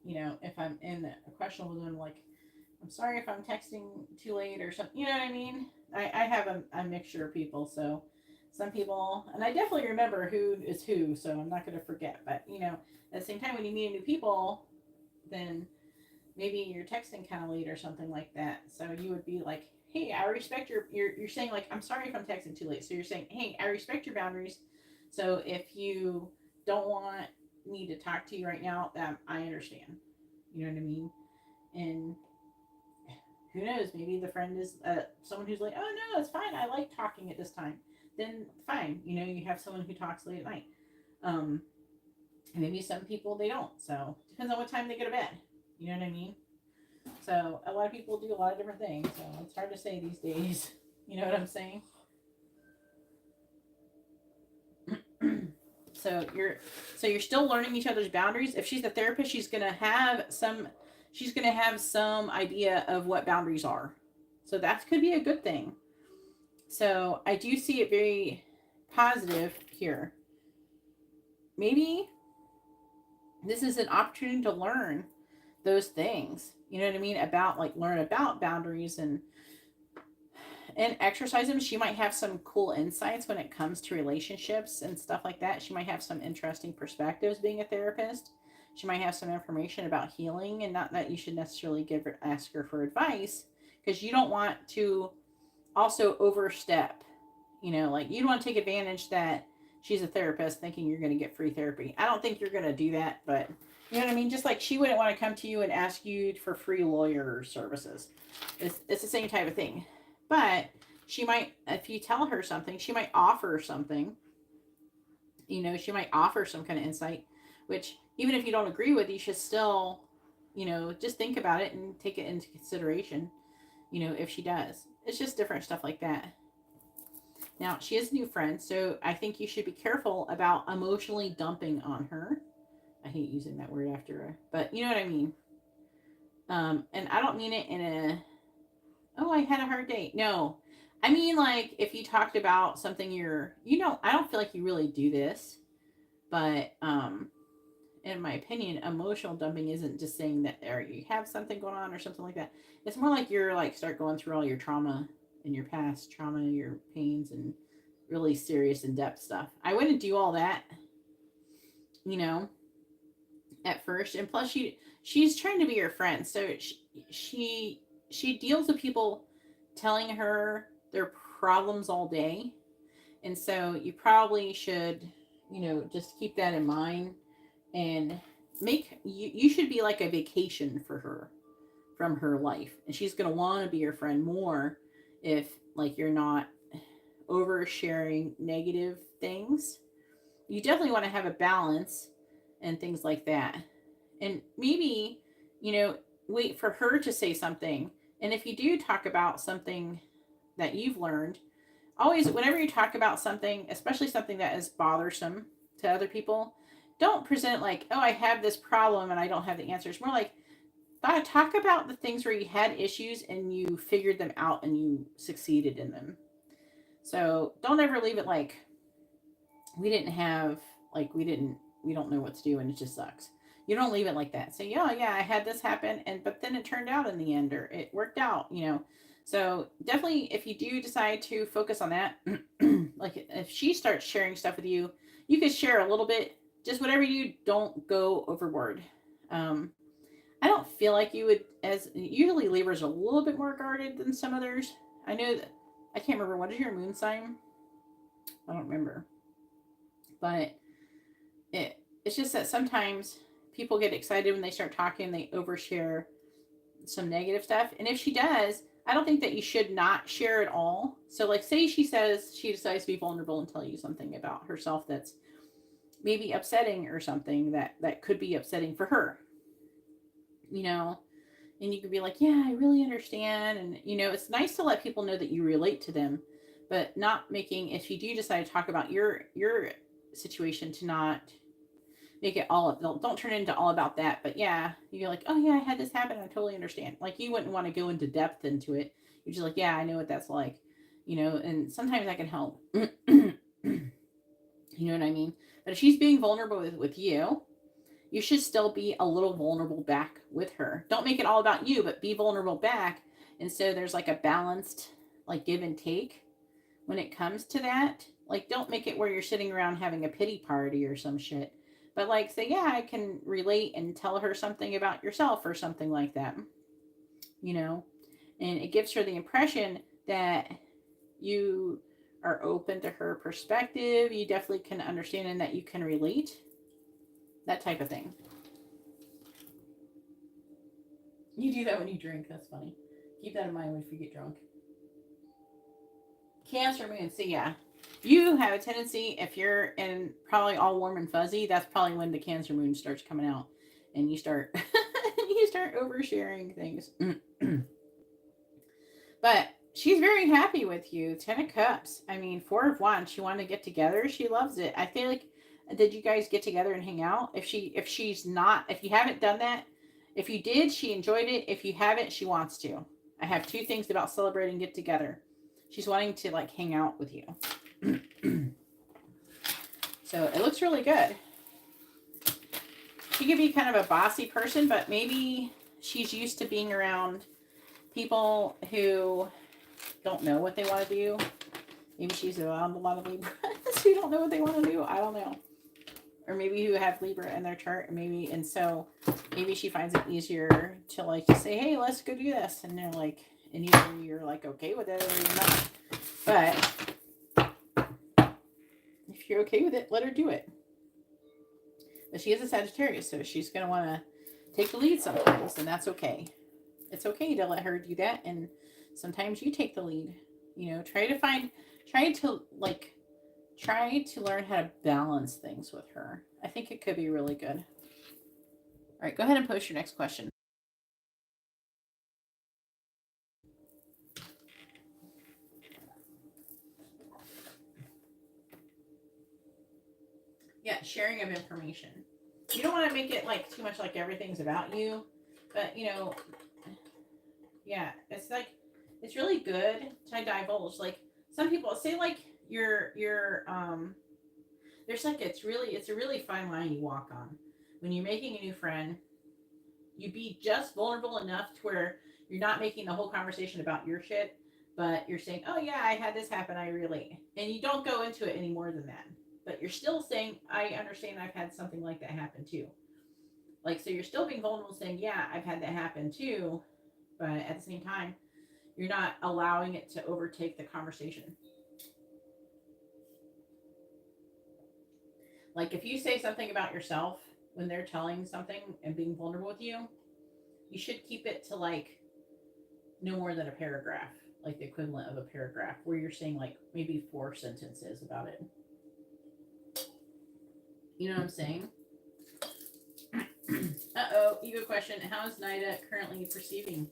if I'm in a questionable zone, like, I'm sorry if I'm texting too late or something. You know what I mean? I have a mixture of people. So some people, and I definitely remember who is who, so I'm not going to forget. But, at the same time, when you meet new people, then maybe you're texting kind of late or something like that. So you would be like, hey, I respect you're saying, like, I'm sorry if I'm texting too late. So you're saying, hey, I respect your boundaries. So if you don't want me to talk to you right now, I understand. You know what I mean? And who knows? Maybe the friend is someone who's like, oh no, it's fine. I like talking at this time. Then fine. You have someone who talks late at night. Um, and maybe some people they don't. So depends on what time they go to bed. You know what I mean? So a lot of people do a lot of different things. So it's hard to say these days. You know what I'm saying? so you're so you're still learning each other's boundaries. If she's a therapist, she's gonna have some idea of what boundaries are. So that could be a good thing. So I do see it very positive here. Maybe this is an opportunity to learn those things. You know what I mean? About, like, learn about boundaries and exercise them. She might have some cool insights when it comes to relationships and stuff like that. She might have some interesting perspectives being a therapist. She might have some information about healing, and not that you should necessarily ask her for advice, because you don't want to also overstep. Like, you don't want to take advantage that she's a therapist thinking you're going to get free therapy. I don't think you're going to do that, but you know what I mean? Just like she wouldn't want to come to you and ask you for free lawyer services. It's the same type of thing. But she might, if you tell her something, she might offer something. She might offer some kind of insight, which, even if you don't agree with, you should still, just think about it and take it into consideration, if she does. It's just different stuff like that. Now, she is a new friend, so I think you should be careful about emotionally dumping on her. I hate using that word after her, but you know what I mean. And I don't mean it in a, oh, I had a hard day. No. I mean, like, if you talked about something I don't feel like you really do this, but, in my opinion, emotional dumping isn't just saying that there you have something going on or something like that. It's more like you're like start going through all your trauma and your past trauma, your pains, and really serious in depth stuff. I wouldn't do all that, you know, at first. And plus, she's trying to be your friend, so she deals with people telling her their problems all day, and so you probably should, just keep that in mind and you should be like a vacation for her from her life, and she's going to want to be your friend more if like you're not oversharing negative things. You definitely want to have a balance and things like that, and maybe, you know wait for her to say something. And if you do talk about something that you've learned, always, whenever you talk about something, especially something that is bothersome to other people, don't present it like, oh, I have this problem and I don't have the answers. More like, talk about the things where you had issues and you figured them out and you succeeded in them. So don't ever leave it like, we didn't have, like, we don't know what to do and it just sucks. You don't leave it like that. Say, yeah, I had this happen, but then it turned out in the end, or it worked out. So definitely, if you do decide to focus on that, like if she starts sharing stuff with you, you could share a little bit, just whatever you don't go overboard. Um, I don't feel like you would, as usually Libras are a little bit more guarded than some others. I know that, I can't remember, what is your moon sign? I don't remember. But it's just that sometimes people get excited when they start talking, they overshare some negative stuff. And if she does, I don't think that you should not share it all. So like, say she says she decides to be vulnerable and tell you something about herself that's maybe upsetting, or something that could be upsetting for her, and you could be like, yeah, I really understand. And it's nice to let people know that you relate to them, but not making, if you do decide to talk about your situation, to not make it don't turn it into all about that. But yeah, you're like, oh yeah, I had this happen, I totally understand. Like, you wouldn't want to go into depth into it. You're just like, yeah, I know what that's like. And sometimes that can help. You know what I mean? But if she's being vulnerable with you, you should still be a little vulnerable back with her. Don't make it all about you, but be vulnerable back. And so there's like a balanced, like, give and take when it comes to that. Like, don't make it where you're sitting around having a pity party or some shit. But like, say, yeah, I can relate, and tell her something about yourself or something like that. And it gives her the impression that you are open to her perspective. You definitely can understand, and that you can relate. That type of thing. You do that when you drink. That's funny. Keep that in mind if you get drunk. Cancer moon. So yeah, you have a tendency, if you're in probably all warm and fuzzy, that's probably when the Cancer moon starts coming out, and you start oversharing things. But she's very happy with you. 10 of Cups. I mean, 4 of Wands. She wanted to get together. She loves it. I feel like, did you guys get together and hang out? If you haven't done that, if you did, she enjoyed it. If you haven't, she wants to. I have 2 things about celebrating get together. She's wanting to like hang out with you. So it looks really good. She could be kind of a bossy person, but maybe she's used to being around people who don't know what they want to do. Maybe she's around a lot of Libras who don't know what they want to do. I don't know. Or maybe who have Libra in their chart, and so maybe she finds it easier to like to say, hey, let's go do this. And they're like, and either you're like okay with it or you're not. But if you're okay with it, let her do it. But she is a Sagittarius, so she's going to want to take the lead sometimes, and that's okay. It's okay to let her do that, and sometimes you take the lead. Try to learn how to balance things with her. I think it could be really good. All right, go ahead and post your next question. Yeah, sharing of information. You don't want to make it like too much like everything's about you, But, you know, yeah, it's like, it's really good to divulge. Like, some people say, like, there's like, it's a really fine line you walk on. When you're making a new friend, you be just vulnerable enough to where you're not making the whole conversation about your shit, but you're saying, oh yeah, I had this happen, I relate. And you don't go into it any more than that. But you're still saying, I understand, I've had something like that happen too. Like, so you're still being vulnerable, saying, yeah, I've had that happen too. But at the same time, you're not allowing it to overtake the conversation. Like, if you say something about yourself when they're telling something and being vulnerable with you, you should keep it to like no more than a paragraph, like the equivalent of a paragraph, where you're saying like maybe 4 sentences about it. You know what I'm saying? Uh-oh, ego question. How is Nida currently perceiving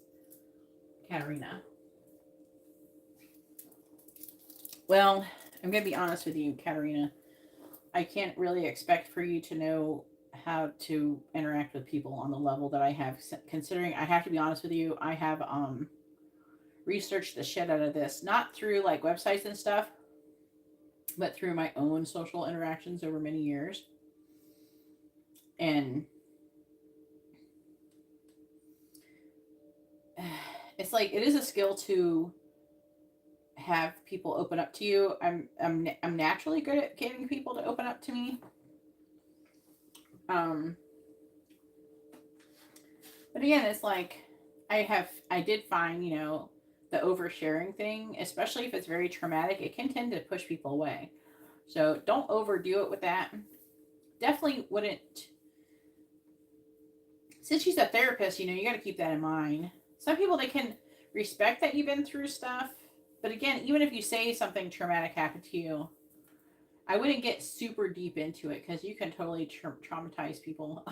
Katarina? Well, I'm going to be honest with you, Katarina. I can't really expect for you to know how to interact with people on the level that I have, considering I have to be honest with you, I have researched the shit out of this, not through like websites and stuff, but through my own social interactions over many years. And it's like, it is a skill to have people open up to you. I'm naturally good at getting people to open up to me. But again, it's like I did find, you know, the oversharing thing, especially if it's very traumatic, it can tend to push people away. So don't overdo it with that. Definitely wouldn't. Since she's a therapist, you know, you got to keep that in mind. Some people, they can respect that you've been through stuff. But again, even if you say something traumatic happened to you, I wouldn't get super deep into it because you can totally traumatize people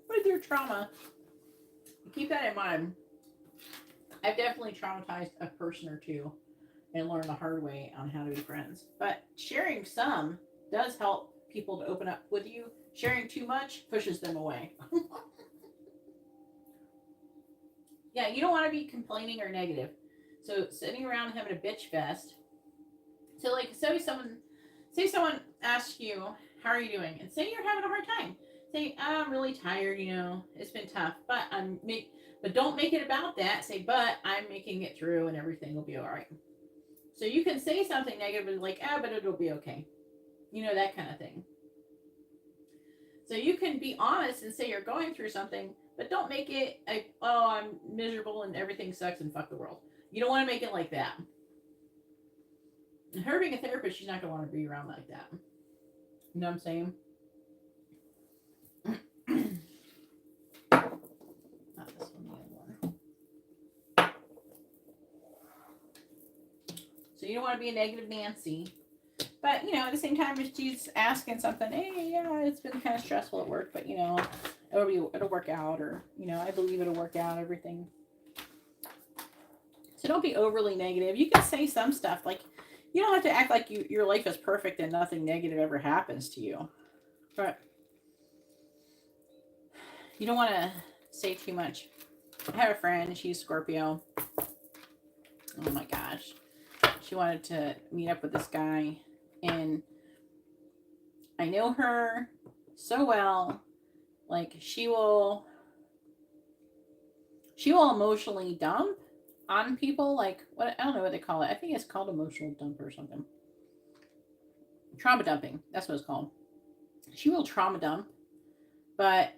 with your trauma. Keep that in mind. I've definitely traumatized a person or two and learned the hard way on how to be friends. But sharing some does help people to open up with you. Sharing too much pushes them away. Yeah, you don't want to be complaining or negative. So sitting around having a bitch fest. So like, say someone asks you, how are you doing? And say you're having a hard time. Say, I'm really tired, you know, it's been tough, but but don't make it about that. Say, but I'm making it through and everything will be all right. So you can say something negative like, but it'll be okay. You know, that kind of thing. So you can be honest and say you're going through something, but don't make it like, oh, I'm miserable and everything sucks and fuck the world. You don't want to make it like that. And her being a therapist, she's not going to want to be around like that. You know what I'm saying? Not this one, the other one. So you don't want to be a negative Nancy. But, you know, at the same time, if she's asking something, hey, yeah, it's been kind of stressful at work, but, you know, it'll work out, or, you know, I believe it'll work out, everything. So don't be overly negative. You can say some stuff, like, you don't have to act like your life is perfect and nothing negative ever happens to you. But you don't want to say too much. I have a friend, she's Scorpio. Oh my gosh. She wanted to meet up with this guy, and I know her so well. Like, she will emotionally dump on people. Like, what, I don't know what they call it. I think it's called emotional dump or something. Trauma dumping. That's what it's called. She will trauma dump, but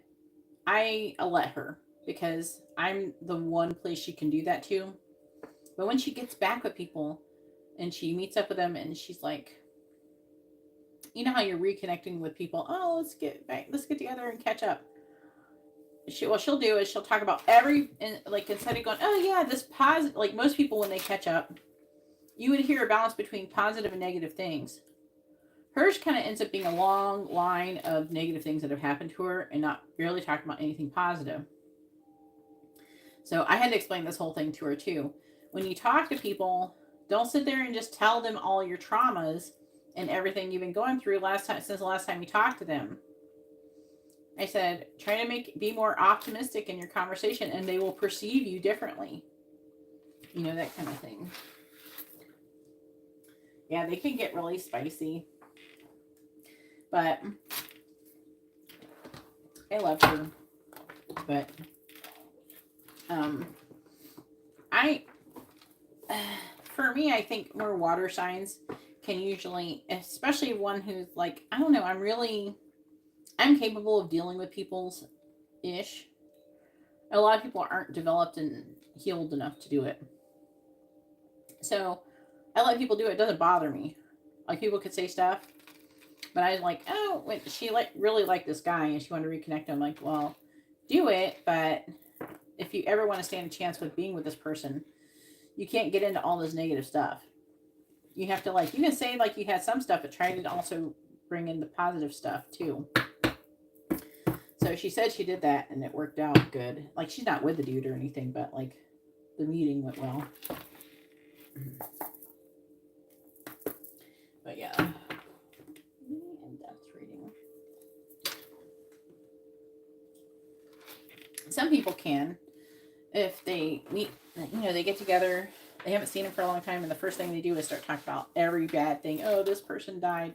I let her, because I'm the one place she can do that to. But when she gets back with people and she meets up with them and she's like, you know how you're reconnecting with people, oh, let's get together and catch up. What she'll do is she'll talk about like, instead of going, oh yeah, this positive, like most people when they catch up, you would hear a balance between positive and negative things. Hers kind of ends up being a long line of negative things that have happened to her and not really talking about anything positive. So I had to explain this whole thing to her too. When you talk to people, don't sit there and just tell them all your traumas and everything you've been going through since the last time you talked to them. I said, try to be more optimistic in your conversation and they will perceive you differently. You know, that kind of thing. Yeah, they can get really spicy. But I love her. But for me, I think more water signs can usually, especially one who's like, I don't know, I'm capable of dealing with people's ish. A lot of people aren't developed and healed enough to do it. So I let people do it. It doesn't bother me. Like, people could say stuff, but I was like, oh, wait, she really liked this guy and she wanted to reconnect him. Like, well, do it, but if you ever want to stand a chance with being with this person, you can't get into all this negative stuff. You have to, like, you can say like you had some stuff, but try to also bring in the positive stuff too. So she said she did that and it worked out good. Like, she's not with the dude or anything, but like the meeting went well. But yeah. In-depth reading. Some people can, if they meet, you know, they get together, they haven't seen him for a long time, and the first thing they do is start talking about every bad thing. Oh, this person died,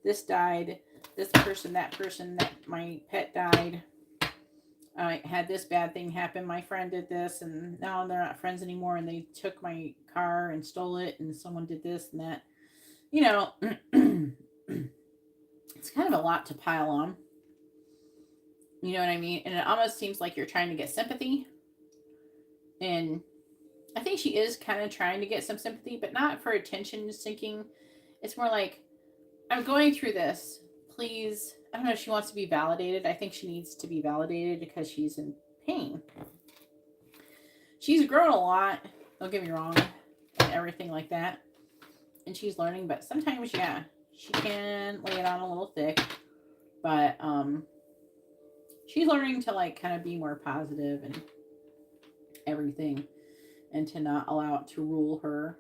this person, that my pet died. I had this bad thing happen. My friend did this, and now they're not friends anymore, and they took my car and stole it, and someone did this and that. You know, it's kind of a lot to pile on. You know what I mean? And it almost seems like you're trying to get sympathy. And I think she is kind of trying to get some sympathy, but not for attention seeking. It's more like, I'm going through this. Please. I don't know if she wants to be validated. I think she needs to be validated because she's in pain. She's grown a lot. Don't get me wrong. And everything like that. And she's learning. But sometimes, yeah, she can lay it on a little thick. But she's learning to, like, kind of be more positive and everything. And to not allow it to rule her.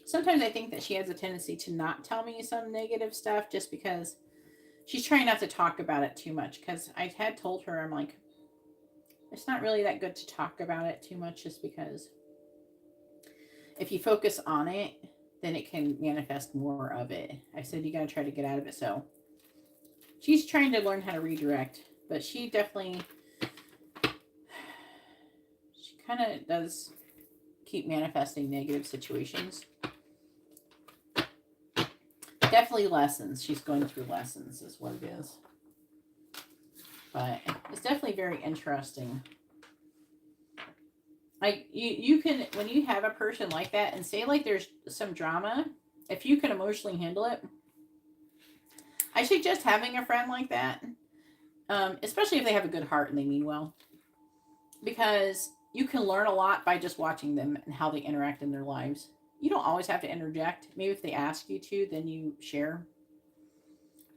Sometimes I think that she has a tendency to not tell me some negative stuff just because she's trying not to talk about it too much. Because I had told her, I'm like, it's not really that good to talk about it too much, just because if you focus on it, then it can manifest more of it. I said, you got to try to get out of it. So she's trying to learn how to redirect, but she definitely, she kind of does keep manifesting negative situations. Definitely lessons. She's going through lessons is what it is. But it's definitely very interesting. Like, you can, when you have a person like that and say like there's some drama, if you can emotionally handle it, I suggest having a friend like that. Especially if they have a good heart and they mean well. Because you can learn a lot by just watching them and how they interact in their lives. You don't always have to interject. Maybe if they ask you to, then you share.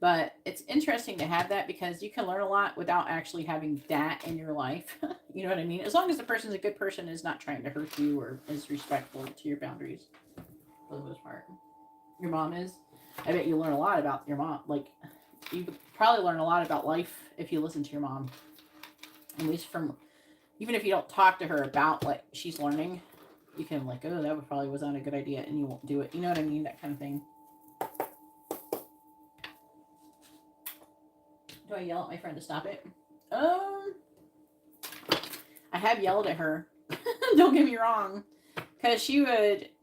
But it's interesting to have that because you can learn a lot without actually having that in your life. You know what I mean? As long as the person's a good person, is not trying to hurt you or is respectful to your boundaries. For the most part. Your mom is. I bet you learn a lot about your mom. Like, you probably learn a lot about life if you listen to your mom. At least from, even if you don't talk to her about what she's learning, you can, like, oh, that probably was not a good idea, and you won't do it. You know what I mean? That kind of thing. Do I yell at my friend to stop it? I have yelled at her. Don't get me wrong. Because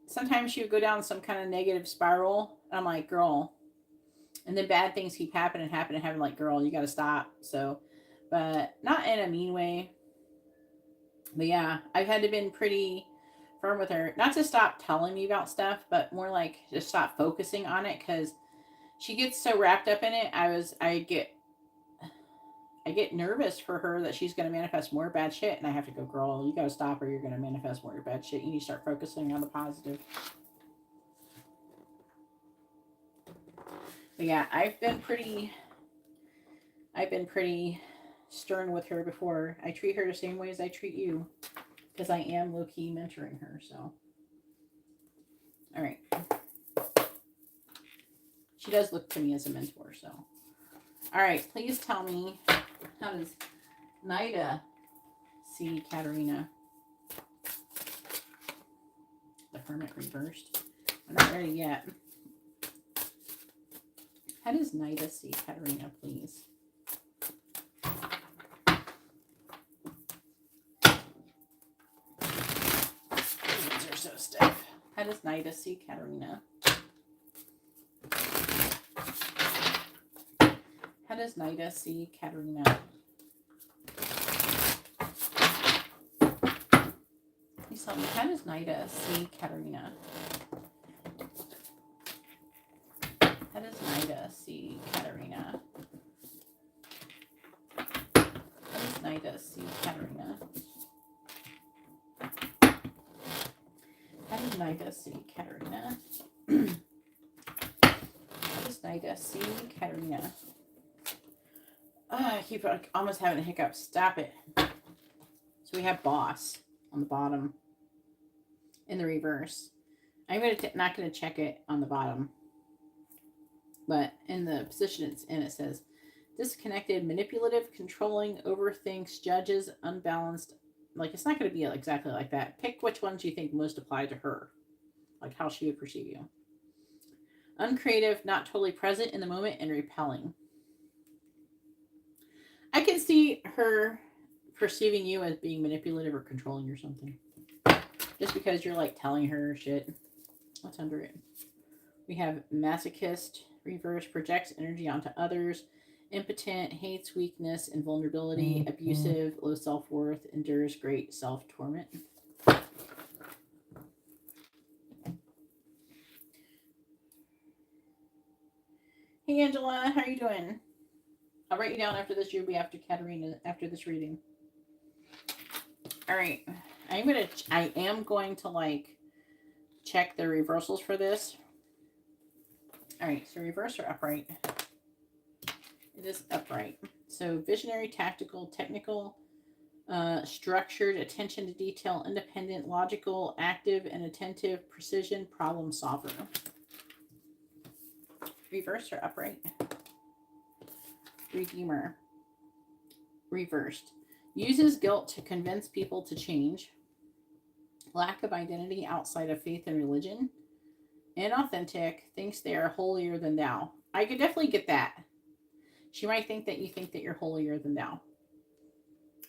sometimes she would go down some kind of negative spiral. And I'm like, girl. And then bad things keep happening, like, girl, you got to stop. So, but not in a mean way. But yeah, I've had to been pretty firm with her, not to stop telling me about stuff, but more like just stop focusing on it, because she gets so wrapped up in it. I get nervous for her that she's going to manifest more bad shit, and I have to go, girl, you got to stop or you're going to manifest more bad shit. You need to start focusing on the positive. But yeah, I've been pretty stern with her before. I treat her the same way as I treat you, because I am low-key mentoring her. So, all right. She does look to me as a mentor, so All right, please tell me, how does Nida see Katarina? The Hermit reversed. I'm not ready yet. How does Nida see Katarina, please? These are so stiff. How does Nida see Katarina? How does Nida see Katarina? Please tell me, how does Nida see Katarina? How does Nida see Katarina? How does Nida see Katarina? How does Nida see Katarina? How does Nida see Katarina? I keep almost having a hiccup. Stop it. So we have boss on the bottom in the reverse. I'm not going to check it on the bottom. But in the position it's in, it says, disconnected, manipulative, controlling, overthinks, judges, unbalanced. Like, it's not going to be exactly like that. Pick which ones you think most apply to her. Like how she would perceive you. Uncreative, not totally present in the moment, and repelling. I can see her perceiving you as being manipulative or controlling or something. Just because you're like telling her shit. What's under it? We have masochist, reverse, projects energy onto others, impotent, hates weakness and vulnerability, abusive, low self-worth, endures great self-torment. Hey Angela, how are you doing? I'll write you down after this. You'll be after Katarina after this reading. All right, I am going to like check the reversals for this. All right, so reverse or upright? It is upright. So visionary, tactical, technical, structured, attention to detail, independent, logical, active and attentive, precision, problem solver. Reverse or upright? Redeemer. Reversed. Uses guilt to convince people to change. Lack of identity outside of faith and religion. Inauthentic. Thinks they are holier than thou. I could definitely get that. She might think that you think that you're holier than thou.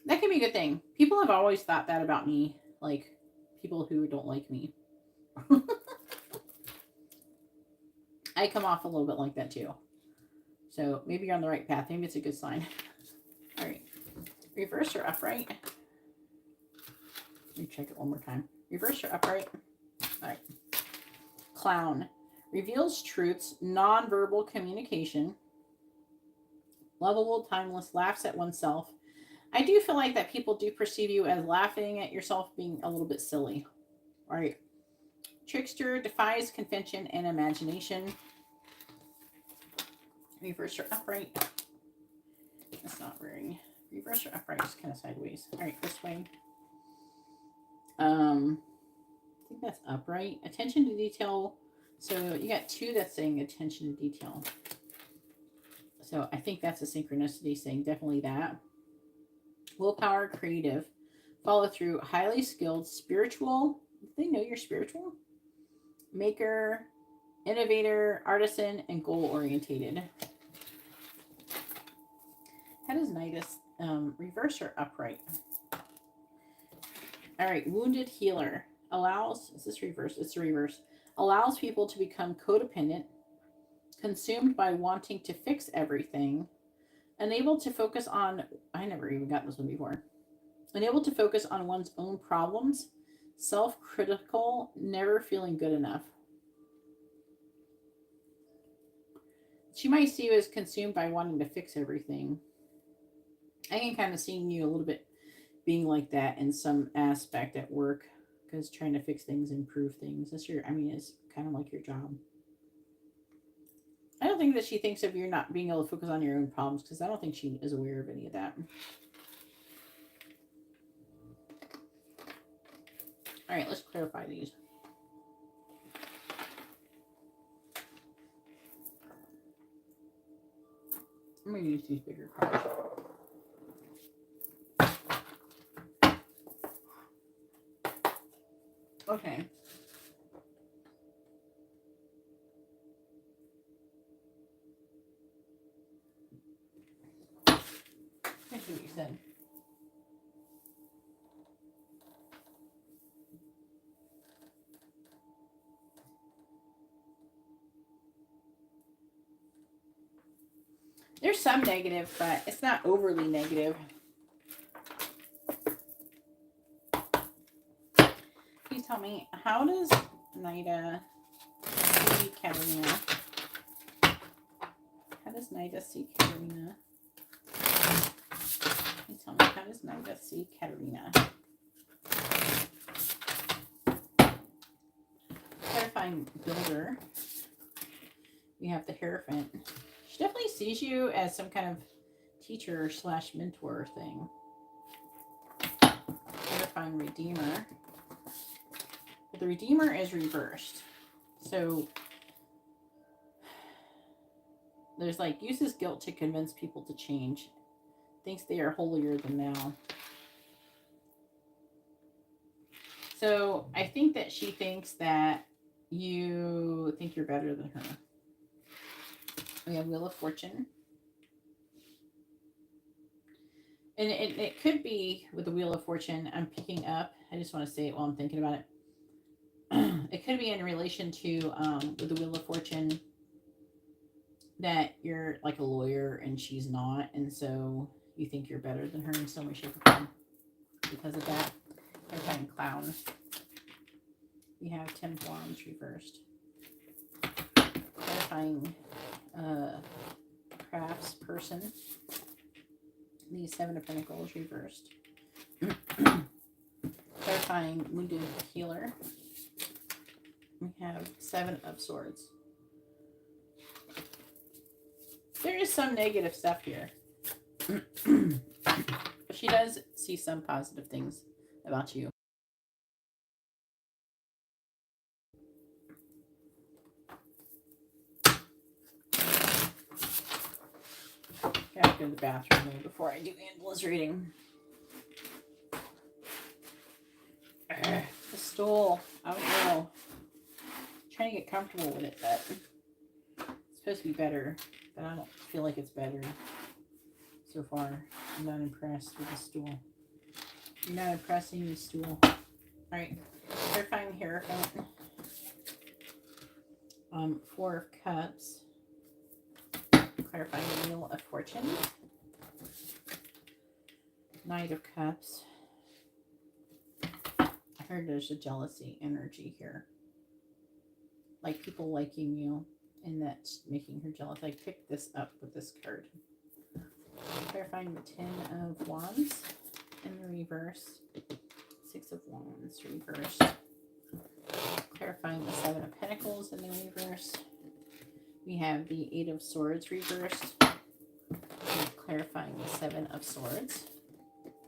That can be a good thing. People have always thought that about me. Like, people who don't like me. I come off a little bit like that too. So maybe you're on the right path. Maybe it's a good sign. All right. Reverse or upright? Let me check it one more time. Reverse or upright? All right. Clown. Reveals truths, non-verbal communication. Lovable, timeless, laughs at oneself. I do feel like that people do perceive you as laughing at yourself being a little bit silly. All right. Trickster, defies convention and imagination. Reverse or upright? That's not very... Reverse or upright is kind of sideways. All right, this way. I think that's upright. Attention to detail. So you got two that's saying attention to detail. So I think that's a synchronicity saying definitely that. Willpower, creative. Follow through, highly skilled, spiritual. Do they know you're spiritual? Maker, innovator, artisan, and goal orientated. How does Nidus reverse or upright? All right, wounded healer. Allows, is this reverse? It's the reverse. Allows people to become codependent, consumed by wanting to fix everything, unable to focus on, I never even got this one before, unable to focus on one's own problems, self-critical, never feeling good enough. She might see you as consumed by wanting to fix everything. I can kind of see you a little bit being like that in some aspect at work, because trying to fix things, improve things. That's your, I mean, it's kind of like your job. I don't think that she thinks of you not being able to focus on your own problems, because I don't think she is aware of any of that. All right, let's clarify these. I'm going to use these bigger cards. Okay. I see what you said. There's some negative, but it's not overly negative. Please tell me, how does Nida see Katarina? How does Nida see Katarina? Please tell me, how does Nida see Katarina? Clarifying builder. We have the Hierophant. She definitely sees you as some kind of teacher / mentor thing. Clarifying Redeemer. But the Redeemer is reversed. So there's like, uses guilt to convince people to change. Thinks they are holier than thou. So I think that she thinks that you think you're better than her. We have Wheel of Fortune. And it could be with the Wheel of Fortune, I'm picking up, I just want to say it while I'm thinking about it. It could be in relation to, with the Wheel of Fortune, that you're like a lawyer and she's not. And so you think you're better than her in some way, shape, or form because of that. Clarifying Clown. We have 10 of Wands reversed. Clarifying crafts person. The 7 of Pentacles reversed. Clarifying wounded healer. We have 7 of Swords. There is some negative stuff here. But she does see some positive things about you. Gotta go to the bathroom though before I do Angela's reading. The stool. I don't know. I'm trying to get comfortable with it, but it's supposed to be better. But I don't feel like it's better so far. I'm not impressed with the stool. You're not impressing the stool. Alright. Clarifying Hierophant. 4 of Cups. Clarifying the Wheel of Fortune. Knight of Cups. I heard there's a jealousy energy here. Like people liking you, and that's making her jealous. I picked this up with this card. Clarifying the 10 of Wands in the reverse. 6 of Wands reversed. Clarifying the 7 of Pentacles in the reverse. We have the 8 of Swords reversed. And clarifying the 7 of Swords.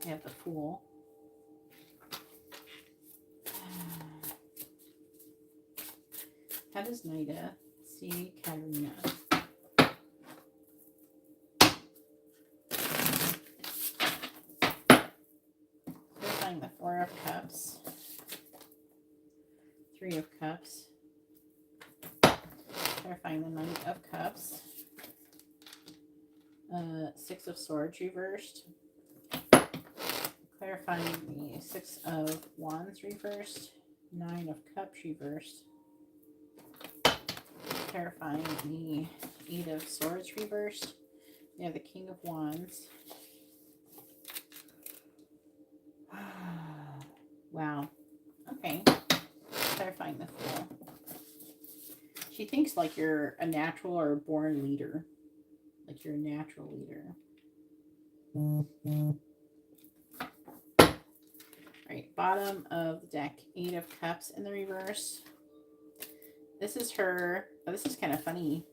We have the Fool. How does Nida see Katarina? Clarifying the 4 of Cups. 3 of Cups. Clarifying the 9 of Cups. 6 of Swords reversed. Clarifying the 6 of Wands reversed. 9 of Cups reversed. Clarifying the 8 of Swords reversed. We have the King of Wands. Wow. Okay. Clarifying the Fool. She thinks like you're a natural or born leader. Like you're a natural leader. Alright, bottom of the deck. 8 of Cups in the reverse. This is her. Oh, this is kind of funny.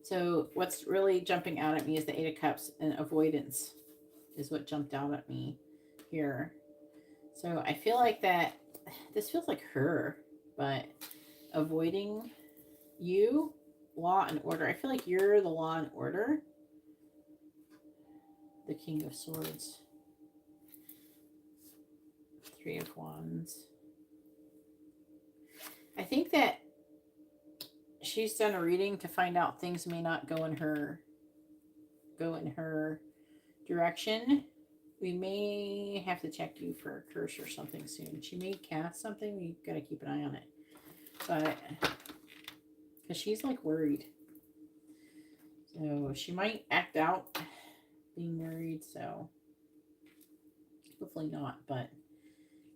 So what's really jumping out at me is the 8 of Cups, and avoidance is what jumped out at me here. So I feel like that this feels like her, but avoiding you law and order. I feel like you're the law and order. The King of Swords. Three of Wands. I think that she's done a reading to find out things may not go in her direction. We may have to check you for a curse or something soon. She may cast something. We gotta keep an eye on it. But because she's like worried. So she might act out being worried, so hopefully not, but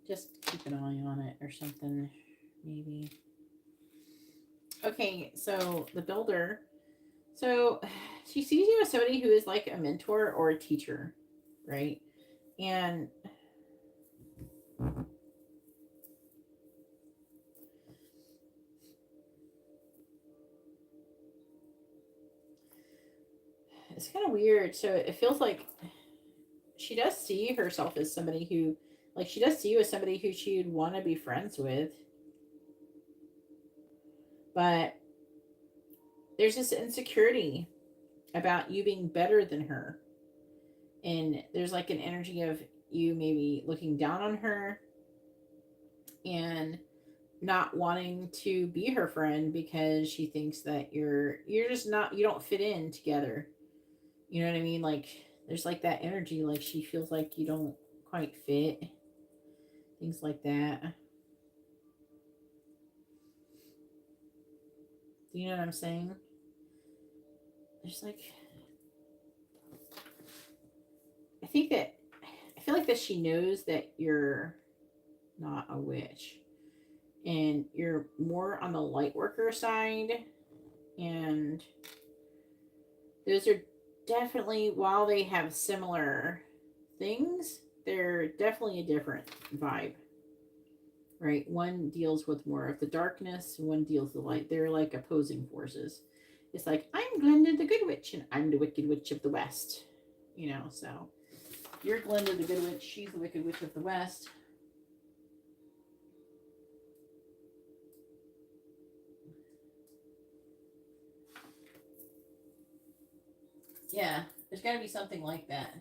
just keep an eye on it or something, maybe. Okay, so the builder. So she sees you as somebody who is like a mentor or a teacher, right? And it's kind of weird. So it feels like she does see herself as somebody who, like, she does see you as somebody who she'd want to be friends with. But there's this insecurity about you being better than her. And there's like an energy of you maybe looking down on her and not wanting to be her friend because she thinks that you're just not, you don't fit in together. You know what I mean? Like there's like that energy, like she feels like you don't quite fit. Things like that. Do you know what I'm saying? There's like, I feel like that she knows that you're not a witch and you're more on the light worker side. And those are definitely, while they have similar things, they're definitely a different vibe, right? One deals with more of the darkness, one deals with the light. They're like opposing forces. It's like, I'm Glenda the Good Witch and I'm the Wicked Witch of the West, you know. So you're Glenda the Good Witch, she's the Wicked Witch of the West. Yeah, there's got to be something like that.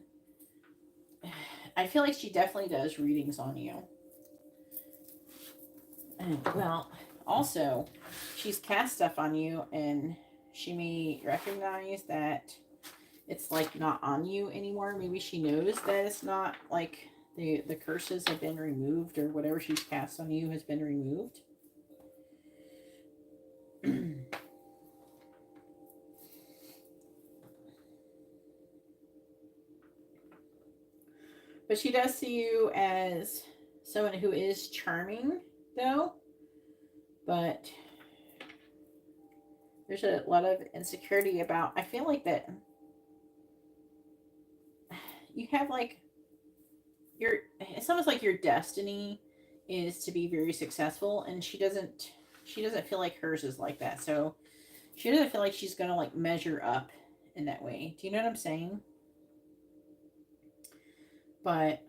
I feel like she definitely does readings on you. And, well, also, she's cast stuff on you, and she may recognize that it's like not on you anymore. Maybe she knows that it's not, like the curses have been removed, or whatever she's cast on you has been removed. But she does see you as someone who is charming, though. But there's a lot of insecurity about, I feel like that you have like it's almost like your destiny is to be very successful, and she doesn't feel like hers is like that. So she doesn't feel like she's gonna like measure up in that way. Do you know what I'm saying? But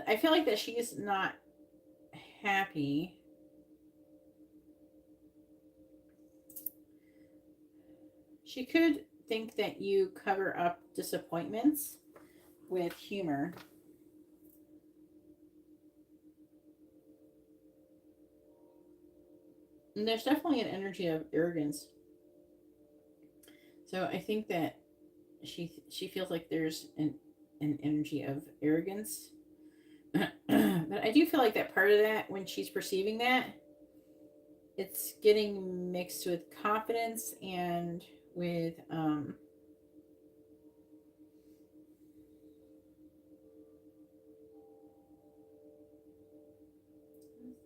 I feel like that she's not happy. She could think that you cover up disappointments with humor. And there's definitely an energy of arrogance. So I think that she feels like there's an energy of arrogance. But I do feel like that part of that, when she's perceiving that, it's getting mixed with confidence and with what's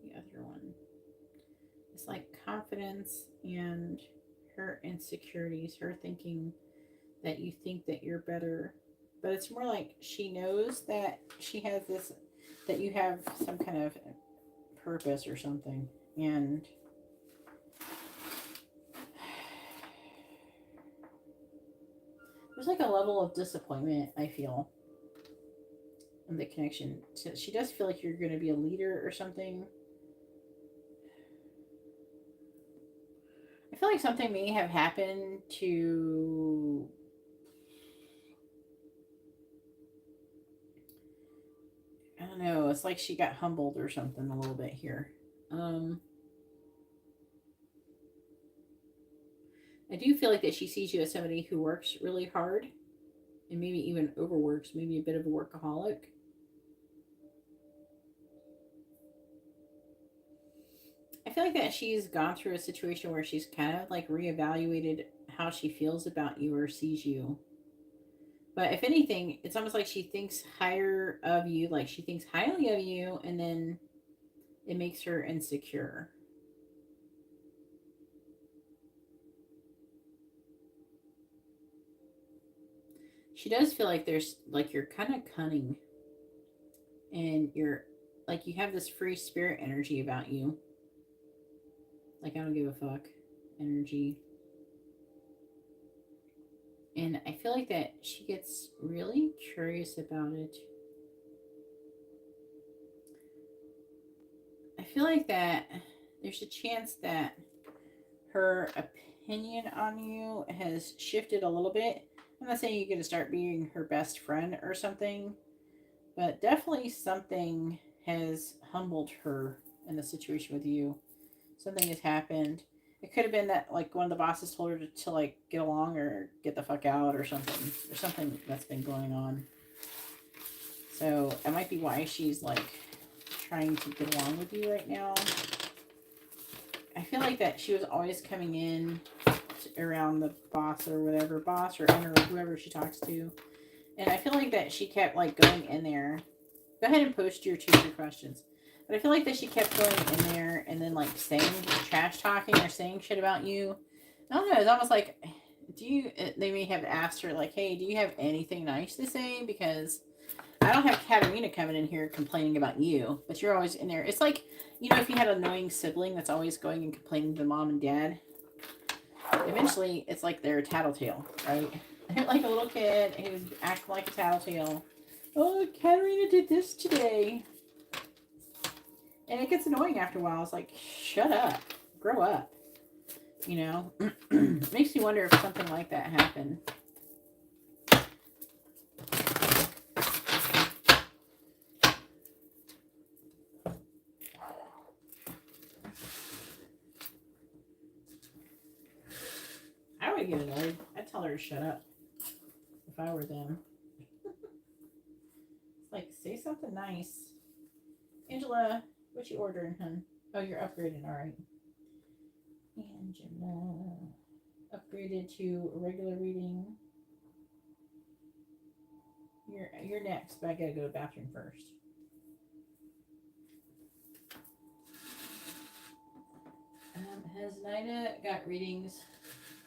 the other one? It's like confidence and her insecurities, her thinking that you think that you're better. But it's more like she knows that she has this, that you have some kind of purpose or something. And there's like a level of disappointment, I feel, in the connection. She does feel like you're going to be a leader or something. I feel like something may have happened to... I don't know. It's like she got humbled or something a little bit here. I do feel like that she sees you as somebody who works really hard and maybe even overworks, maybe a bit of a workaholic. I feel like that she's gone through a situation where she's kind of like reevaluated how she feels about you or sees you. But if anything, it's almost like she thinks higher of you, like she thinks highly of you, and then it makes her insecure. She does feel like there's like you're kind of cunning and you're like you have this free spirit energy about you. Like I don't give a fuck energy. And I feel like that she gets really curious about it. I feel like that there's a chance that her opinion on you has shifted a little bit. I'm not saying you're going to start being her best friend or something, but definitely something has humbled her in the situation with you. Something has happened. It could have been that like one of the bosses told her to like get along or get the fuck out or something. There's something that's been going on. So it might be why she's like trying to get along with you right now. I feel like that she was always coming in around the boss or whatever, boss or owner or whoever she talks to. And I feel like that she kept like going in there. Go ahead and post your 2-3 questions. But I feel like that she kept going in there and then like saying trash talking or saying shit about you. I don't know. It's almost like, they may have asked her like, hey, do you have anything nice to say? Because I don't have Katarina coming in here complaining about you, but you're always in there. It's like, you know, if you had an annoying sibling that's always going and complaining to mom and dad, eventually it's like they're a tattletale, right? They're like a little kid who's acting like a tattletale. Oh, Katarina did this today. And it gets annoying after a while. It's like, shut up. Grow up. You know? Makes me wonder if something like that happened. I would get annoyed. I'd tell her to shut up. If I were them. It's like, say something nice. Angela, what you ordering, hun? Oh, you're upgraded. All right. Angela. Upgraded to a regular reading. You're next, but I gotta go to the bathroom first. Has Nida got readings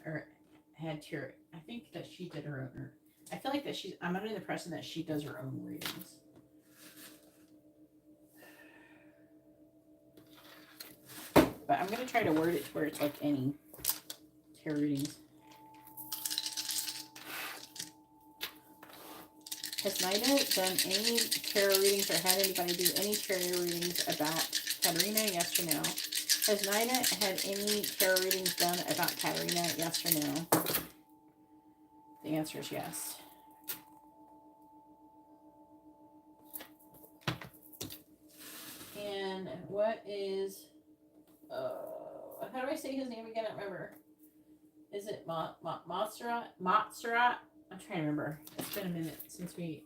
or had tarot? I think that she did her own. I feel like that I'm under the impression that she does her own readings. But I'm going to try to word it to where it's like any tarot readings. Has Nida done any tarot readings or had anybody do any tarot readings about Katarina? Yes or no? Has Nida had any tarot readings done about Katarina? Yes or no? The answer is yes. And what is... how do I say his name again? I don't remember. Is it Montserrat? Montserrat? I'm trying to remember. It's been a minute since we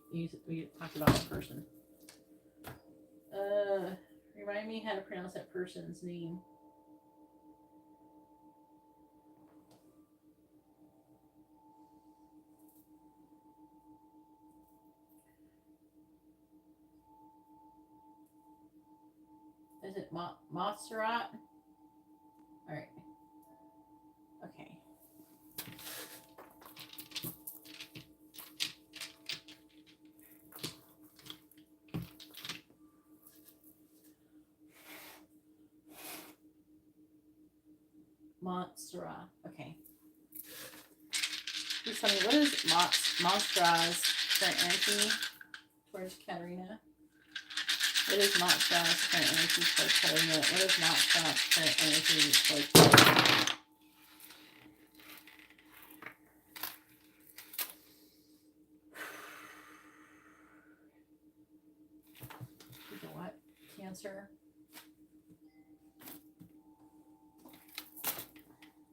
talked about that person. Remind me how to pronounce that person's name. Is it Montserrat? All right. Okay. Montserrat. Okay. Please tell me, what is Montserrat's current energy towards Katarina? What is Montserrat's current energy towards Katarina? What is Montserrat's current energy towards Katarina? What? Cancer.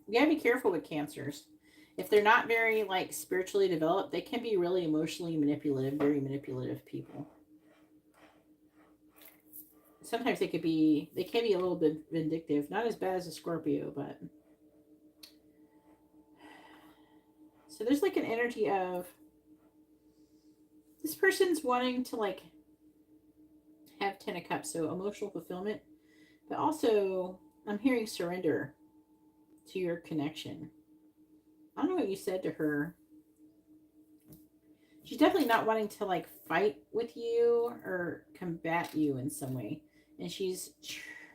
You gotta be careful with cancers. If they're not very like spiritually developed, they can be really emotionally manipulative, very manipulative people. Sometimes they can be a little bit vindictive. Not as bad as a Scorpio, but so there's like an energy of this person's wanting to like have 10 of Cups, so emotional fulfillment, but also I'm hearing surrender to your connection. I don't know what you said to her. She's definitely not wanting to like fight with you or combat you in some way. And she's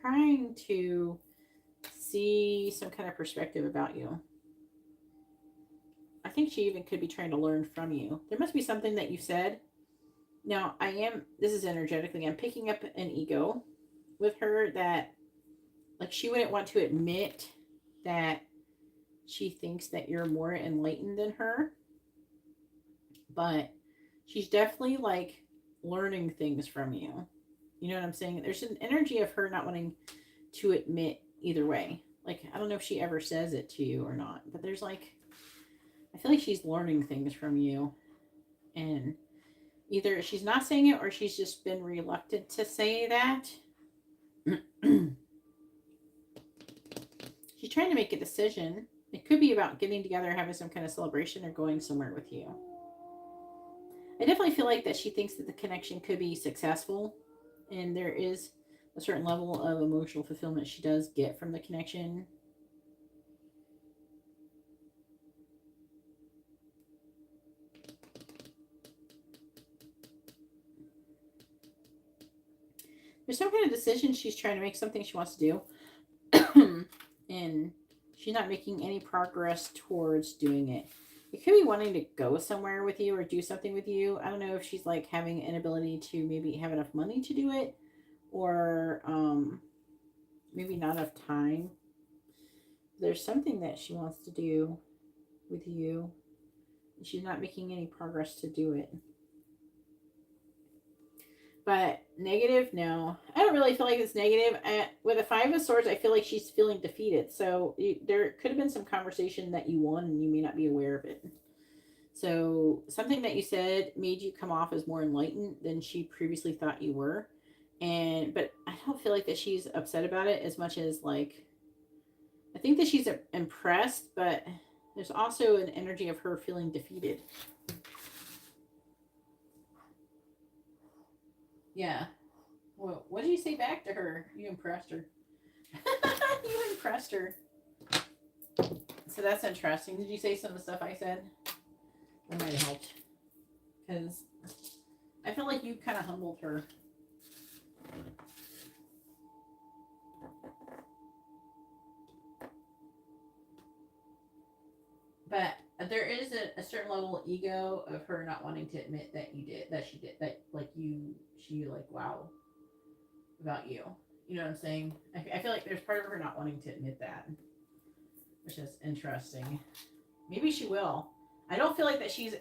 trying to see some kind of perspective about you. I think she even could be trying to learn from you. There must be something that you said. Now, this is energetically, I'm picking up an ego with her that like she wouldn't want to admit that she thinks that you're more enlightened than her. But she's definitely like learning things from you. You know what I'm saying? There's an energy of her not wanting to admit either way. Like, I don't know if she ever says it to you or not, but there's like, I feel like she's learning things from you. And either she's not saying it or she's just been reluctant to say that. She's trying to make a decision. It could be about getting together, having some kind of celebration, or going somewhere with you. I definitely feel like that she thinks that the connection could be successful, and there is a certain level of emotional fulfillment she does get from the connection. There's some kind of decision she's trying to make, something she wants to do, and she's not making any progress towards doing it. It could be wanting to go somewhere with you or do something with you. I don't know if she's like having an ability to maybe have enough money to do it, or maybe not enough time. There's something that she wants to do with you. She's not making any progress to do it. But negative, no. I don't really feel like it's negative. With a 5 of Swords, I feel like she's feeling defeated. So there could have been some conversation that you won and you may not be aware of it. So something that you said made you come off as more enlightened than she previously thought you were. But I don't feel like that she's upset about it as much as like, I think that she's impressed, but there's also an energy of her feeling defeated. Yeah. Well, what did you say back to her? You impressed her. You impressed her. So that's interesting. Did you say some of the stuff I said? That might have helped. Because I feel like you kind of humbled her. But there is a certain level of ego of her not wanting to admit that she did, that like she like, wow, about you. You know what I'm saying? I feel like there's part of her not wanting to admit that, which is interesting. Maybe she will. I don't feel like that she's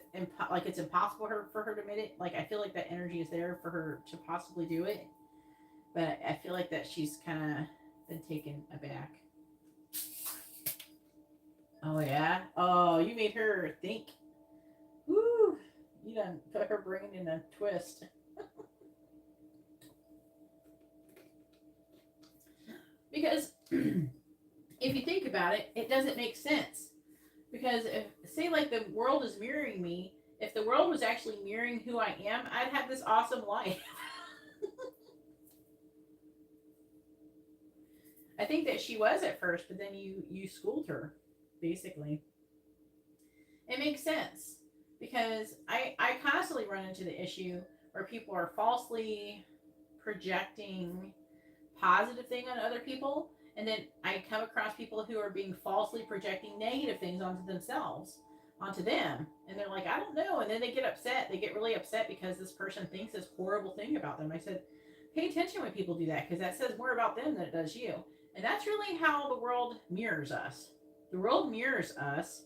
like it's impossible for her to admit it. Like I feel like that energy is there for her to possibly do it, but I feel like that she's kind of been taken aback. Oh yeah. Oh, you made her think. Woo! You done put her brain in a twist. Because if you think about it, it doesn't make sense. Because if, say, like the world is mirroring me, if the world was actually mirroring who I am, I'd have this awesome life. I think that she was at first, but then you schooled her, basically. It makes sense. Because I constantly run into the issue where people are falsely projecting positive thing on other people, And then I come across people who are being falsely projecting negative things onto themselves, onto them. And they're like, I don't know. And then they get upset. They get really upset because this person thinks this horrible thing about them. I said, pay attention when people do that, because that says more about them than it does you. And that's really how the world mirrors us. The world mirrors us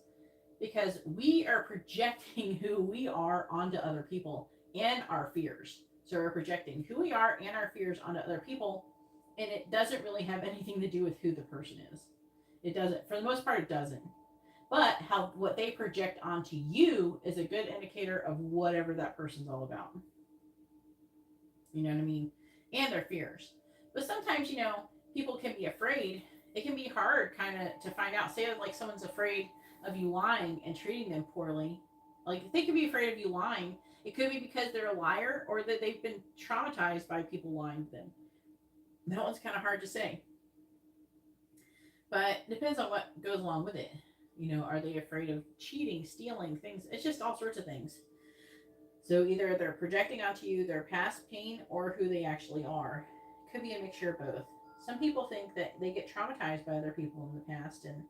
because we are projecting who we are onto other people and our fears. So we're projecting who we are and our fears onto other people, and it doesn't really have anything to do with who the person is. It doesn't. For the most part, it doesn't. But what they project onto you is a good indicator of whatever that person's all about. You know what I mean? And their fears. But sometimes, people can be afraid. It can be hard kind of to find out. Say like someone's afraid of you lying and treating them poorly. Like they could be afraid of you lying. It could be because they're a liar or that they've been traumatized by people lying to them. That one's kind of hard to say. But it depends on what goes along with it. Are they afraid of cheating, stealing, things? It's just all sorts of things. So either they're projecting onto you their past pain or who they actually are. It could be a mixture of both. Some people think that they get traumatized by other people in the past, and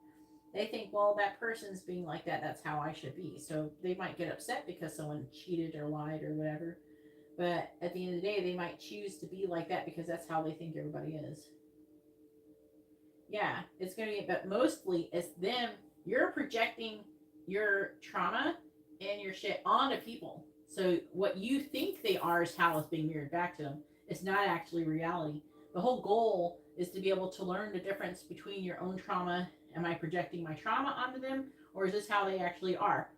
they think, well, that person's being like that, that's how I should be. So they might get upset because someone cheated or lied or whatever. But at the end of the day, they might choose to be like that because that's how they think everybody is. Yeah, it's going to be, but mostly it's them. You're projecting your trauma and your shit onto people. So what you think they are is how it's being mirrored back to them. It's not actually reality. The whole goal is to be able to learn the difference between your own trauma. Am I projecting my trauma onto them, or is this how they actually are?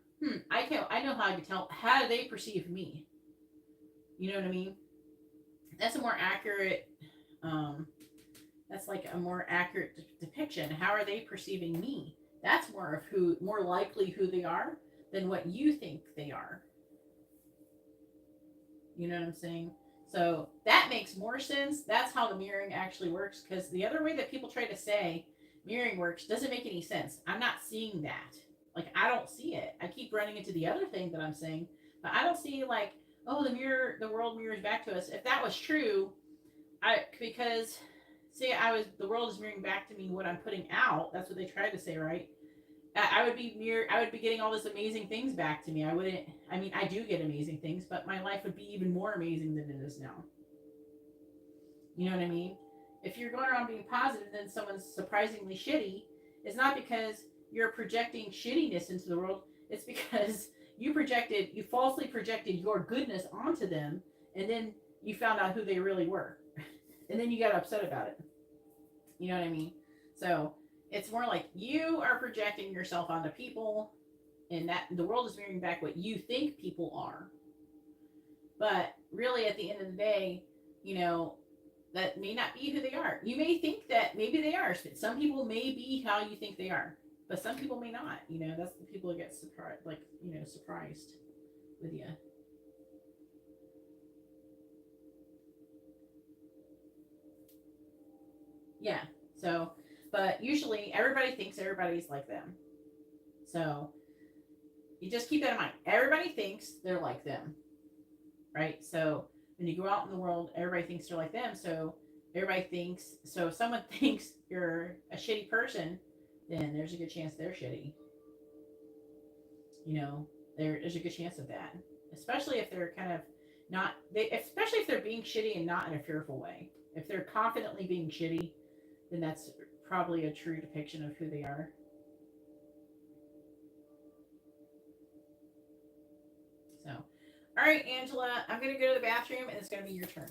I know how I can tell. How do they perceive me? You know what I mean? That's a more accurate. That's like a more accurate depiction. How are they perceiving me? That's more likely who they are than what you think they are. You know what I'm saying? So that makes more sense. That's how the mirroring actually works, because the other way that people try to say mirroring works doesn't make any sense. I'm not seeing that. Like, I don't see it. I keep running into the other thing that I'm saying, but I don't see like, oh, the world mirrors back to us. If that was true, because the world is mirroring back to me what I'm putting out. That's what they tried to say, right? I would be getting all this amazing things back to me. I do get amazing things, but my life would be even more amazing than it is now. You know what I mean? If you're going around being positive and then someone's surprisingly shitty, it's not because you're projecting shittiness into the world. It's because you falsely projected your goodness onto them, and then you found out who they really were. And then you got upset about it. You know what I mean? So it's more like you are projecting yourself onto people, and that the world is mirroring back what you think people are. But really, at the end of the day, that may not be who they are. You may think that maybe they are. Some people may be how you think they are, but some people may not. That's the people who get surprised, surprised with you. Yeah. So, but usually everybody thinks everybody's like them. So you just keep that in mind. Everybody thinks they're like them, right? So when you go out in the world, everybody thinks they're like them. So if someone thinks you're a shitty person, then there's a good chance they're shitty. There's a good chance of that, especially if they're kind of especially if they're being shitty and not in a fearful way. If they're confidently being shitty, then that's probably a true depiction of who they are. So, all right, Angela, I'm going to go to the bathroom and it's going to be your turn.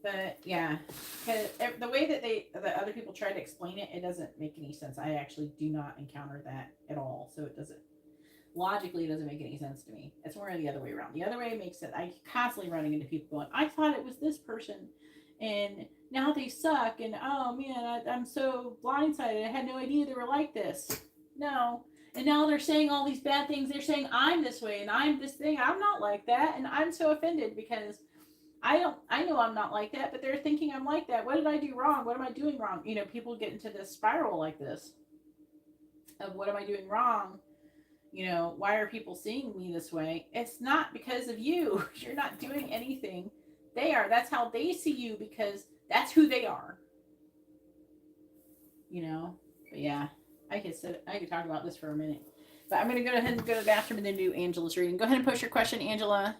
But yeah, because the way that the other people try to explain it, it doesn't make any sense. I actually do not encounter that at all. So it doesn't make any sense to me. It's more the other way around. The other way makes it. I constantly running into people going, I thought it was this person, and now they suck, and oh man, I'm so blindsided. I had no idea they were like this. No. And now they're saying all these bad things. They're saying I'm this way and I'm this thing. I'm not like that, and I'm so offended because I know I'm not like that, but they're thinking I'm like that. What did I do wrong? What am I doing wrong? People get into this spiral like this of what am I doing wrong? Why are people seeing me this way? It's not because of you. You're not doing anything They are. That's how they see you because that's who they are. You know? But yeah, I could talk about this for a minute. But I'm going to go ahead and go to the bathroom and then do Angela's reading. Go ahead and post your question, Angela.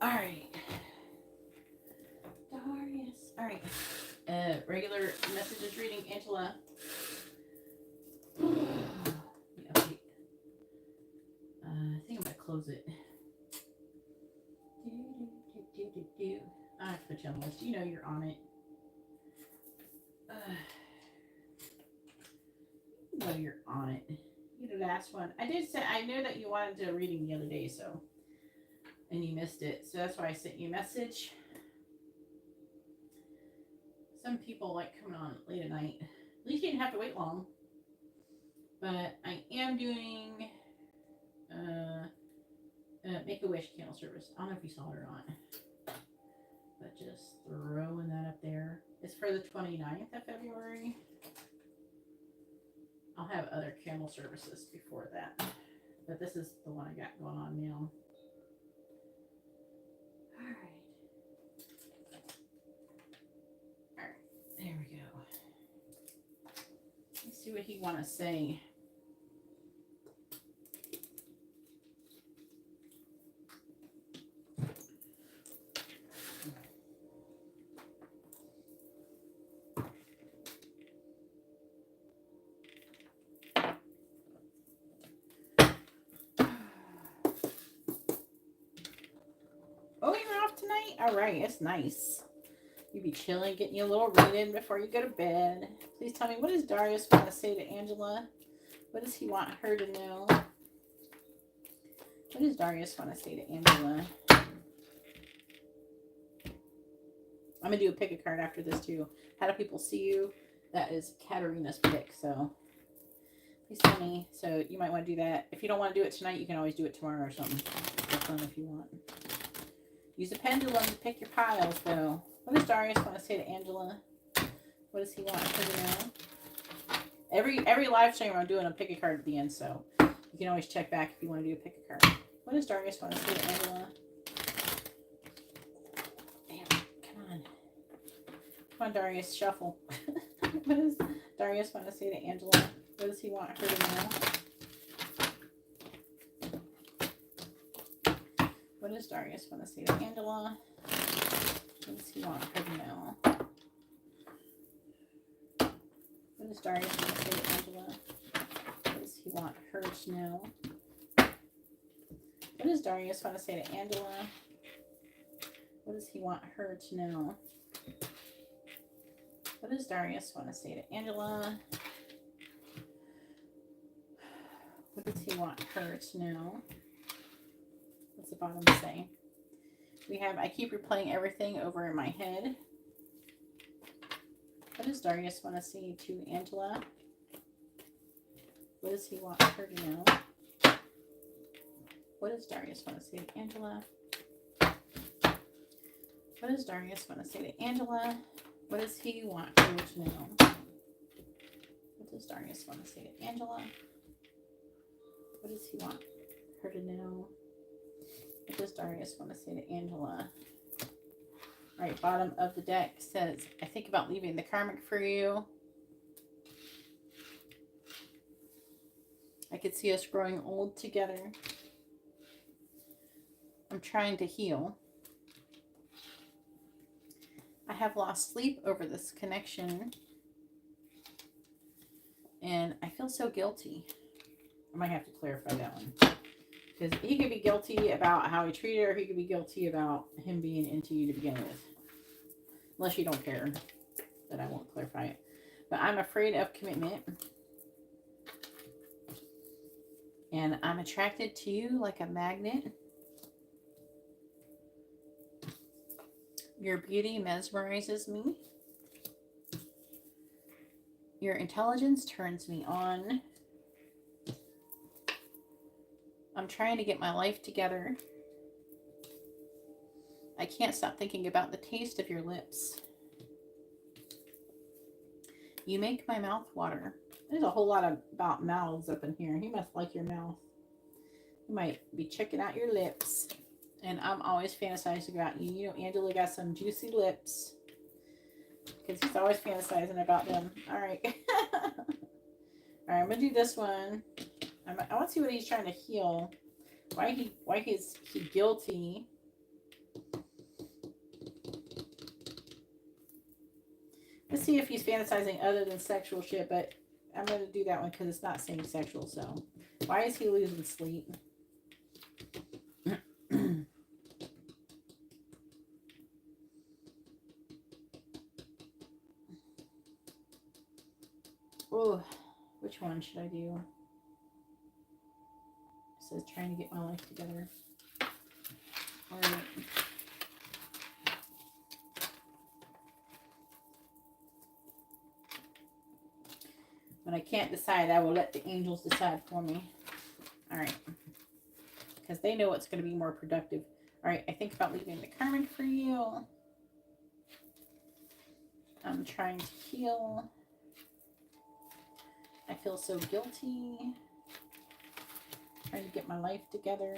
All right. Darius. All right. Regular messages reading, Angela. Yeah, wait. I think I'm going to close it. I have to put you on the list. You know you're on it. You know you're on it. You're the last one. I did say, I know that you wanted to reading the other day, so. And you missed it. So that's why I sent you a message. Some people like coming on late at night. At least you didn't have to wait long. But I am doing Make-A-Wish candle service. I don't know if you saw it or not. But just throwing that up there. It's for the 29th of February. I'll have other candle services before that. But this is the one I got going on now. Alright. Alright. There we go. Let's see what he want to say. Oh, you're off tonight? Alright, it's nice. You be chilling, getting you a little read in before you go to bed. Please tell me, what does Darius want to say to Angela? What does he want her to know? What does Darius want to say to Angela? I'm going to do a pick a card after this too. How do people see you? That is Katarina's pick, so please tell me. So you might want to do that. If you don't want to do it tonight, you can always do it tomorrow or something. Have fun if you want. Use a pendulum to pick your piles, though. What does Darius want to say to Angela? What does he want her to know? Every live stream I'm doing a pick a card at the end, so you can always check back if you want to do a pick a card. What does Darius want to say to Angela? Damn, come on. Come on, Darius, shuffle. What does Darius want to say to Angela? What does he want her to know? What does Darius want to say to Angela? What does he want her to know? What does Darius want to say to Angela? What does he want her to know? What does Darius want to say to Angela? What does he want her to know? What does Darius want to say to Angela? What does he want her to know? What's the bottom say? We have, I keep replaying everything over in my head. What does Darius want to say to Angela? What does he want her to know? What does Darius want to say to Angela? What does Darius want to say to Angela? What does he want her to know? What does Darius want to say to Angela? What does he want her to know? What does Darius want to say to Angela? All right, bottom of the deck says, I think about leaving the karmic for you. I could see us growing old together. I'm trying to heal. I have lost sleep over this connection. And I feel so guilty. I might have to clarify that one. Because he could be guilty about how he treated her. He could be guilty about him being into you to begin with. Unless you don't care. Then I won't clarify it. But I'm afraid of commitment. And I'm attracted to you like a magnet. Your beauty mesmerizes me. Your intelligence turns me on. I'm trying to get my life together. I can't stop thinking about the taste of your lips. You make my mouth water. There's a whole lot about mouths up in here. He must like your mouth. He might be checking out your lips. And I'm always fantasizing about you. You know, Angela got some juicy lips. Because he's always fantasizing about them. All right. All right, I'm going to do this one. I want to see what he's trying to heal. Why is he guilty? Let's see if he's fantasizing other than sexual shit, but I'm going to do that one because it's not saying sexual. So why is he losing sleep? Oh, which one should I do? It says trying to get my life together. All right. When I can't decide, I will let the angels decide for me. All right. Because they know what's going to be more productive. All right. I think about leaving the karmic for you. I'm trying to heal. I feel so guilty. Trying to get my life together.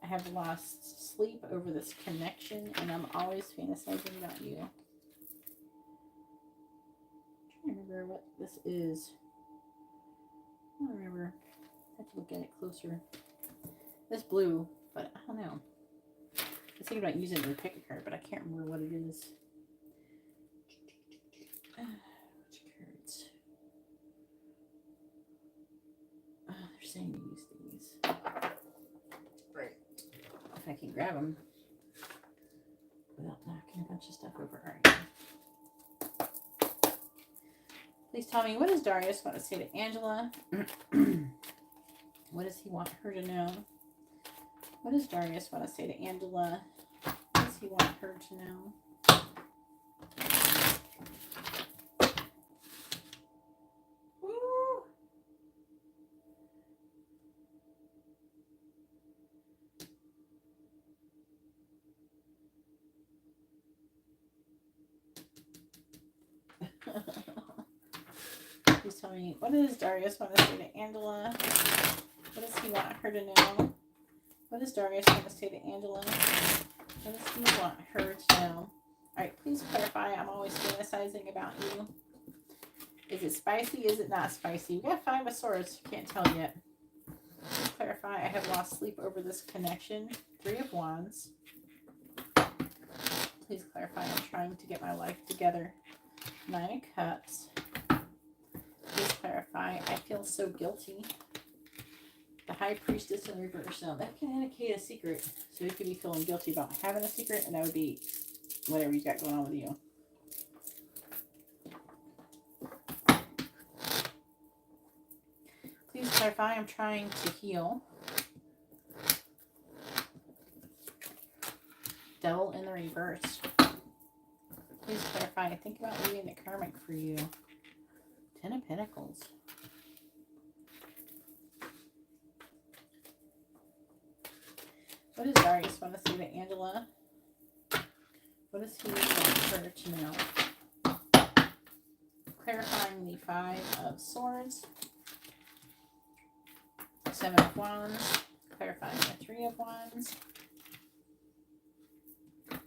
I have lost sleep over this connection, and I'm always fantasizing about you. I'm trying to remember what this is. I don't remember. I have to look at it closer. It's blue, but I don't know. I was thinking about using it to pick a card, but I can't remember what it is. Which cards? They're saying to use these. Right. If I can grab them without knocking a bunch of stuff over. All right. Please tell me, what does Darius want to say to Angela? What does he want her to know? What does Darius want to say to Angela? What does he want her to know? Woo! Please tell me, what does Darius want to say to Angela? What does he want her to know? What does Darius want to say to Angela? What does he want her to know? Alright, please clarify. I'm always fantasizing about you. Is it spicy? Is it not spicy? We got 5 of Swords. Can't tell yet. Please clarify. I have lost sleep over this connection. 3 of Wands. Please clarify. I'm trying to get my life together. 9 of Cups. Please clarify. I feel so guilty. The High Priestess in reverse. Now that can indicate a secret. So you could be feeling guilty about having a secret, and that would be whatever you've got going on with you. Please clarify, I'm trying to heal. Devil in the reverse. Please clarify. Think about leaving the karmic for you. 10 of Pentacles. What does Darius want to say to Angela? What does he want her to know? Clarifying the 5 of Swords. 7 of Wands. Clarifying the 3 of Wands.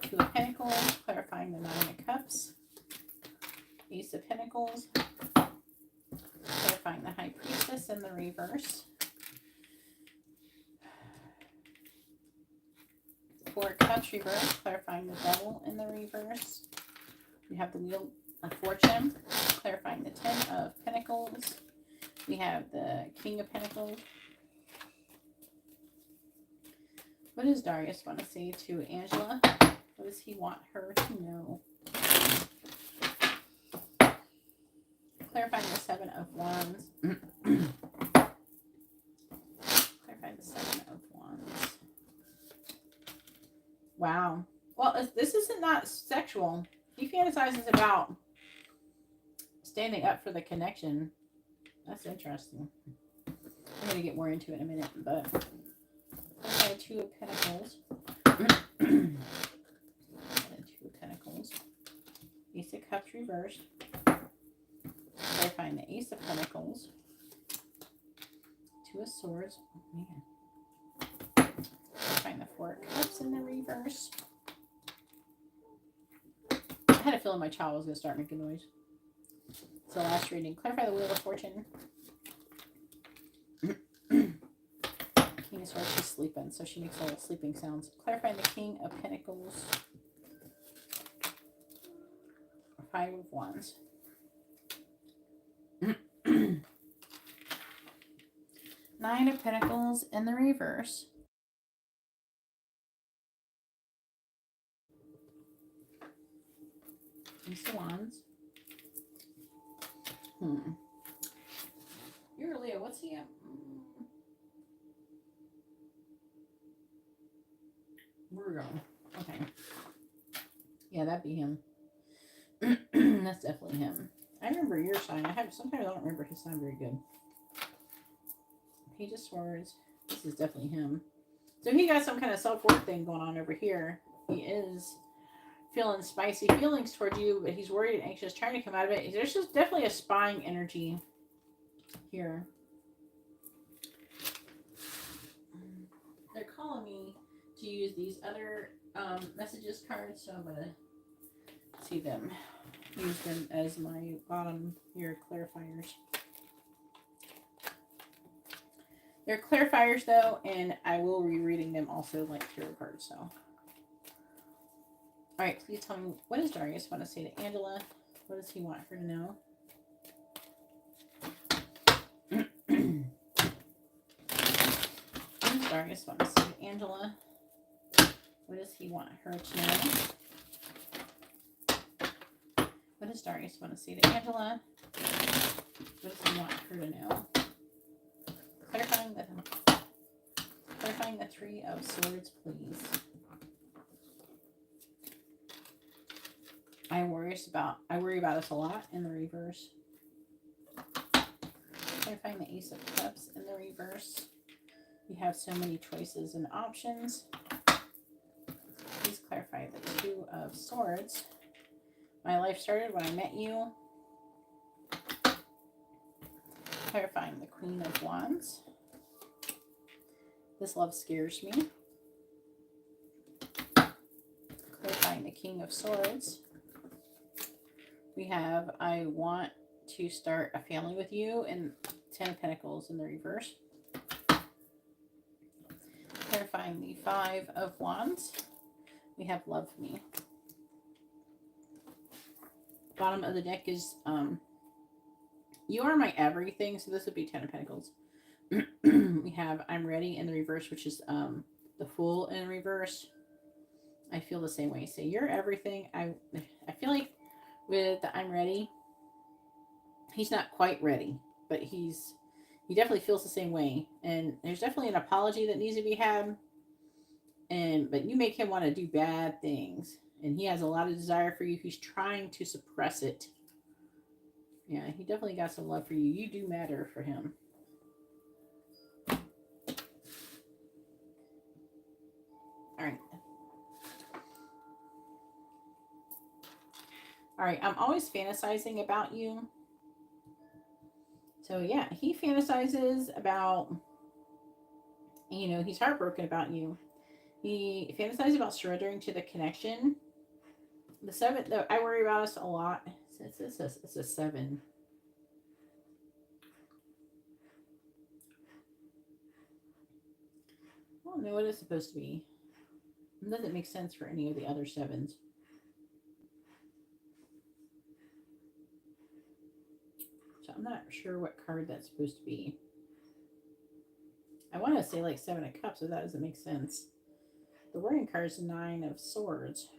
2 of Pentacles. Clarifying the 9 of Cups. Ace of Pentacles. Clarifying the High Priestess in the reverse. 4 of Cups reverse. Clarifying the Devil in the reverse. We have the Wheel of Fortune. Clarifying the 10 of Pentacles. We have the King of Pentacles. What does Darius want to say to Angela? What does he want her to know? Clarifying the 7 of Wands. Clarifying the 7 of Wands. Wow. Well, this isn't not sexual. He fantasizes about standing up for the connection. That's interesting. I'm going to get more into it in a minute, but okay, 2 of Pentacles. 2 of Pentacles. Ace of Cups reversed. Clarifying the Ace of Pentacles. 2 of Swords. Oh, man. Clarifying the 4 of Cups in the reverse. I had a feeling my child was going to start making noise. So last reading. Clarify the Wheel of Fortune. King of Swords, she's sleeping, so she makes all the sleeping sounds. Clarifying the King of Pentacles. 5 of Wands. 9 of Pentacles in the reverse. Ace of Wands. You're a Leo. What's he at? Virgo. Okay. Yeah, that'd be him. That's definitely him. I remember your sign. Sometimes I don't remember his sign very good. Page of Swords. This is definitely him. So he got some kind of self-worth thing going on over here. He is feeling spicy feelings towards you, but he's worried and anxious, trying to come out of it. There's just definitely a spying energy here. They're calling me to use these other messages cards, so I'm going to see them. Use them as my bottom here clarifiers. They're clarifiers though, and I will be reading them also like tarot cards. So, all right, please tell me, what does Darius want to say to Angela? What does he want her to know? What does Darius want to say to Angela? What does he want her to know? What does Darius want to say to Angela? What does he want her to know? Clarifying the 3 of Swords, please. I worry about us a lot in the reverse. Clarifying the Ace of Cups in the reverse. We have so many choices and options. Please clarify the 2 of Swords. My life started when I met you. Clarifying the Queen of Wands. This love scares me. Clarifying the King of Swords. We have I want to start a family with you, and 10 of Pentacles in the reverse. Clarifying the 5 of Wands. We have love me. Bottom of the deck is you are my everything, so this would be 10 of Pentacles. We have I'm ready in the reverse, which is the Fool in reverse. I feel the same way. So you're everything. I feel like with the I'm ready, he's not quite ready, but he's he definitely feels the same way. And there's definitely an apology that needs to be had. But you make him want to do bad things. And he has a lot of desire for you. He's trying to suppress it. Yeah, he definitely got some love for you. You do matter for him. All right. All right, I'm always fantasizing about you. So yeah, he fantasizes about, he's heartbroken about you. He fantasizes about surrendering to the connection. The seven, I worry about us a lot. It's a seven. I don't know what it's supposed to be. It doesn't make sense for any of the other sevens. So I'm not sure what card that's supposed to be. I want to say like Seven of Cups, but that doesn't make sense. The warring card is Nine of Swords.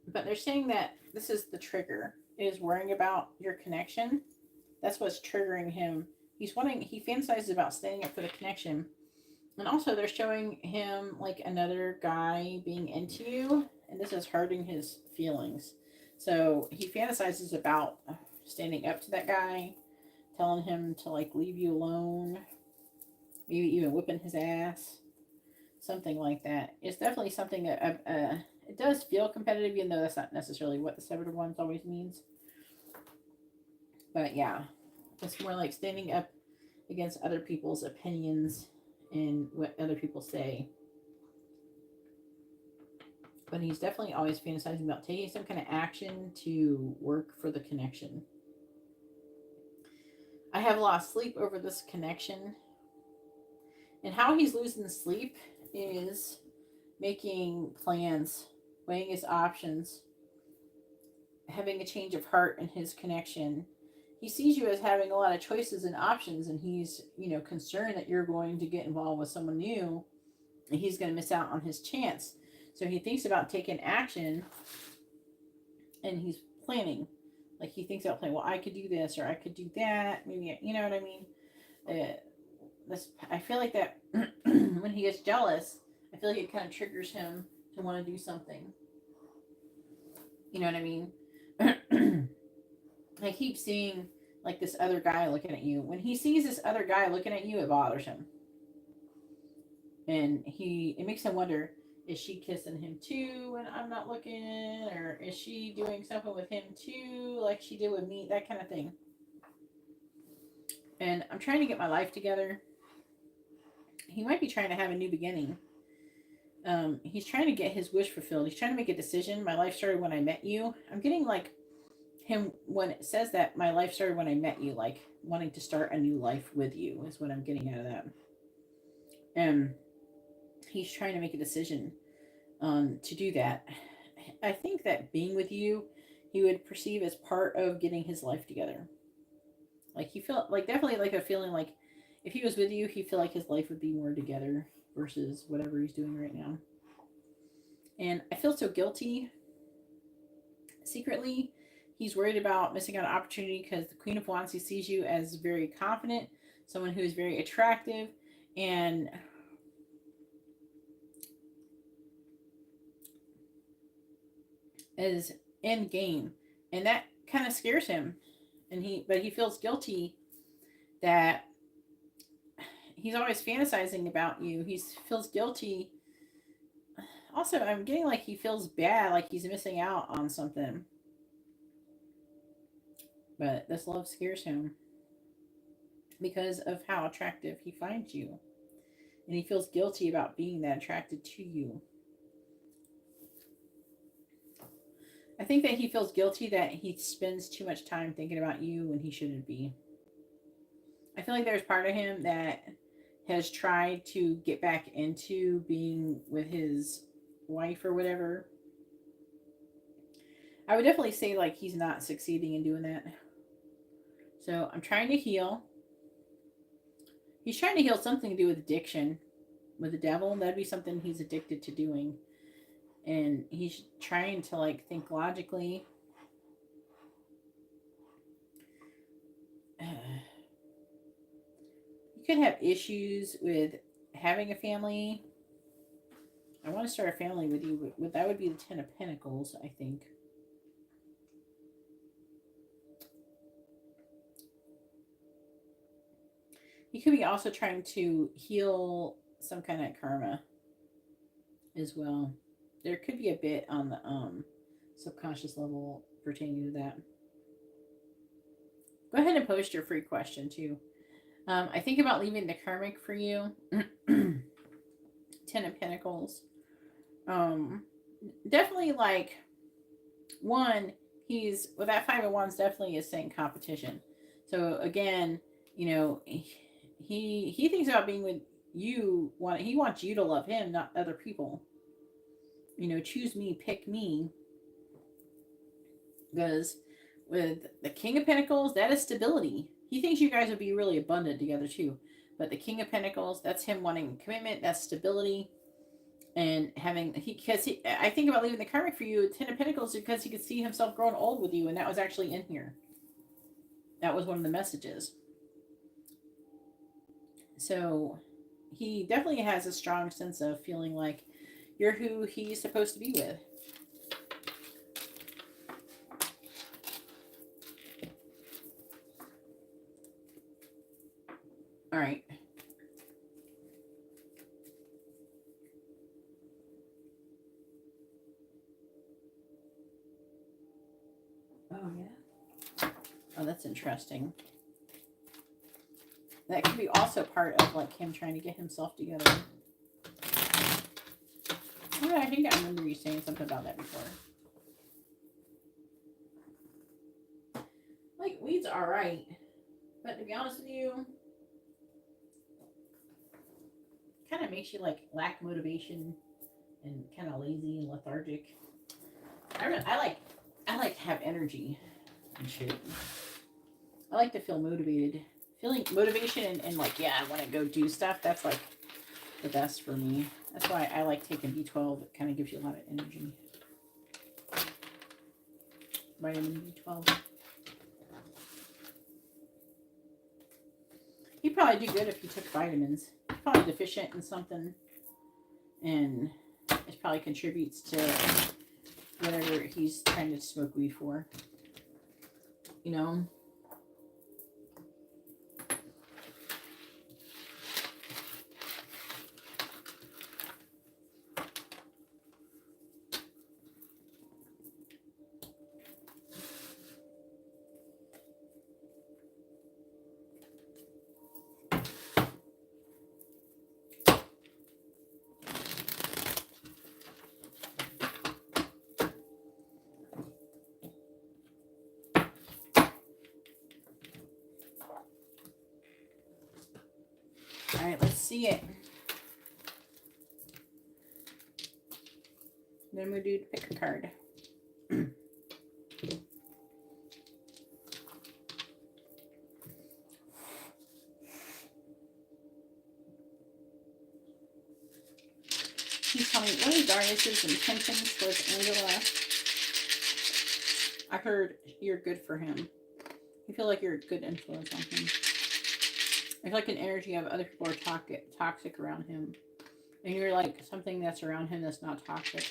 But they're saying that this is the trigger. It is worrying about your connection. That's what's triggering him. He fantasizes about standing up for the connection. And also they're showing him like another guy being into you, and this is hurting his feelings. So he fantasizes about standing up to that guy, telling him to like leave you alone, maybe even whipping his ass, something like that. It's definitely something that it does feel competitive, even though that's not necessarily what the Seven of Wands always means. But yeah, it's more like standing up against other people's opinions and what other people say. But he's definitely always fantasizing about taking some kind of action to work for the connection. I have lost sleep over this connection. And how he's losing sleep is making plans, weighing his options, having a change of heart in his connection. He sees you as having a lot of choices and options, and he's, concerned that you're going to get involved with someone new and he's going to miss out on his chance. So he thinks about taking action, and he's planning. Like he thinks about planning, well, I could do this or I could do that. Maybe, you know what I mean? I feel like that when he gets jealous, I feel like it kind of triggers him to want to do something. You know what I mean? I keep seeing like this other guy looking at you. When he sees this other guy looking at you, it bothers him. And it makes him wonder, is she kissing him too when I'm not looking? Or is she doing something with him too, like she did with me? That kind of thing. And I'm trying to get my life together. He might be trying to have a new beginning. He's trying to get his wish fulfilled. He's trying to make a decision. My life started when I met you. I'm getting like him when it says that my life started when I met you, like wanting to start a new life with you is what I'm getting out of that. And he's trying to make a decision to do that. I think that being with you, he would perceive as part of getting his life together. Like he felt like definitely like a feeling like if he was with you, he feel like his life would be more together versus whatever he's doing right now. And I feel so guilty. Secretly, he's worried about missing out on opportunity because the Queen of Wands, he sees you as very confident, someone who is very attractive, and is in game, and that kind of scares him. But he feels guilty that he's always fantasizing about you. He feels guilty. Also, I'm getting like he feels bad, like he's missing out on something. But this love scares him because of how attractive he finds you. And he feels guilty about being that attracted to you. I think that he feels guilty that he spends too much time thinking about you when he shouldn't be. I feel like there's part of him that has tried to get back into being with his wife or whatever. I would definitely say like he's not succeeding in doing that. So I'm trying to heal. He's trying to heal something to do with addiction with the devil. That'd be something he's addicted to doing. and he's trying to like think logically. You could have issues with having a family. I want to start a family with you, but that would be the Ten of Pentacles, I think. You could be also trying to heal some kind of karma as well. There could be a bit on the subconscious level pertaining to that. Go ahead and post your free question too. I think about leaving the karmic for you. Ten of Pentacles. Definitely like one, he's with that Five of Wands definitely is saying competition. So again, you know, he thinks about being with you. He wants you to love him, not other people. You know, choose me, pick me. Because with the King of Pentacles, that is stability. He thinks you guys would be really abundant together too. But the King of Pentacles, that's him wanting commitment, that's stability. And having, I think about leaving the karmic for you, Ten of Pentacles, because he could see himself growing old with you. And that was actually in here. That was one of the messages. So he definitely has a strong sense of feeling like you're who he's supposed to be with. All right. Oh, yeah. Oh, that's interesting. That could be also part of like him trying to get himself together. Oh, I think I remember you saying something about that before. Like, weed's alright. But to be honest with you, kind of makes you like lack motivation and kind of lazy and lethargic. I like to have energy and shit. I like to feel motivated. Feeling motivation and like, yeah, I want to go do stuff. That's like the best for me. That's why I like taking B12. It kind of gives you a lot of energy. Vitamin B12. He'd probably do good if he took vitamins. He's probably deficient in something. And it probably contributes to whatever he's trying to smoke weed for. You know? All right, let's see it. Then we do pick a card. He's telling me, what are Darius's intentions towards Angela? I heard you're good for him. You feel like you're a good influence on him. I feel like an energy of other people are toxic around him. And you're like something that's around him that's not toxic.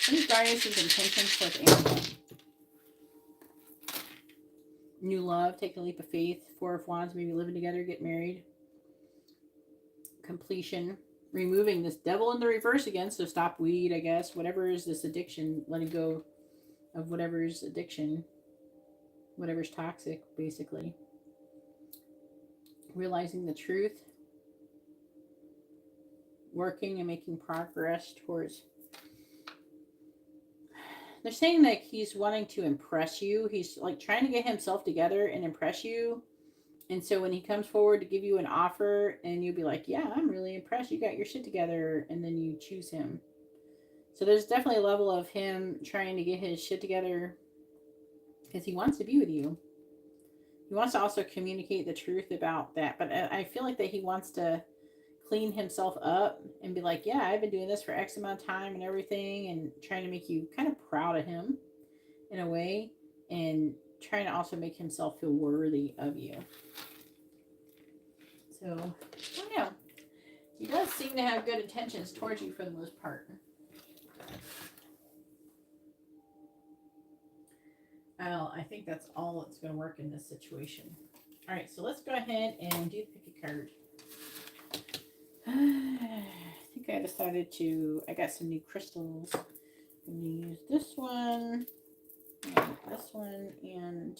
What is Darius's intentions towards Angela? New love, take a leap of faith. Four of Wands, maybe living together, get married. Completion. Removing this devil in the reverse again, so stop weed, I guess. Whatever is this addiction, letting go of whatever's addiction. Whatever's toxic, basically. Realizing the truth. Working and making progress towards... They're saying that he's wanting to impress you. He's like trying to get himself together and impress you. And so when he comes forward to give you an offer and you'll be like, yeah, I'm really impressed. You got your shit together. And then you choose him. So there's definitely a level of him trying to get his shit together because he wants to be with you. He wants to also communicate the truth about that. But I feel like that he wants to clean himself up and be like, yeah, I've been doing this for X amount of time and everything, and trying to make you kind of proud of him in a way, and trying to also make himself feel worthy of you. So, I don't know. He does seem to have good intentions towards you for the most part. Well, I think that's all that's going to work in this situation. All right, so let's go ahead and do pick a card. I think I decided I got some new crystals. I'm going to use this one, and this one, and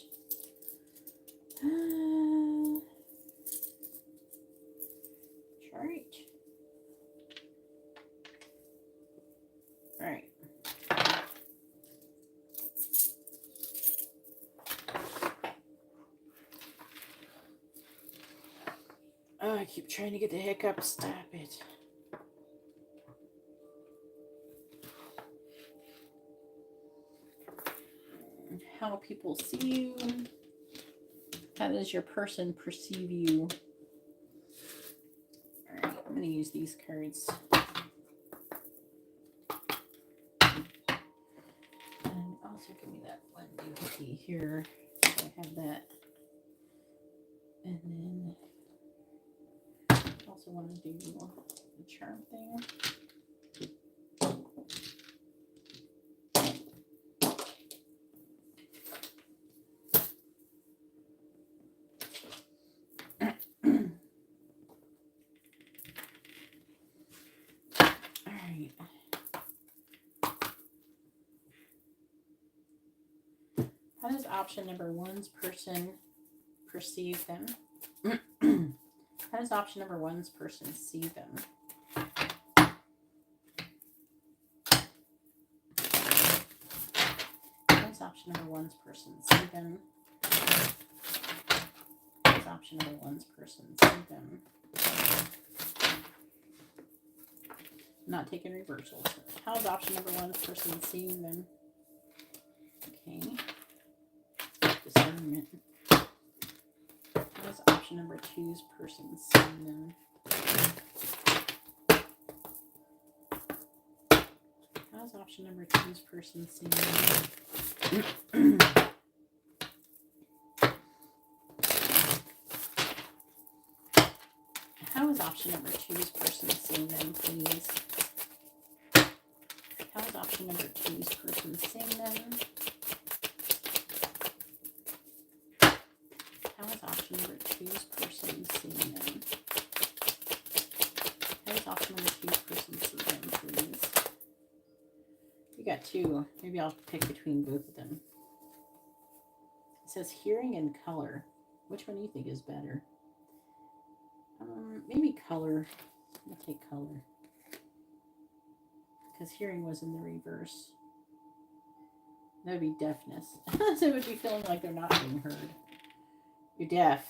chart. All right. Oh, I keep trying to get the hiccup. Stop it. How people see you. How does your person perceive you? All right, I'm going to use these cards. And also give me that one doohickey here. So I have that. And then also want to do the charm thing. Alright. How does option number one's person perceive them? How does option number one's person see them? How does option number one's person see them? How does option number one's person see them? I'm not taking reversals. How is option number one's person seeing them? Okay. Discernment. How is option number two's person seeing them? How is option number two's person seeing them? How is option number two's person seeing them, please? How is option number two's person seeing them? How is option number two's person seeing them? How is option number two's person seeing them, please? You got two. Maybe I'll pick between both of them. It says hearing and color. Which one do you think is better? Maybe color. I'm gonna take color. Because hearing was in the reverse. That would be deafness. So it would be feeling like they're not being heard. You're deaf.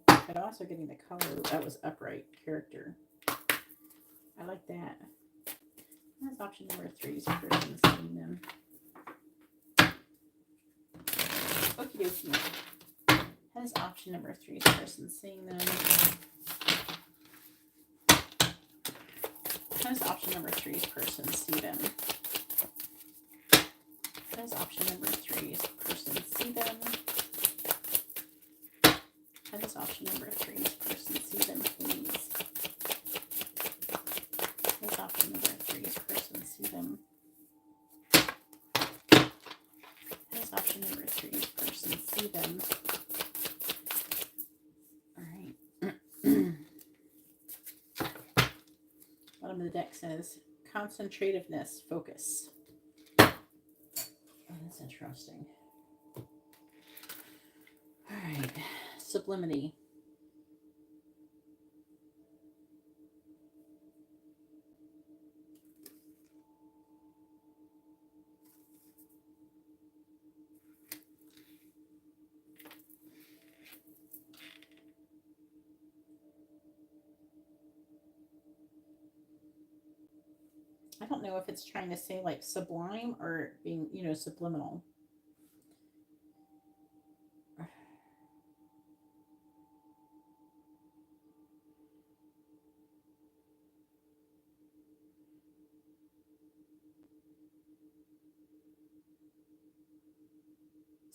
But also getting the color. That was upright character. I like that. That's option number three's person seeing them. Okie dokie. How is option number three's person seeing them? How does option number three's person see them? How does option number three's person see them? How does option number three's person see them, please? How does option number three's person see them? How does option number three's person see them? Bottom of the deck says concentrativeness, focus. Oh, that's interesting. All right, sublimity. I don't know if it's trying to say like sublime or being, subliminal.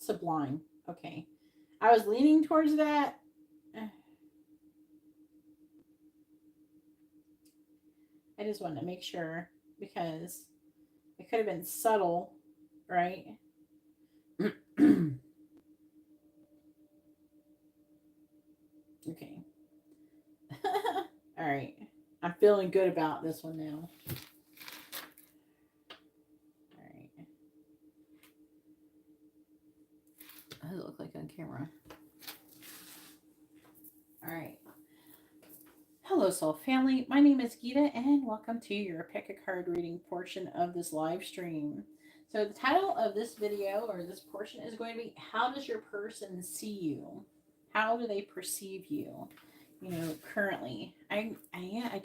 Sublime. Okay. I was leaning towards that. I just wanted to make sure because it could have been subtle, right? Okay. All right. I'm feeling good about this one now. All right. How does it look like on camera? All right. Hello, Soul Family. My name is Geeta, and welcome to your pick a card reading portion of this live stream. So the title of this video or this portion is going to be, how does your person see you? How do they perceive you? You know, currently. I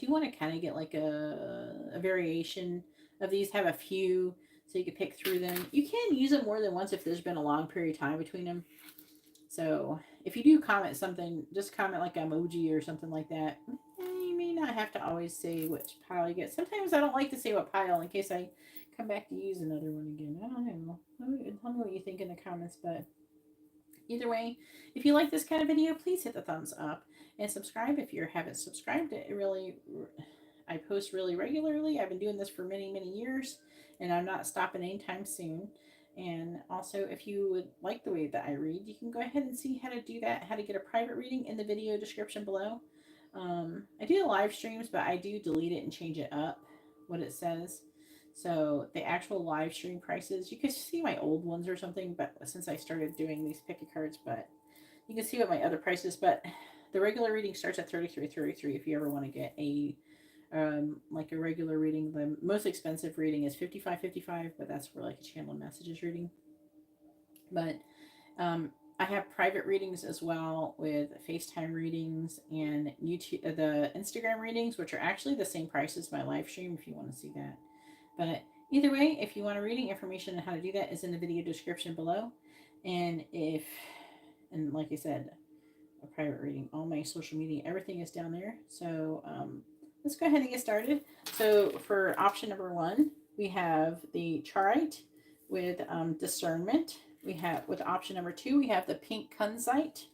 do want to kind of get like a variation of these, have a few so you can pick through them. You can use them more than once if there's been a long period of time between them. So if you do comment something, just comment like emoji or something like that. You may not have to always say which pile you get. Sometimes I don't like to say what pile in case I come back to use another one again. I don't know. Tell me what you think in the comments. But either way, if you like this kind of video, please hit the thumbs up and subscribe if you haven't subscribed. I post really regularly. I've been doing this for many, many years, and I'm not stopping anytime soon. And also, if you would like the way that I read, you can go ahead and see how to do that, how to get a private reading in the video description below. I do the live streams, but I do delete it and change it up, what it says. So the actual live stream prices, you can see my old ones or something, but since I started doing these picky cards, but you can see what my other prices, but the regular reading starts at $33.33 if you ever want to get a like a regular reading. The most expensive reading is $55.55, but that's for like a channel messages reading. But I have private readings as well with FaceTime readings and YouTube, the Instagram readings, which are actually the same price as my live stream if you want to see that. But either way, if you want a reading, information on how to do that is in the video description below. And like I said, a private reading, all my social media, everything is down there. So let's go ahead and get started. So for option number 1, we have the Charite with discernment. We have with option number 2, we have the pink kunzite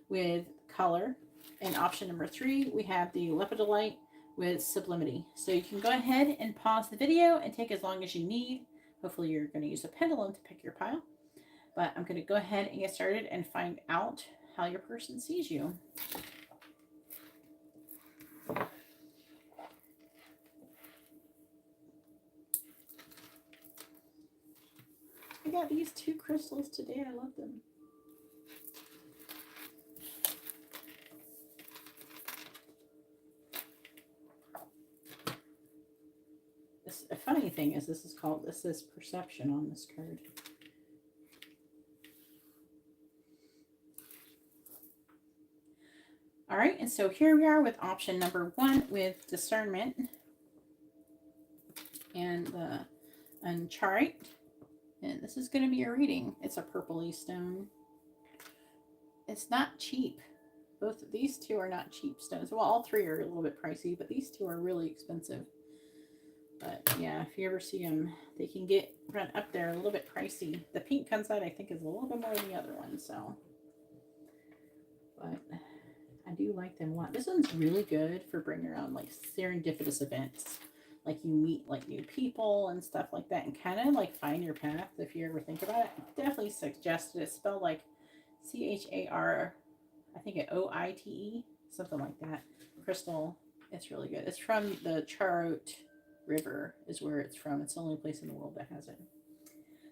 with color. And option number 3, we have the lepidolite with sublimity. So you can go ahead and pause the video and take as long as you need. Hopefully you're going to use a pendulum to pick your pile. But I'm going to go ahead and get started and find out how your person sees you. I got these 2 crystals today. I love them. A funny thing is this is perception on this card. All right, and so here we are with option number 1 with discernment and the Charite. And this is going to be a reading. It's a purpley stone. It's not cheap. Both of these 2 are not cheap stones. Well, all 3 are a little bit pricey, but these 2 are really expensive. But yeah, if you ever see them, they can run up there a little bit pricey. The pink kunzite, I think, is a little bit more than the other one. So, but I do like them a lot. This one's really good for bringing around like serendipitous events. Like you meet like new people and stuff like that and kind of like find your path if you ever think about it. Definitely suggested it's spelled like C-H-A-R, I think O-I-T-E, something like that. Crystal, it's really good. It's from the Charite River is where it's from. It's the only place in the world that has it.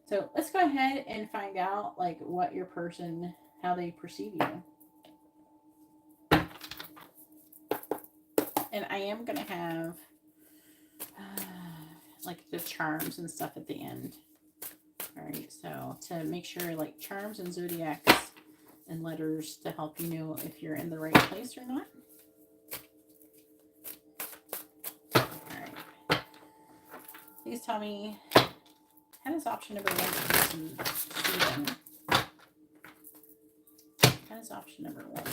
So let's go ahead and find out like what your person, how they perceive you. And I am going to have like the charms and stuff at the end. All right, so to make sure like charms and zodiacs and letters to help you know if you're in the right place or not. All right. Please tell me, how does option number 1 see them? How does option number 1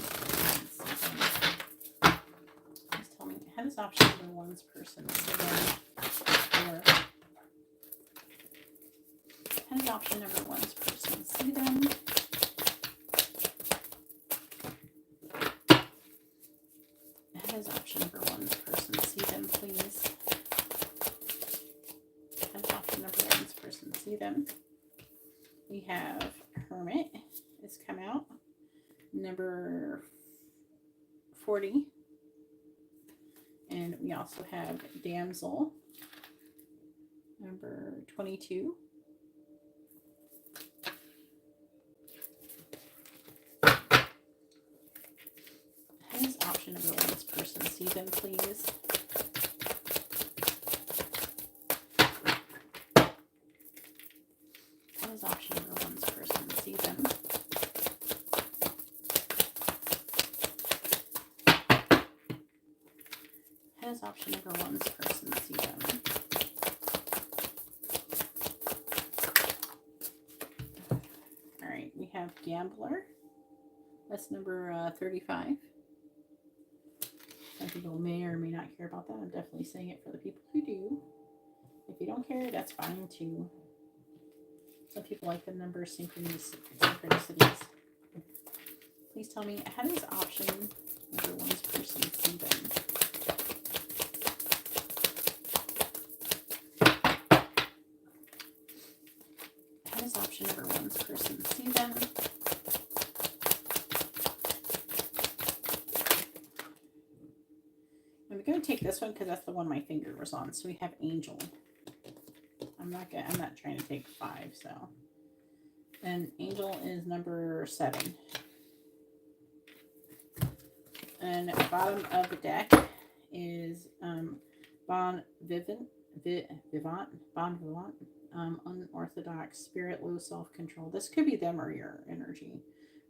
see them? Please tell me, how does option number 1's person see them? Or how is option number one's person see them? How does option number one's person see them, please? How does option number one's person see them? We have Hermit has come out. Number 40. And we also have Damsel, number 22. How does option number one's person see them, please? How does option number one's person see them? How does option number one's person see them? All right, we have Gambler. That's number 35. Some people may or may not care about that. I'm definitely saying it for the people who do. If you don't care, that's fine too. Some people like the number synchronicities. Please tell me, how does option number one's person see them? How does option number one's person see them? I'm going to take this one because that's the one my finger was on. So we have Angel. I'm not trying to take 5, so. And Angel is number 7. And at the bottom of the deck is Bon Vivant, unorthodox, spirit, low self-control. This could be them or your energy.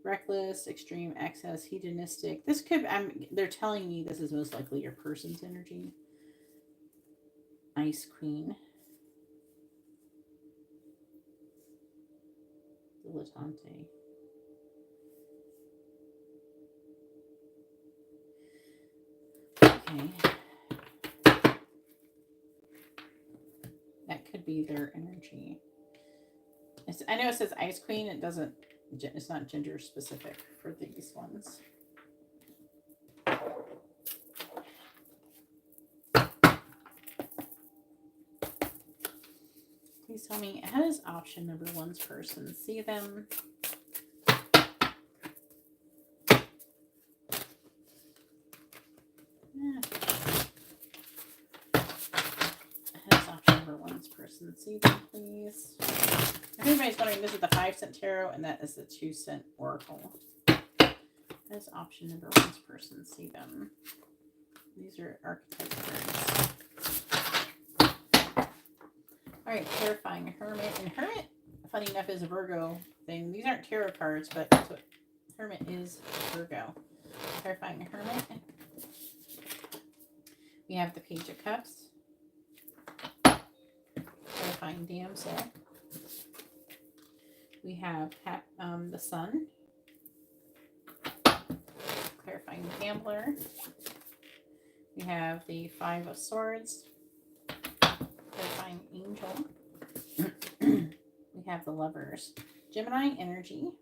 Reckless, extreme, excess, hedonistic. This could, they're telling me this is most likely your person's energy. Ice Queen. Dilettante. Okay. That could be their energy. I know it says Ice Queen. It's not gender specific for these ones. Please tell me, how does option number one's person see them? Person see them, please. If anybody's wondering, this is the 5-cent tarot and that is the 2-cent oracle. As option number one's person see them. These are archetype cards. Alright, clarifying Hermit. And Hermit, funny enough, is a Virgo thing. These aren't tarot cards, but that's what Hermit is, Virgo. Clarifying Hermit. We have the Page of Cups. Clarifying Damsel. We have the Sun. Clarifying Gambler. We have the 5 of Swords. Clarifying Angel. We have the Lovers. Gemini energy.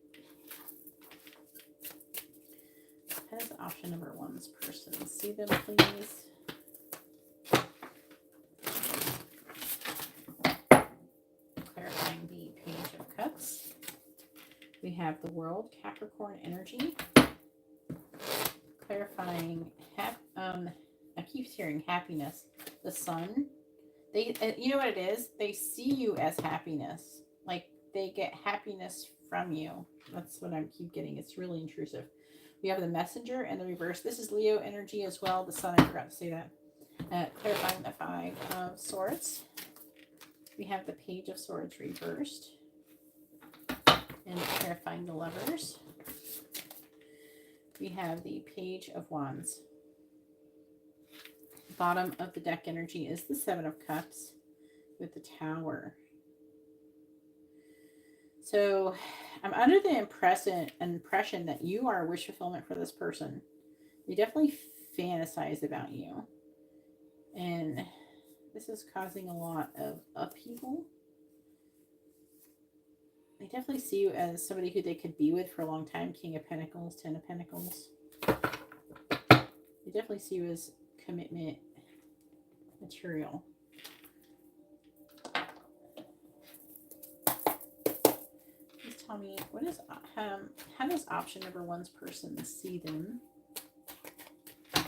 How does option number one's person see them, please? We have the World, Capricorn energy. Clarifying, I keep hearing happiness. The Sun. They, you know what it is? They see you as happiness. Like they get happiness from you. That's what I keep getting. It's really intrusive. We have the Messenger and the reverse. This is Leo energy as well. The Sun, I forgot to say that. Clarifying the 5 of Swords. We have the Page of Swords reversed. And clarifying the Lovers. We have the Page of Wands. Bottom of the deck energy is the 7 of Cups with the Tower. So I'm under the impression that you are a wish fulfillment for this person. They definitely fantasize about you. And this is causing a lot of upheaval. They definitely see you as somebody who they could be with for a long time. King of Pentacles, Ten of Pentacles. They definitely see you as commitment material. Please tell me, what is how does option number one's person see them? How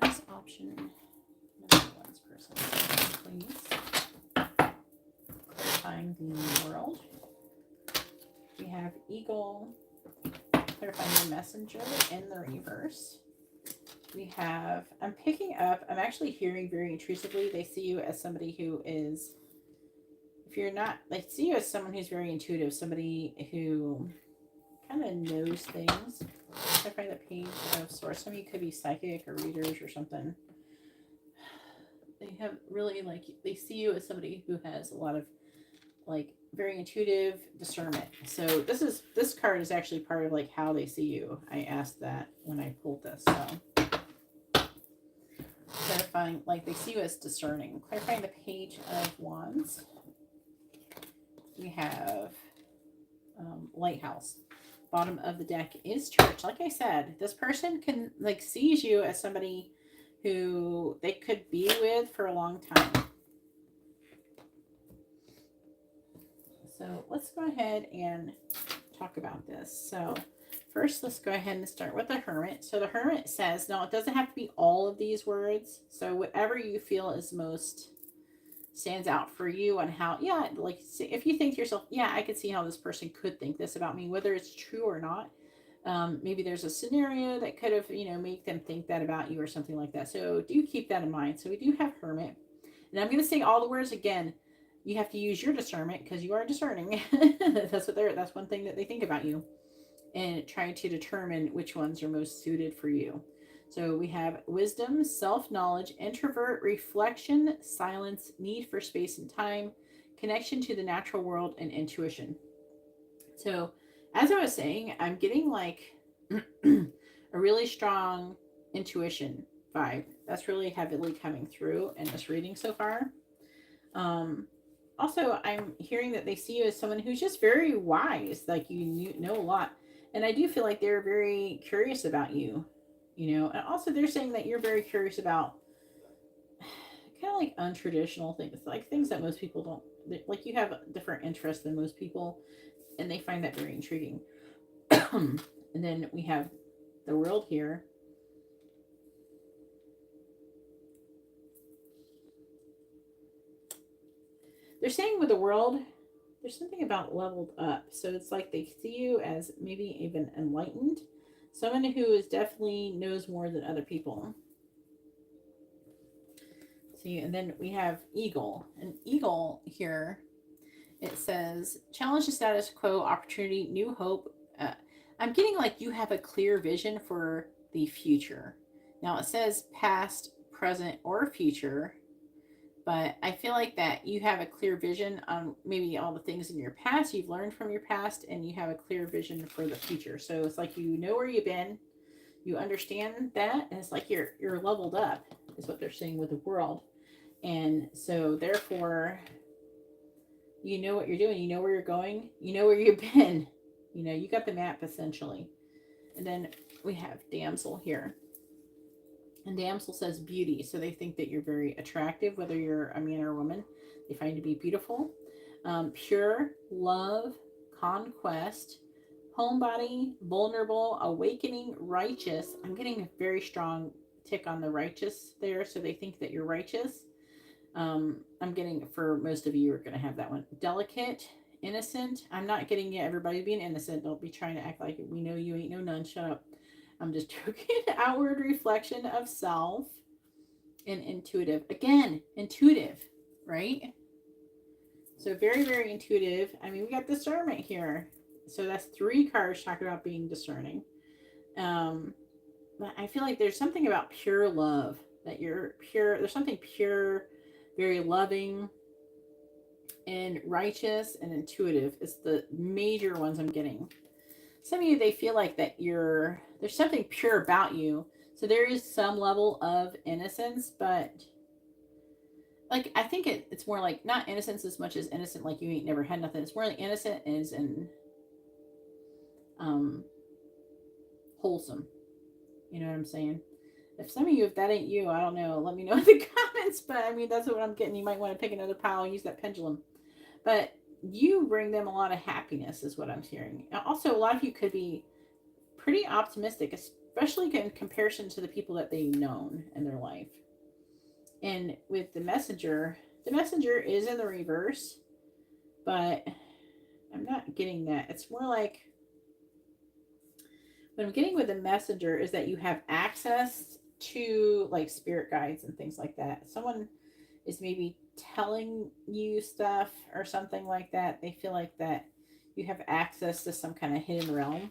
does option number one's person see them, please? Clarifying the world. We have Eagle, clarifying the messenger in the reverse. We have, I'm picking up, I'm actually hearing very intrusively, they see you as somebody who is, if you're not, they see you as someone who's very intuitive, somebody who kind of knows things. I find the Page of Swords. Some of you could be psychic or readers or something. They have really, like, they see you as somebody who has a lot of, like, very intuitive discernment. So this card is actually part of, like, how they see you. I asked that when I pulled this, so. Clarifying, like, they see you as discerning. Clarifying the Page of Wands. We have Lighthouse. Bottom of the deck is Church. Like I said, this person can, like, sees you as somebody who they could be with for a long time. So let's go ahead and talk about this. So first, let's go ahead and start with the Hermit. So the Hermit says, no, it doesn't have to be all of these words. So whatever you feel is most stands out for you on how, yeah, like, if you think to yourself, yeah, I could see how this person could think this about me, whether it's true or not. Maybe there's a scenario that could have, you know, make them think that about you or something like that. So do keep that in mind. So we do have Hermit. And I'm going to say all the words again. You have to use your discernment because you are discerning. That's one thing that they think about you, and trying to determine which ones are most suited for you. So we have wisdom, self-knowledge, introvert, reflection, silence, need for space and time, connection to the natural world, and intuition. So as I was saying, I'm getting like a really strong intuition vibe. That's really heavily coming through in this reading so far. Also, I'm hearing that they see you as someone who's just very wise, like you know a lot. And I do feel like they're very curious about you, you know. And also they're saying that you're very curious about kind of like untraditional things, like things that most people don't, like you have different interests than most people, and they find that very intriguing. And then we have the World here. They're saying with the World, there's something about leveled up. So it's like they see you as maybe even enlightened. Someone who is definitely knows more than other people. See, and then we have Eagle. And Eagle here, it says, challenge the status quo, opportunity, new hope. I'm getting like you have a clear vision for the future. Now it says past, present, or future. But I feel like that you have a clear vision on maybe all the things in your past, you've learned from your past, and you have a clear vision for the future. So it's like you know where you've been, you understand that, and it's like you're leveled up, is what they're saying with the World. And so therefore, you know what you're doing, you know where you're going, you know where you've been, you know, you got the map essentially. And then we have Damsel here. And Damsel says beauty. So they think that you're very attractive, whether you're a man or a woman. They find you to be beautiful. Pure, love, conquest, homebody, vulnerable, awakening, righteous. I'm getting a very strong tick on the righteous there. So they think that you're righteous. I'm getting, for most of you, are going to have that one. Delicate, innocent. I'm not getting you everybody being innocent. Don't be trying to act like we know you ain't no none. Shut up. I'm just joking. Outward reflection of self. And intuitive. Again, intuitive, right? So very, very intuitive. I mean, we got discernment here. So that's 3 cards talking about being discerning. But I feel like there's something about pure love. That you're pure. There's something pure, very loving, and righteous and intuitive. It's the major ones I'm getting. Some of you, they feel like that there's something pure about you. So there is some level of innocence, but like, I think it's more like not innocence as much as innocent, like you ain't never had nothing. It's more like innocent is in um wholesome. You know what I'm saying? If some of you, if that ain't you, I don't know. Let me know in the comments. But I mean, that's what I'm getting. You might want to pick another pile and use that pendulum. But you bring them a lot of happiness, is what I'm hearing. Also, a lot of you could be pretty optimistic, especially in comparison to the people that they've known in their life. And with the messenger is in the reverse, but I'm not getting that. It's more like what I'm getting with the messenger is that you have access to like spirit guides and things like that. Someone is maybe telling you stuff or something like that. They feel like that you have access to some kind of hidden realm.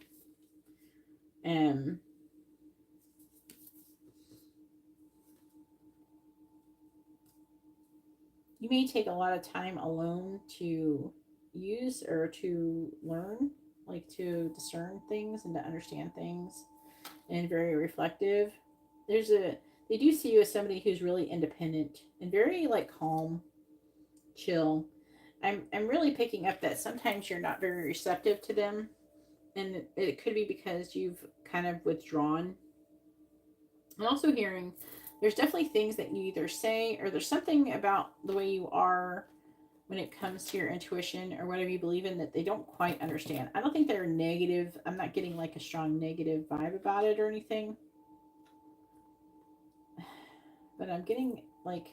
You may take a lot of time alone to use or to learn, like to discern things and to understand things, and very reflective. They do see you as somebody who's really independent and very like calm, chill. I'm really picking up that sometimes you're not very receptive to them, and it could be because you've kind of withdrawn. I'm also hearing there's definitely things that you either say or there's something about the way you are when it comes to your intuition or whatever you believe in that they don't quite understand. I don't think they're negative. I'm not getting like a strong negative vibe about it or anything. But I'm getting like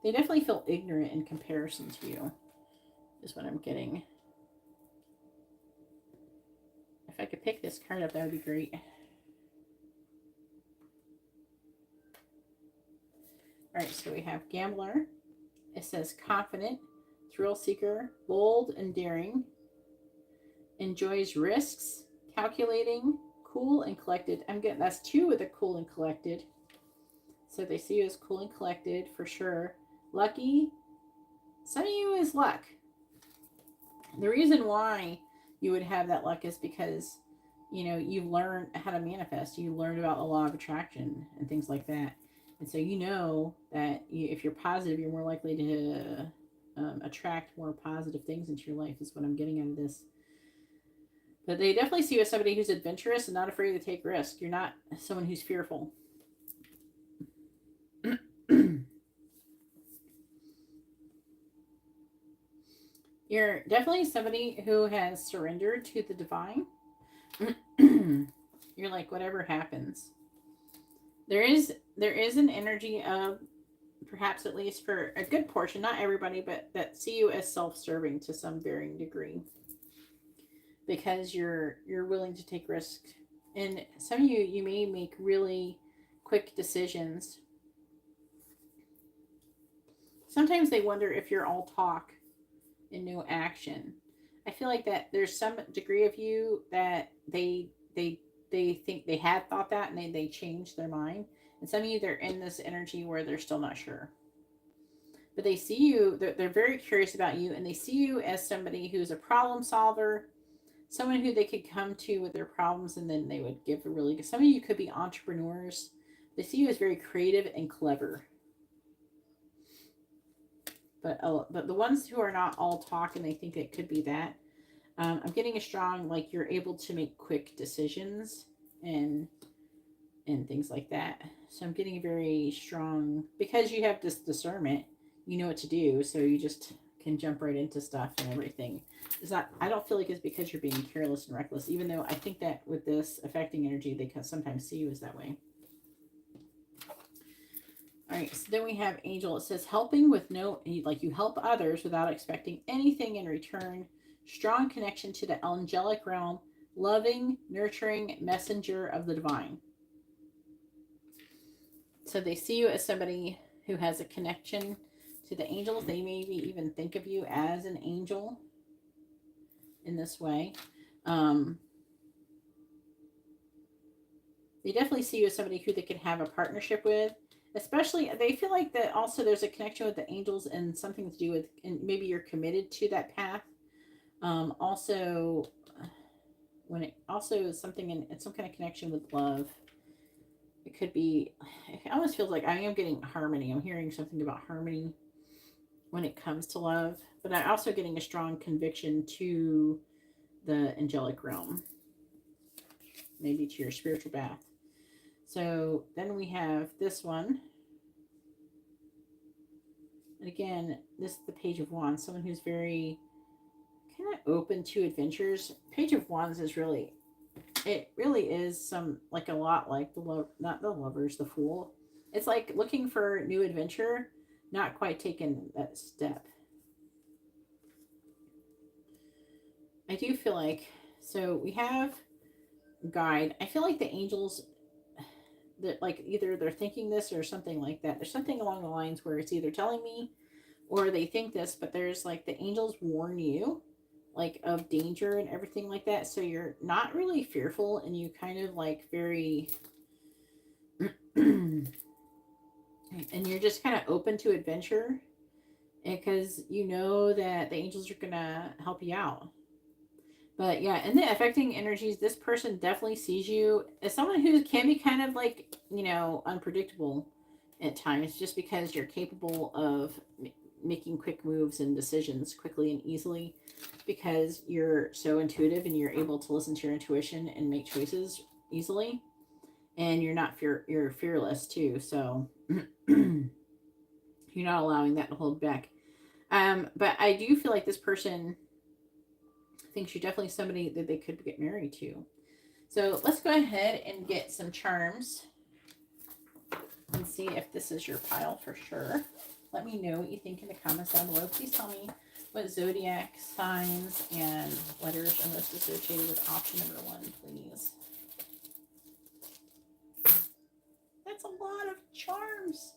they definitely feel ignorant in comparison to you, is what I'm getting. If I could pick this card up, that would be great. All right, so we have Gambler. It says confident, thrill seeker, bold and daring, enjoys risks, calculating, cool and collected. I'm getting that's 2 with a cool and collected. So they see you as cool and collected for sure. Lucky. Some of you is luck. The reason why you would have that luck is because, you know, you've learned how to manifest. You learned about the law of attraction and things like that. And so you know that if you're positive, you're more likely to attract more positive things into your life, is what I'm getting out of this. But they definitely see you as somebody who's adventurous and not afraid to take risks. You're not someone who's fearful. You're definitely somebody who has surrendered to the divine. You're like, whatever happens. There is an energy of, perhaps at least for a good portion, not everybody, but that see you as self-serving to some varying degree, because you're willing to take risks. And some of you may make really quick decisions. Sometimes they wonder if you're all talk and no action. I feel like that there's some degree of you that they think they had thought that and they changed their mind. And some of you, they're in this energy where they're still not sure. But they see you, they're very curious about you, and they see you as somebody who's a problem solver, someone who they could come to with their problems and then they would give a really good. Some of you could be entrepreneurs. They see you as very creative and clever. But the ones who are not all talk and they think it could be that, I'm getting a strong, like you're able to make quick decisions and things like that. So I'm getting a very strong, because you have this discernment, you know what to do, so you just can jump right into stuff and everything. It's not, I don't feel like it's because you're being careless and reckless, even though I think that with this affecting energy, they can sometimes see you as that way. All right, so then we have Angel. It says helping with no, like you help others without expecting anything in return. Strong connection to the angelic realm. Loving, nurturing messenger of the divine. So they see you as somebody who has a connection to the angels. They maybe even think of you as an angel in this way. They definitely see you as somebody who they can have a partnership with. Especially, they feel like that also there's a connection with the angels and something to do with, and maybe you're committed to that path. Also, when it also is something in some kind of connection with love. It could be, it almost feels like I am getting harmony. I'm hearing something about harmony. when it comes to love, but I'm also getting a strong conviction to the angelic realm, maybe to your spiritual path. So then we have this one. And again, this is the Page of Wands, someone who's very kind of open to adventures. Page of Wands is really, it really is some, like a lot like the love, not the Lovers, the Fool. It's like looking for new adventure, not quite taking that step. I do feel like, so we have guide. I feel like the angels, that like either they're thinking this or something like that. There's something along the lines where it's either telling me or they think this, but there's like the angels warn you like of danger and everything like that. So you're not really fearful and you kind of like very and you're just kind of open to adventure because you know that the angels are gonna help you out. But yeah, in the affecting energies, this person definitely sees you as someone who can be kind of like, you know, unpredictable at times just because you're capable of making quick moves and decisions quickly and easily because you're so intuitive and you're able to listen to your intuition and make choices easily. And you're not you're fearless too. So you're not allowing that to hold back. But I do feel like this person thinks you're definitely somebody that they could get married to. So let's go ahead and get some charms and see if this is your pile for sure. Let me know what you think in the comments down below. Please tell me what zodiac signs and letters are most associated with option number 1, please. That's a lot of charms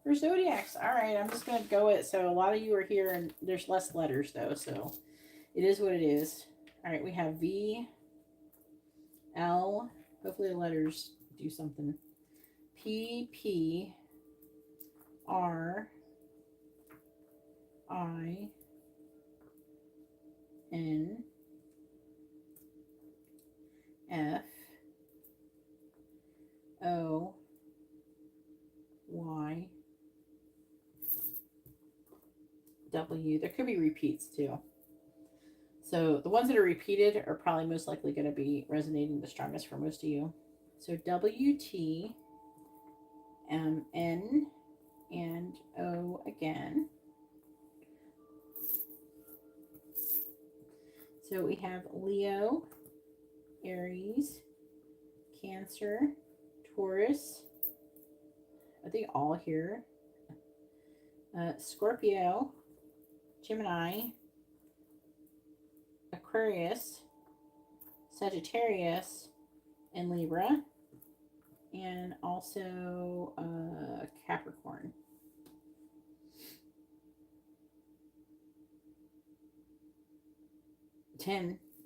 for zodiacs. All right, I'm just going to go it. So a lot of you are here and there's less letters though. So it is what it is. All right, we have V, L. Hopefully the letters do something. P, P, R, I, N, F, O, Y, W. There could be repeats too. So the ones that are repeated are probably most likely going to be resonating the strongest for most of you. So W, T, M, N, and O again. So we have Leo, Aries, Cancer, Taurus. Are they all here? Scorpio, Gemini, Aquarius, Sagittarius, and Libra, and also Capricorn.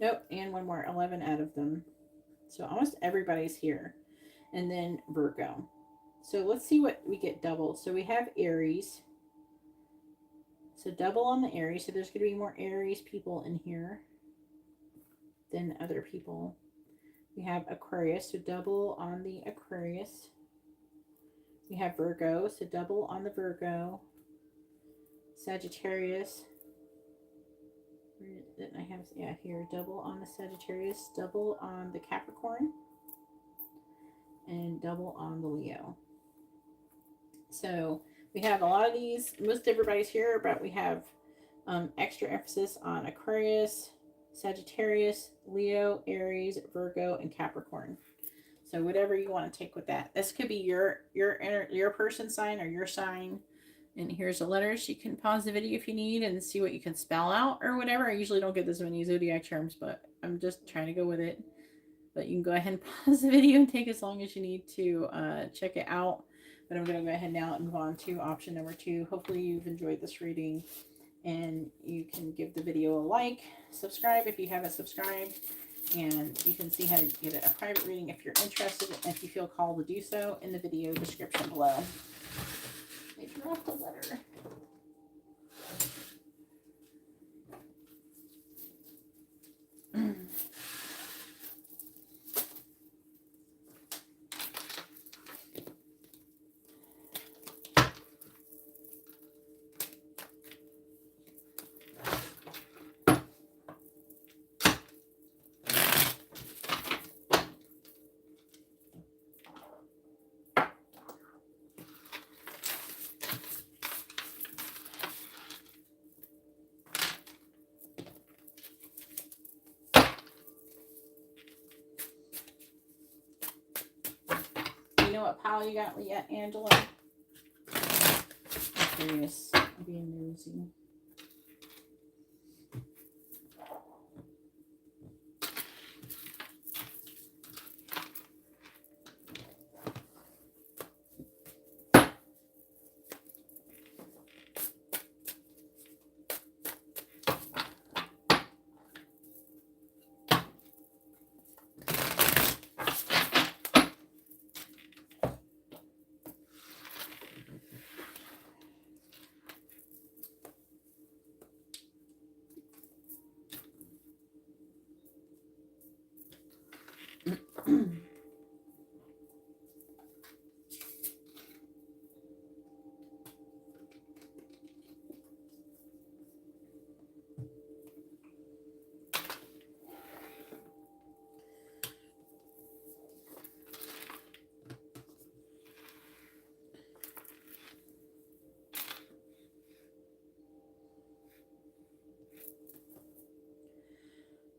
Nope, and one more, 11 out of them. So almost everybody's here. And then Virgo. So let's see what we get double. So we have Aries. So double on the Aries. So there's going to be more Aries people in here than other people. We have Aquarius. So double on the Aquarius. We have Virgo. So double on the Virgo. Sagittarius. Then I have, yeah, here, double on the Sagittarius, double on the Capricorn, and double on the Leo. So we have a lot of these, most everybody's here, but we have extra emphasis on Aquarius, Sagittarius, Leo, Aries, Virgo, and Capricorn. So whatever you want to take with that. This could be your person sign or your sign. And here's the letters. You can pause the video if you need and see what you can spell out or whatever. I usually don't get this many zodiac charms, but I'm just trying to go with it. But you can go ahead and pause the video and take as long as you need to check it out. But I'm going to go ahead now and move on to option number 2. Hopefully you've enjoyed this reading and you can give the video a like, subscribe if you haven't subscribed, and you can see how to get a private reading if you're interested and if you feel called to do so in the video description below. I dropped a letter. know what pile you got yet, Angela? I'm curious. I'm being nosy.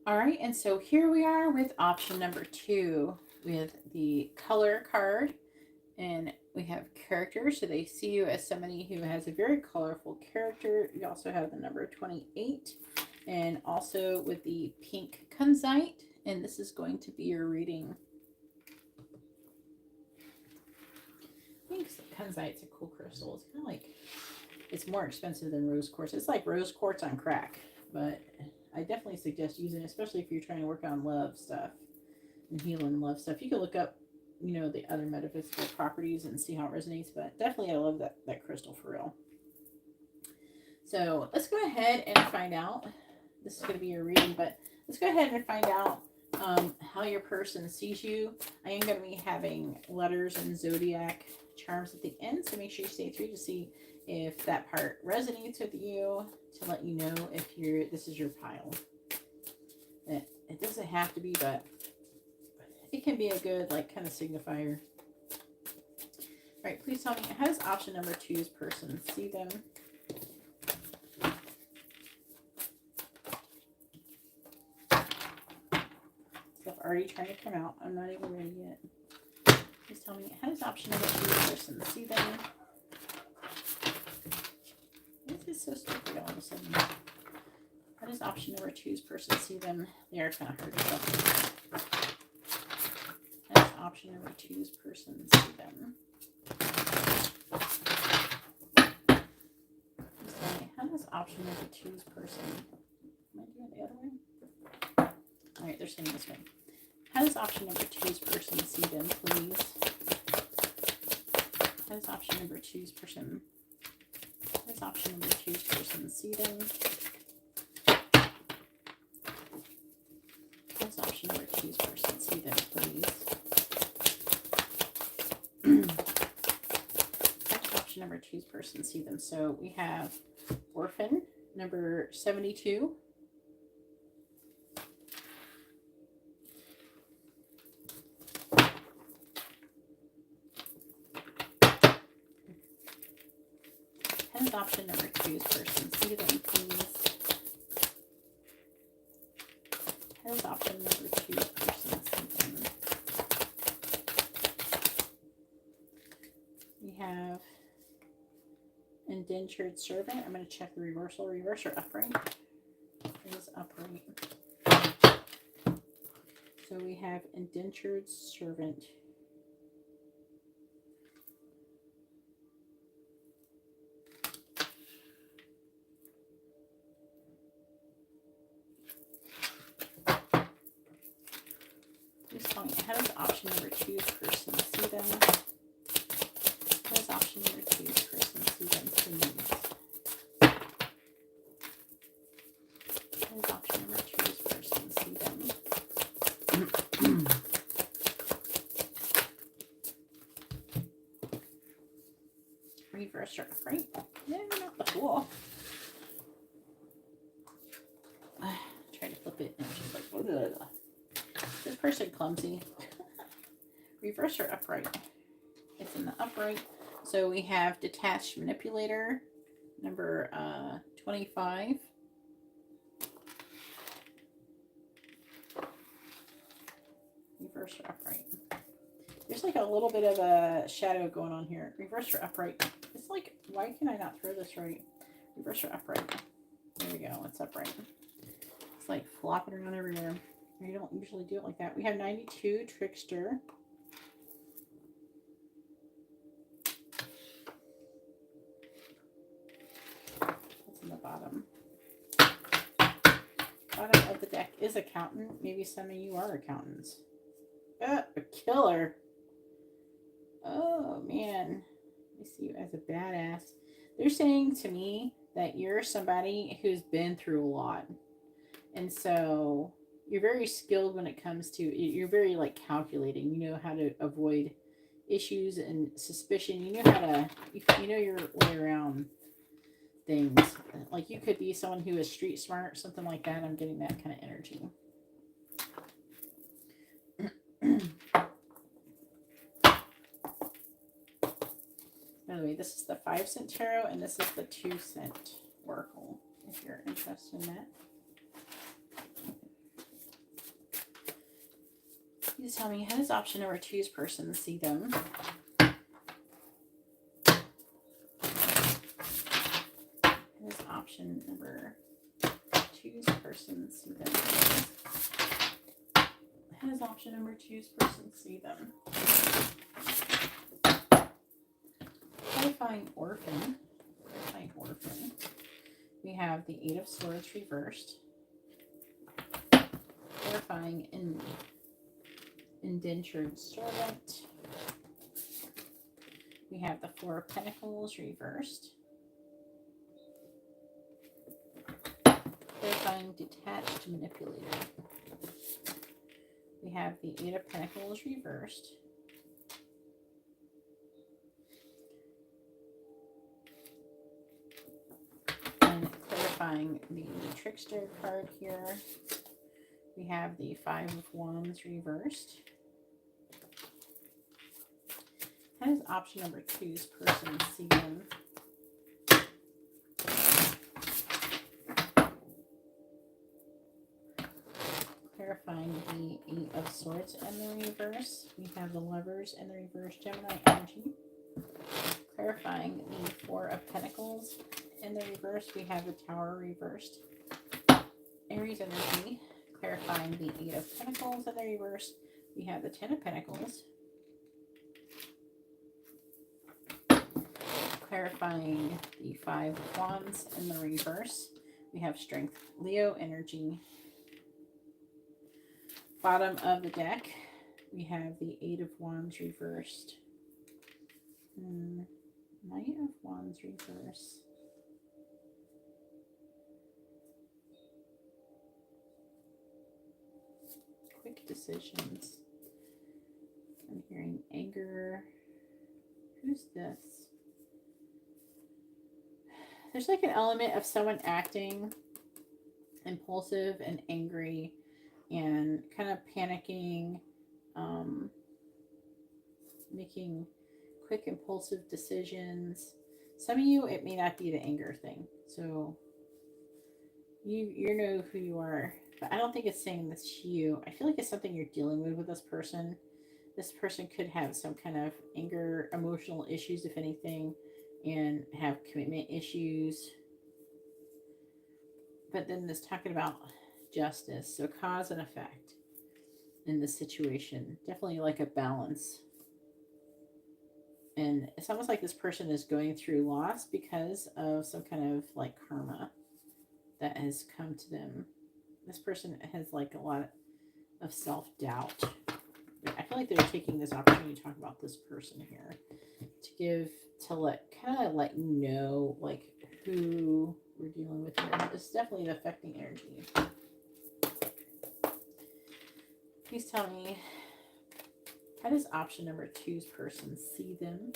All right, and so here we are with option number 2 with the color card, and we have characters, so they see you as somebody who has a very colorful character. You also have the number 28, and also with the pink kunzite, and this is going to be your reading. I think kunzite's a cool crystal. It's kind of like, it's more expensive than rose quartz. It's like rose quartz on crack, but I definitely suggest using it, especially if you're trying to work on love stuff and healing love stuff. You can look up, you know, the other metaphysical properties and see how it resonates, but definitely I love that crystal for real. So let's go ahead and find out. This is going to be your reading, but let's go ahead and find out how your person sees you. I am going to be having letters and zodiac charms at the end, so make sure you stay through to see if that part resonates with you, to let you know if this is your pile. It doesn't have to be, but it can be a good, like, kind of signifier. All right, please tell me, how does option number 2's person see them? Stuff already trying to come out. I'm not even ready yet. Please tell me, how does option number 2's person see them? This is so stupid all of a sudden. How does option number 2's person see them? They are kind of hurting them. How does option number 2's person see them? How does option number 2's person... Am I doing the other way? Alright, they're saying this way. How does option number 2's person see them, please? How does option number 2's person... How does option number 2's person see them? How does option number 2's person see them, please? How does option number 2's person see them? So we have orphan, number 72. How does option number 2's person see them, please? How does option number 2's person see them? We have indentured servant. I'm going to check the reversal. Reverse or upright? It is upright. So we have indentured servant. How does option number 2's person see them? How does option number 2's person see them, please? How does option number 2's person see them? Reverse or upright? No, not the fool. Try to flip it, and she's like, ugh. This person clumsy. Reverse or upright? It's in the upright. So we have detached manipulator, number 25. Reverse or upright? There's like a little bit of a shadow going on here. Reverse or upright. It's like, why can I not throw this right? Reverse or upright. There we go. It's upright. It's like flopping around everywhere. You don't usually do it like that. We have 92, Trickster. What's in the bottom? Bottom of the deck is Accountant. Maybe some of you are accountants. A killer. Oh, man. I see you as a badass. They're saying to me that you're somebody who's been through a lot. And so you're very skilled when it comes to, you're very like calculating. You know how to avoid issues and suspicion. You know how to, you know your way around things. Like you could be someone who is street smart, something like that. I'm getting that kind of energy. By the way, this is the 5-cent tarot and this is the 2-cent oracle, if you're interested in that. Please tell me, how does option number 2's person see them? How does option number 2's person see them? How does option number 2's person see them? Clarifying orphan. Clarifying orphan. We have the 8 of Swords reversed. Clarifying indentured servant. We have the 4 of Pentacles reversed. Clarifying detached manipulator. We have the 8 of Pentacles reversed. And clarifying the Trickster card here. We have the 5 of Wands reversed. How does option number 2's person see them? Clarifying the 8 of Swords in the reverse. We have the Lovers in the reverse, Gemini energy. Clarifying the 4 of Pentacles in the reverse. We have the Tower reversed. Aries energy. Clarifying the 8 of Pentacles in the reverse. We have the 10 of Pentacles. Clarifying the 5 of Wands in the reverse. We have Strength, Leo energy. Bottom of the deck, we have the 8 of Wands reversed. Knight of Wands reverse. Quick decisions. I'm hearing anger. Who's this? There's like an element of someone acting impulsive and angry and kind of panicking, making quick impulsive decisions. Some of you, it may not be the anger thing. So you know who you are, but I don't think it's saying this to you. I feel like it's something you're dealing with this person. This person could have some kind of anger, emotional issues, if anything, and have commitment issues. But then this talking about justice, so cause and effect in this situation. Definitely like a balance. And it's almost like this person is going through loss because of some kind of like karma that has come to them. This person has like a lot of self-doubt. I feel like they're taking this opportunity to talk about this person here to let you know like who we're dealing with here. It's definitely an affecting energy. Please tell me, how does option number 2's person see them?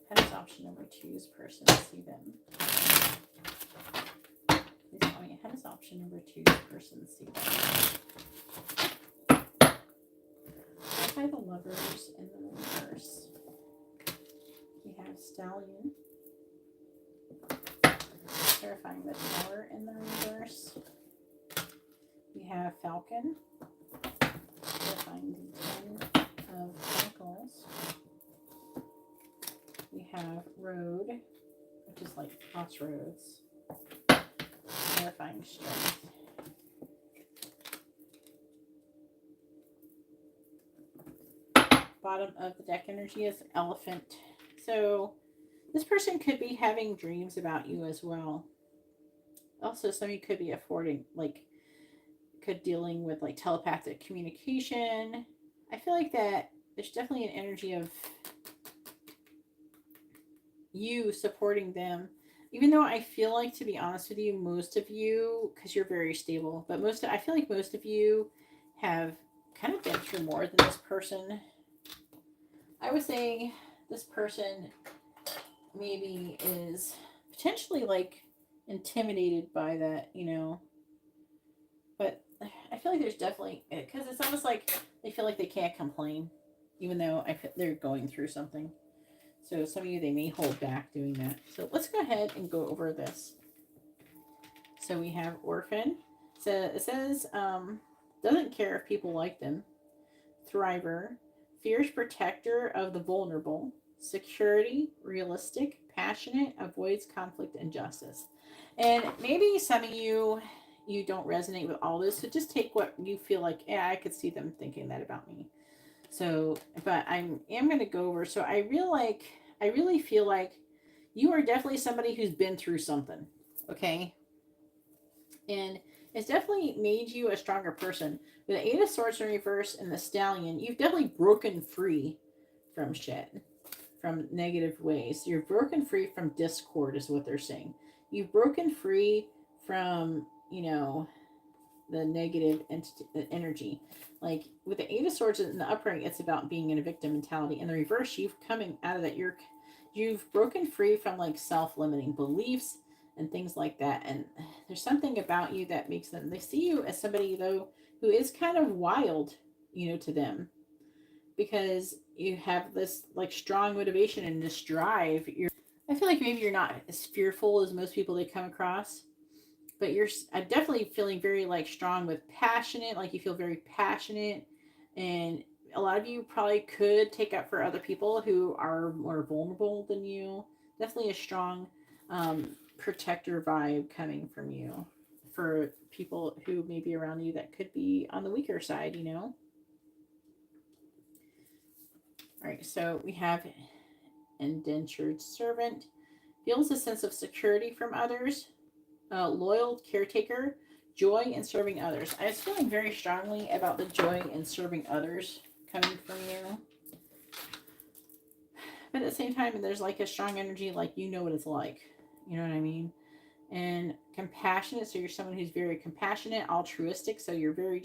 How does option number 2's person see them? Please tell me, how does option number 2's person see them? By the Lovers in the reverse. We have Stallion. Clarifying the Tower in the reverse. have Falcon. Find the 10 of Pentacles. We have Road, which is like crossroads. Clarifying strength. Bottom of the deck energy is Elephant. So this person could be having dreams about you as well. Also, some of you could be dealing with like telepathic communication. I feel like that there's definitely an energy of you supporting them. Even though I feel like, to be honest with you, most of you, because you're very stable, but I feel like most of you have kind of been through more than this person. I was saying this person maybe is potentially like intimidated by that, you know. But I feel like there's definitely, because it's almost like they feel like they can't complain, even though they're going through something. So some of you, they may hold back doing that. So let's go ahead and go over this. So we have Orphan. So it says, doesn't care if people like them. Thriver. Fierce protector of the vulnerable. Security. Realistic. Passionate. Avoids conflict and justice. And maybe some of you don't resonate with all this. So just take what you feel like, yeah, I could see them thinking that about me. So, but I am going to go over. So I really feel like you are definitely somebody who's been through something. Okay. And it's definitely made you a stronger person. With the 8 of Swords in reverse and the Stallion, you've definitely broken free from shit, from negative ways. You're broken free from discord is what they're saying. You've broken free from, you know, the negative energy. Like with the 8 of Swords in the upright, it's about being in a victim mentality. In the reverse, you've coming out of that. You've broken free from like self-limiting beliefs and things like that. And there's something about you that makes them, they see you as somebody though who is kind of wild, you know, to them, because you have this like strong motivation and this drive. I feel like maybe you're not as fearful as most people they come across. But I'm definitely feeling very like strong with passionate, like you feel very passionate. And a lot of you probably could take up for other people who are more vulnerable than you. Definitely a strong protector vibe coming from you for people who may be around you that could be on the weaker side, you know. All right, so we have Indentured Servant. Feels a sense of security from others. Loyal caretaker, joy in serving others. I was feeling very strongly about the joy in serving others coming from you. But at the same time, there's like a strong energy, like you know what it's like. You know what I mean? And compassionate, so you're someone who's very compassionate, altruistic, so you're very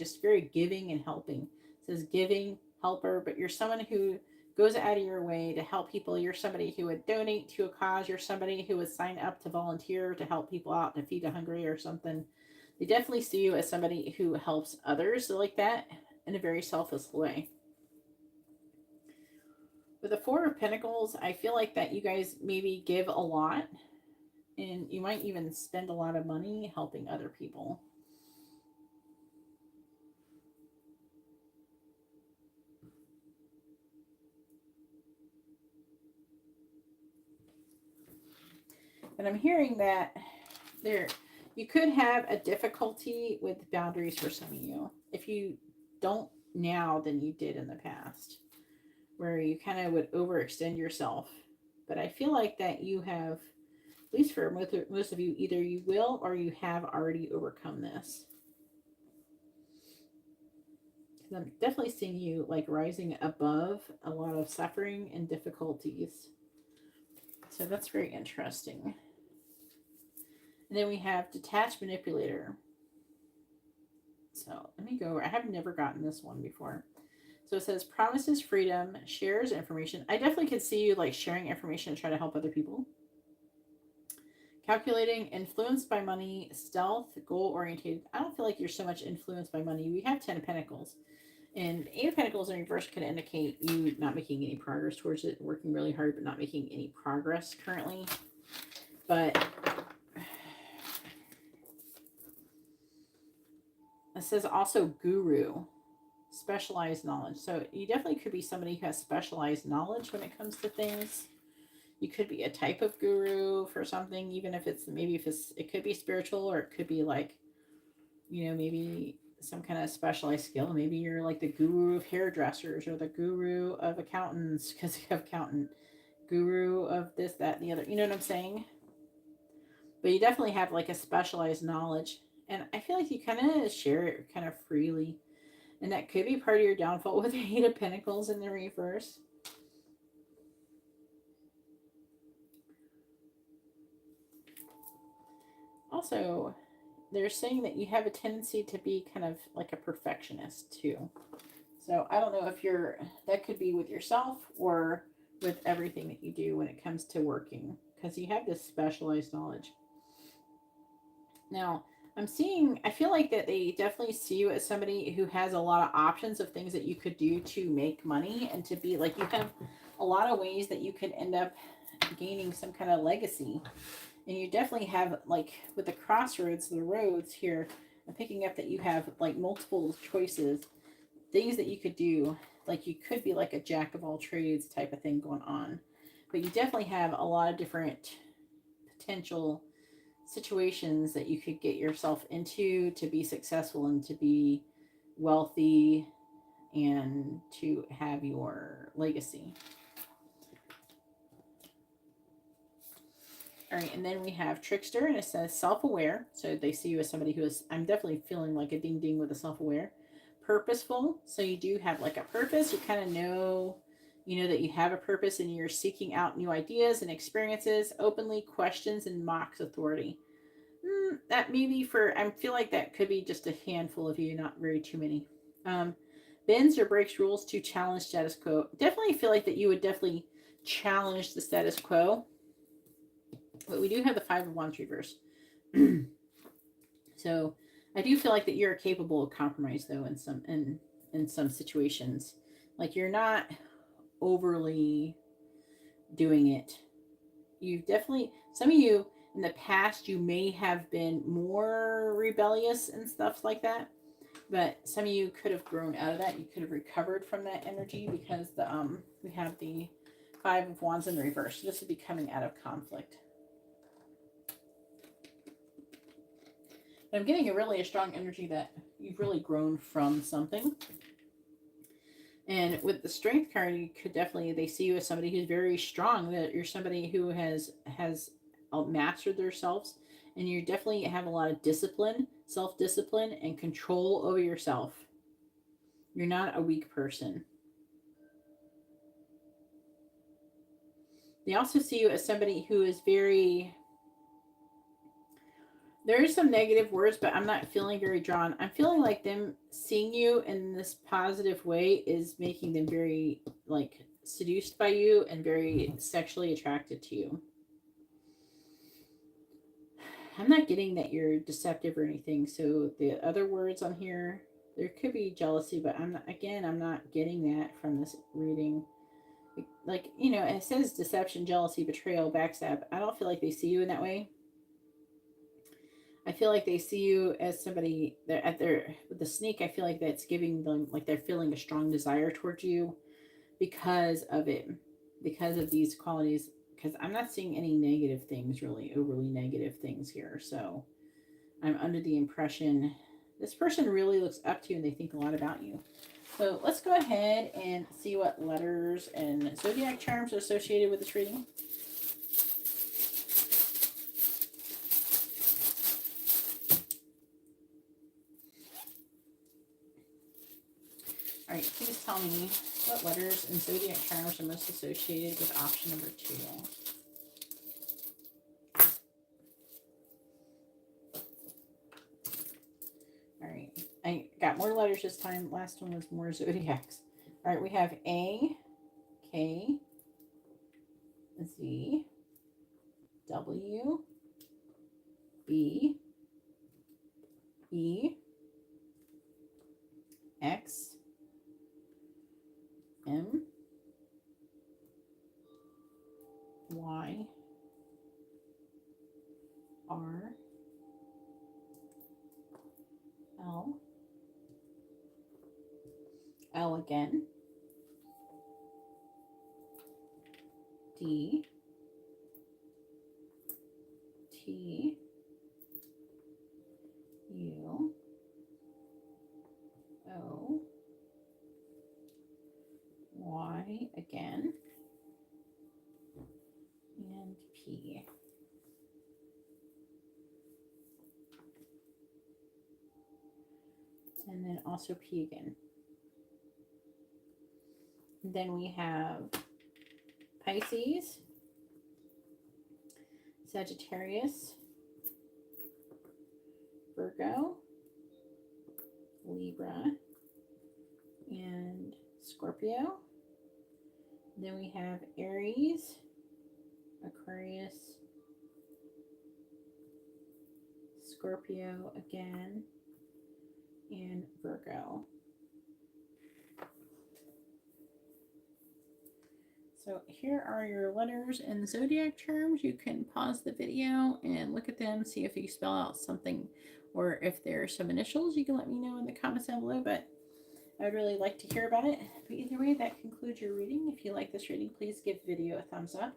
giving and helping. It says giving, helper, but you're someone who goes out of your way to help people. You're somebody who would donate to a cause. You're somebody who would sign up to volunteer to help people out, to feed the hungry or something. They definitely see you as somebody who helps others like that in a very selfless way. With the 4 of Pentacles, I feel like that you guys maybe give a lot, and you might even spend a lot of money helping other people. And I'm hearing that you could have a difficulty with boundaries for some of you. If you don't now than you did in the past, where you kind of would overextend yourself. But I feel like that you have, at least for most of you, either you will or you have already overcome this. I'm definitely seeing you like rising above a lot of suffering and difficulties. So that's very interesting. And then we have Detached Manipulator. So let me go. I have never gotten this one before. So it says promises freedom, shares information. I definitely could see you like sharing information to try to help other people. Calculating, influenced by money, stealth, goal oriented. I don't feel like you're so much influenced by money. We have 10 of Pentacles. And 8 of Pentacles in reverse could indicate you not making any progress towards it, working really hard, but not making any progress currently. But It says also guru, specialized knowledge. So you definitely could be somebody who has specialized knowledge when it comes to things. You could be a type of guru for something, even if it's maybe if it's it could be spiritual, or it could be like, you know, maybe some kind of specialized skill. Maybe you're like the guru of hairdressers or the guru of accountants because you have accountant, guru of this, that, and the other. You know what I'm saying? But you definitely have like a specialized knowledge. And I feel like you kind of share it kind of freely. And that could be part of your downfall with the Eight of Pentacles in the reverse. Also, they're saying that you have a tendency to be kind of like a perfectionist too. So I don't know if that could be with yourself or with everything that you do when it comes to working, because you have this specialized knowledge. Now, I feel like that they definitely see you as somebody who has a lot of options of things that you could do to make money and to be like, you have a lot of ways that you could end up gaining some kind of legacy. And you definitely have, like, with the crossroads, the roads here, I'm picking up that you have like multiple choices, things that you could do. Like you could be like a jack of all trades type of thing going on. But you definitely have a lot of different potential situations that you could get yourself into to be successful and to be wealthy and to have your legacy. All right, and then we have trickster, and it says self-aware. So they see you as somebody who is, I'm definitely feeling like a ding ding with a self-aware. Purposeful, so you do have like a purpose. You kind of know, that you have a purpose and you're seeking out new ideas and experiences. Openly questions and mocks authority. That maybe I feel like that could be just a handful of you, not very too many. Bends or breaks rules to challenge status quo. Definitely feel like that you would definitely challenge the status quo. But we do have the Five of Wands reverse. So I do feel like that you're capable of compromise, though, in some situations. Like you're not overly doing it. You've definitely, some of you in the past, you may have been more rebellious and stuff like that. But some of you could have grown out of that. You could have recovered from that energy because we have the Five of Wands in reverse. So this would be coming out of conflict. I'm getting a strong energy that you've really grown from something. And with the Strength card, you could definitely, they see you as somebody who's very strong, that you're somebody who has mastered themselves, and you definitely have a lot of discipline, self-discipline, and control over yourself. You're not a weak person. They also see you as somebody who is very, there are some negative words, but I'm not feeling very drawn. I'm feeling like them seeing you in this positive way is making them very, like, seduced by you and very sexually attracted to you. I'm not getting that you're deceptive or anything. So the other words on here, there could be jealousy, but I'm not getting that from this reading. Like, it says deception, jealousy, betrayal, backstab. I don't feel like they see you in that way. I feel like they see you as somebody with the snake. I feel like that's giving them, like, they're feeling a strong desire towards you because of it, because of these qualities. Because I'm not seeing any negative things, really overly negative things here. So I'm under the impression this person really looks up to you and they think a lot about you. So let's go ahead and see what letters and zodiac charms are associated with this reading. All right, please tell me what letters and zodiac charms are most associated with option number 2. All right, I got more letters this time. Last one was more zodiacs. All right, we have A, K, Z, W, B, E, X, M, Y, R, L, L again. D. T. U. O. Y again. And P. And then also P again. And then we have Pisces, Sagittarius, Virgo, Libra, and Scorpio. And then we have Aries, Aquarius, Scorpio again, and Virgo. So here are your letters and zodiac terms. You can pause the video and look at them, see if you spell out something or if there are some initials. You can let me know in the comments down below, but I would really like to hear about it. But either way, that concludes your reading. If you like this reading, please give the video a thumbs up.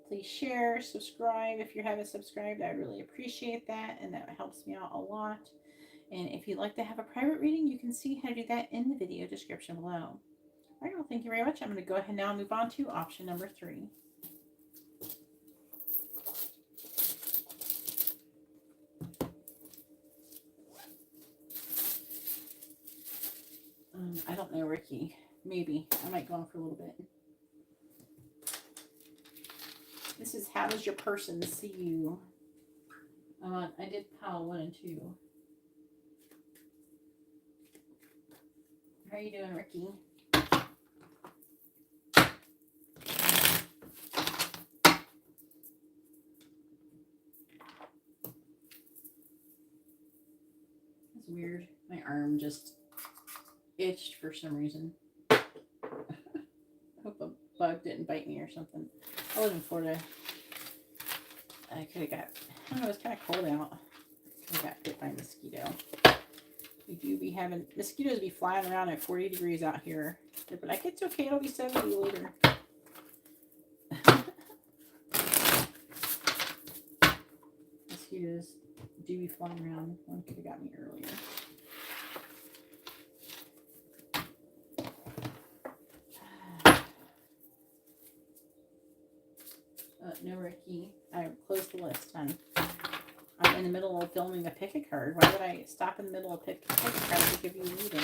Please share, subscribe. If you haven't subscribed, I really appreciate that, and that helps me out a lot. And if you'd like to have a private reading, you can see how to do that in the video description below. All right, well, thank you very much. I'm going to go ahead now and move on to option number 3. I don't know, Ricky. Maybe. I might go on for a little bit. This is how does your person see you? I did pile 1 and 2. How are you doing, Ricky? That's weird. My arm just itched for some reason. Hope a bug didn't bite me or something. I live in Florida. I could have got, I don't know, it's kind of cold out. I got bit by a mosquito. We do be having, mosquitoes be flying around at 40 degrees out here. But like, it's okay, it'll be 70 later. Mosquitoes do be flying around. One could have got me earlier. No, Ricky. I closed the list, hon. I'm in the middle of filming a pick a card. Why would I stop in the middle of pick a card to give you a reading?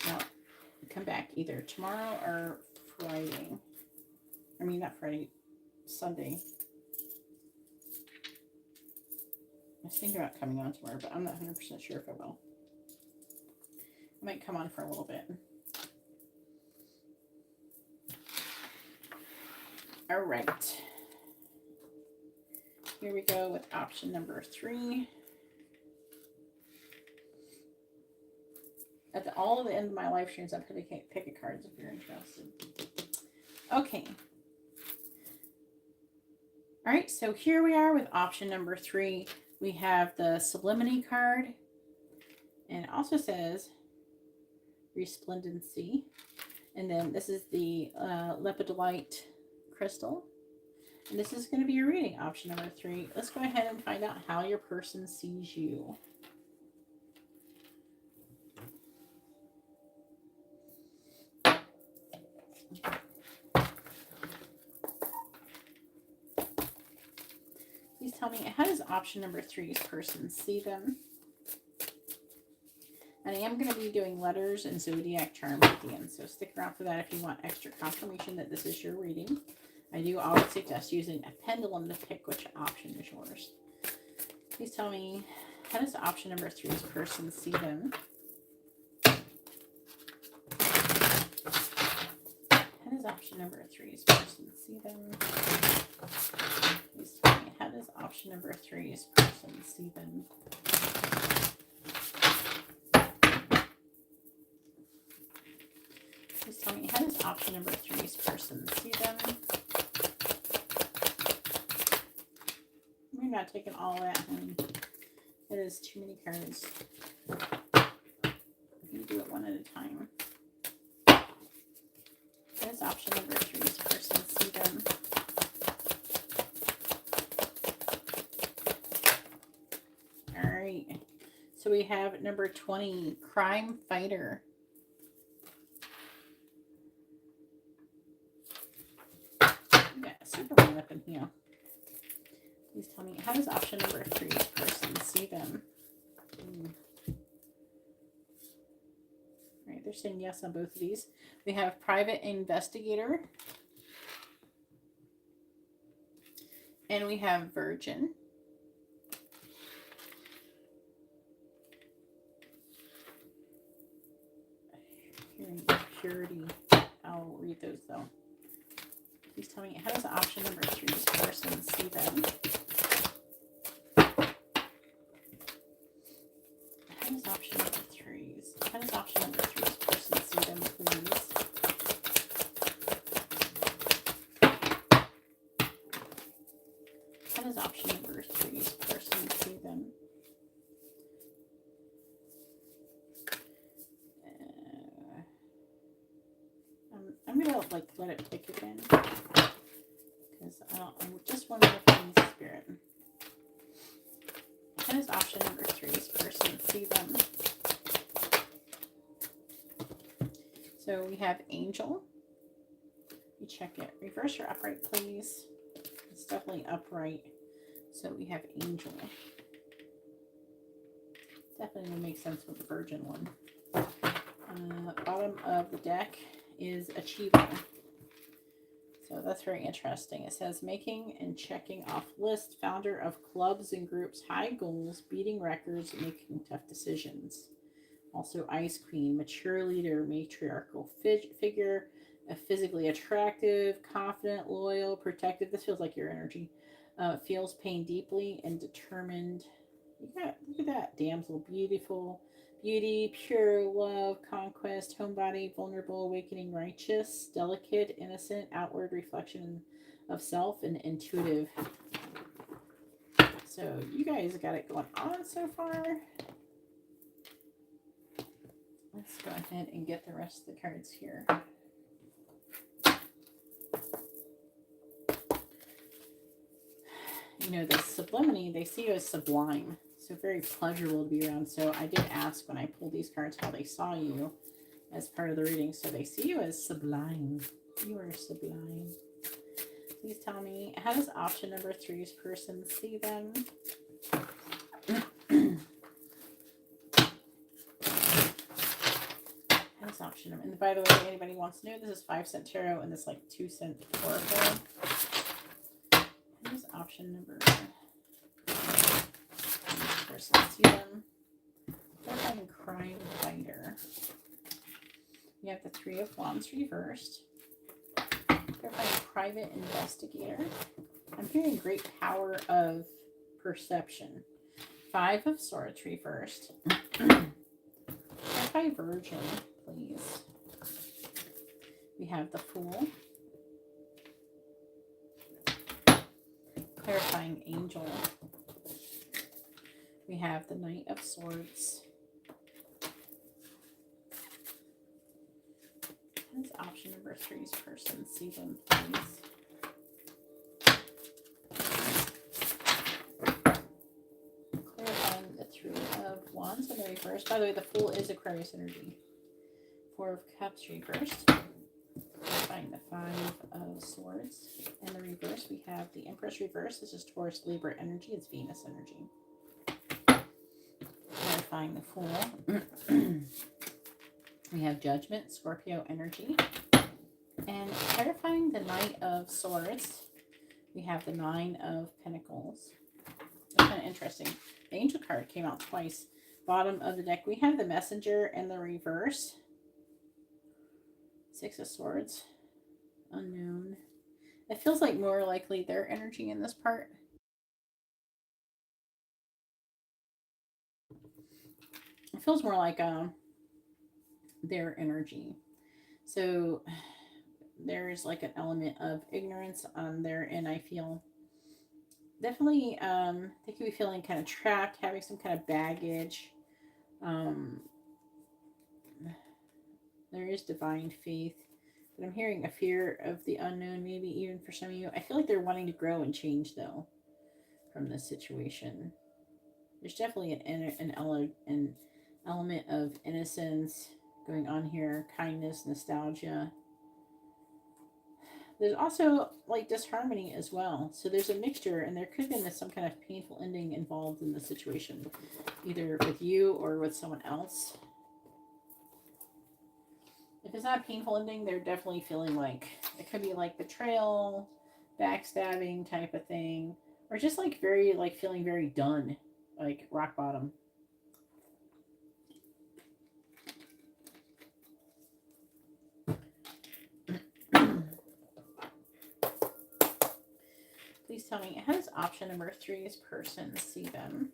Now, come back either tomorrow or Friday. I mean, not Friday, Sunday. I was thinking about coming on tomorrow, but I'm not 100% sure if I will. I might come on for a little bit. All right. Here we go with option number 3. At all of the end of my live streams, I'm going to pick a cards if you're interested. Okay. All right, so here we are with option number 3. We have the Sublimity card, and it also says Resplendency. And then this is the Lepidolite crystal. And this is going to be your reading, option number 3. Let's go ahead and find out how your person sees you. Please tell me, how does option number 3's person see them? And I am going to be doing letters and zodiac charms at the end, so stick around for that if you want extra confirmation that this is your reading. I do always suggest using a pendulum to pick which option is yours. Please tell me, how does option number 3's person see them? How does option number 3's person see them? Please tell me, how does option number 3's person see them? Please tell me, how does option number 3's person see them? We're not taking all that, honey. That is too many cards. You do it one at a time. That is option number 3 is person see them. All right. So we have number 20, crime fighter. We got Superman up in here. Please tell me, how does option number 3 person see them? All right, they're saying yes on both of these. We have private investigator. And we have virgin. Hearing purity. I'll read those though. Please tell me, how does option number 3's person see them? How does option number 3's? How does option number 3's person see them, please? How does option number 3's person see them? I'm gonna like let it pick again because I just want to look in spirit. How does option number 3's person see them? So we have angel. You check it. Reverse or upright, please. It's definitely upright. So we have angel. Definitely would make sense with the virgin one. Bottom of the deck is achiever. So that's very interesting. It says making and checking off list, founder of clubs and groups, high goals, beating records, making tough decisions. Also ice queen, mature leader, matriarchal figure, a physically attractive, confident, loyal, protective. This feels like your energy. Feels pain deeply and determined. Look at that. Damsel, beautiful. Beauty, pure love, conquest, homebody, vulnerable, awakening, righteous, delicate, innocent, outward reflection of self, and intuitive. So you guys got it going on so far. Let's go ahead and get the rest of the cards here. You know, the sublimity, they see you as sublime. So very pleasurable to be around. So I did ask when I pulled these cards how they saw you as part of the reading. So they see you as sublime. You are sublime. Please tell me, how does option number 3's person see them? How does option number, and by the way, anybody wants to know, this is 5-cent tarot and this like 2-cent oracle. How does option number person see them? Clarifying crime fighter. You have the 3 of Wands reversed. Clarifying private investigator. I'm hearing great power of perception. 5 of Swords reversed. Clarify virgin, please. We have the Fool. Clarifying angel. We have the Knight of Swords. How does option number 3's person see them, please? Clarifying the 3 of Wands in the reverse. By the way, the Fool is Aquarius energy. 4 of Cups reversed. Clarifying the 5 of Swords. In the reverse, we have the Empress reverse. This is Taurus Libra energy. It's Venus energy. Clarifying the Fool. We have Judgment, Scorpio energy. And clarifying the Knight of Swords, we have the 9 of Pentacles. That's kind of interesting. The Angel card came out twice. Bottom of the deck, we have the Messenger in the reverse. 6 of Swords. Unknown. It feels like more likely their energy in this part. It feels more like their energy. So there's like an element of ignorance on their end, I feel. definitely, they could be feeling kind of trapped, having some kind of baggage. There is divine faith, but I'm hearing a fear of the unknown, maybe even for some of you. I feel like they're wanting to grow and change, though, from this situation. There's definitely an element of innocence going on here, kindness, nostalgia. There's also like disharmony as well. So there's a mixture, and there could have been some kind of painful ending involved in the situation, either with you or with someone else. If it's not a painful ending, they're definitely feeling like it could be like betrayal, backstabbing type of thing, or just like very like feeling very done, like rock bottom. Please tell me, how does option number 3's person see them?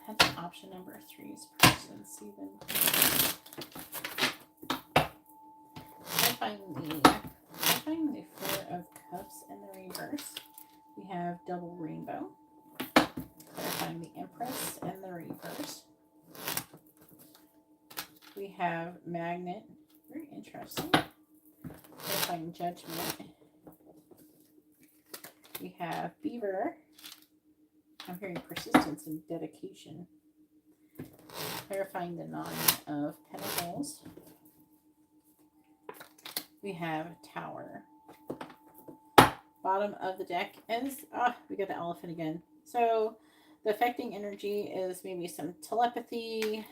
How does option number 3's person see them? I find the Four of Cups in the reverse. We have double rainbow. Clarifying the Empress in the reverse. We have Magnet. Very interesting. Clarifying Judgment. We have Beaver. I'm hearing persistence and dedication. Clarifying the Nine of Pentacles. We have Tower. Bottom of the deck is, we got the Elephant again. So the affecting energy is maybe some telepathy,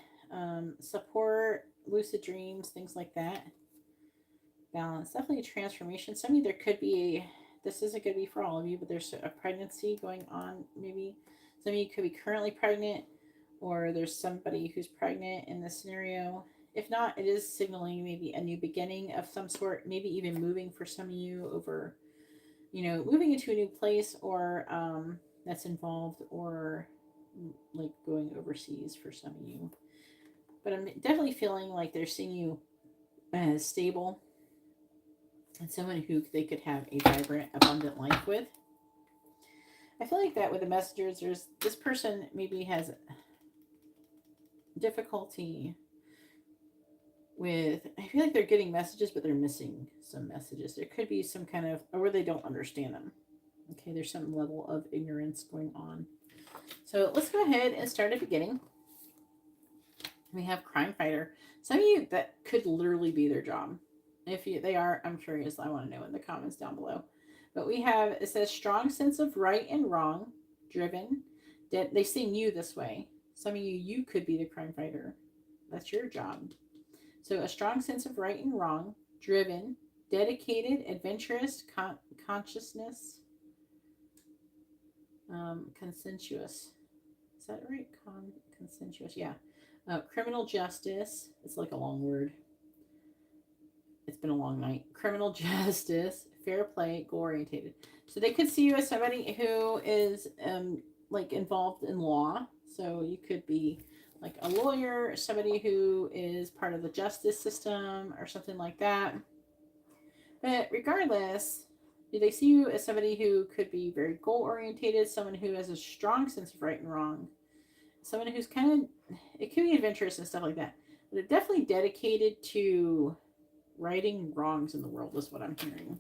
support, lucid dreams, things like that. Balance, definitely a transformation. Some of you, there could be, this isn't going to be for all of you, but there's a pregnancy going on. Maybe some of you could be currently pregnant, or there's somebody who's pregnant in this scenario. If not, it is signaling maybe a new beginning of some sort, maybe even moving for some of you over, moving into a new place, or that's involved, or like going overseas for some of you. But I'm definitely feeling like they're seeing you as stable and someone who they could have a vibrant, abundant life with. I feel like that with the messengers, there's this person maybe has difficulty with, I feel like they're getting messages, but they're missing some messages. There could be some kind of, or they don't understand them. Okay, there's some level of ignorance going on. So let's go ahead and start at the beginning. We have Crime Fighter. Some of you, that could literally be their job. If they are, I'm curious. I want to know in the comments down below. But we have, it says strong sense of right and wrong, driven. They sing you this way. Some of you could be the crime fighter. That's your job. So a strong sense of right and wrong, driven, dedicated, adventurous, consciousness, consensuous. Is that right? Consensuous, yeah. Criminal justice. It's like a long word. It's been a long night. Criminal justice, fair play, goal orientated. So they could see you as somebody who is like involved in law. So you could be like a lawyer, somebody who is part of the justice system or something like that. But regardless, do they see you as somebody who could be very goal orientated, someone who has a strong sense of right and wrong, someone who's kind of, it could be adventurous and stuff like that, but they're definitely dedicated to righting wrongs in the world is what I'm hearing.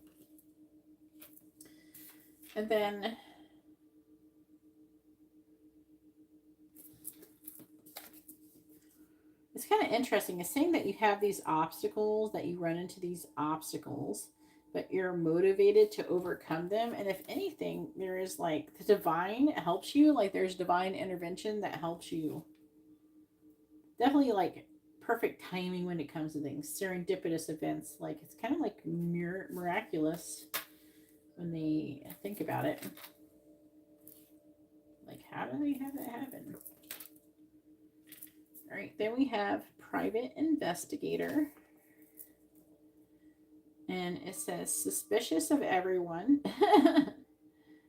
And then it's kind of interesting. It's saying that you have these obstacles, that you run into these obstacles, but you're motivated to overcome them. And if anything, there is like the divine helps you. Like there's divine intervention that helps you. Definitely like perfect timing when it comes to things. Serendipitous events. Like it's kind of like miraculous when they think about it. Like how do they have that happen? All right, then we have private investigator. And it says, suspicious of everyone.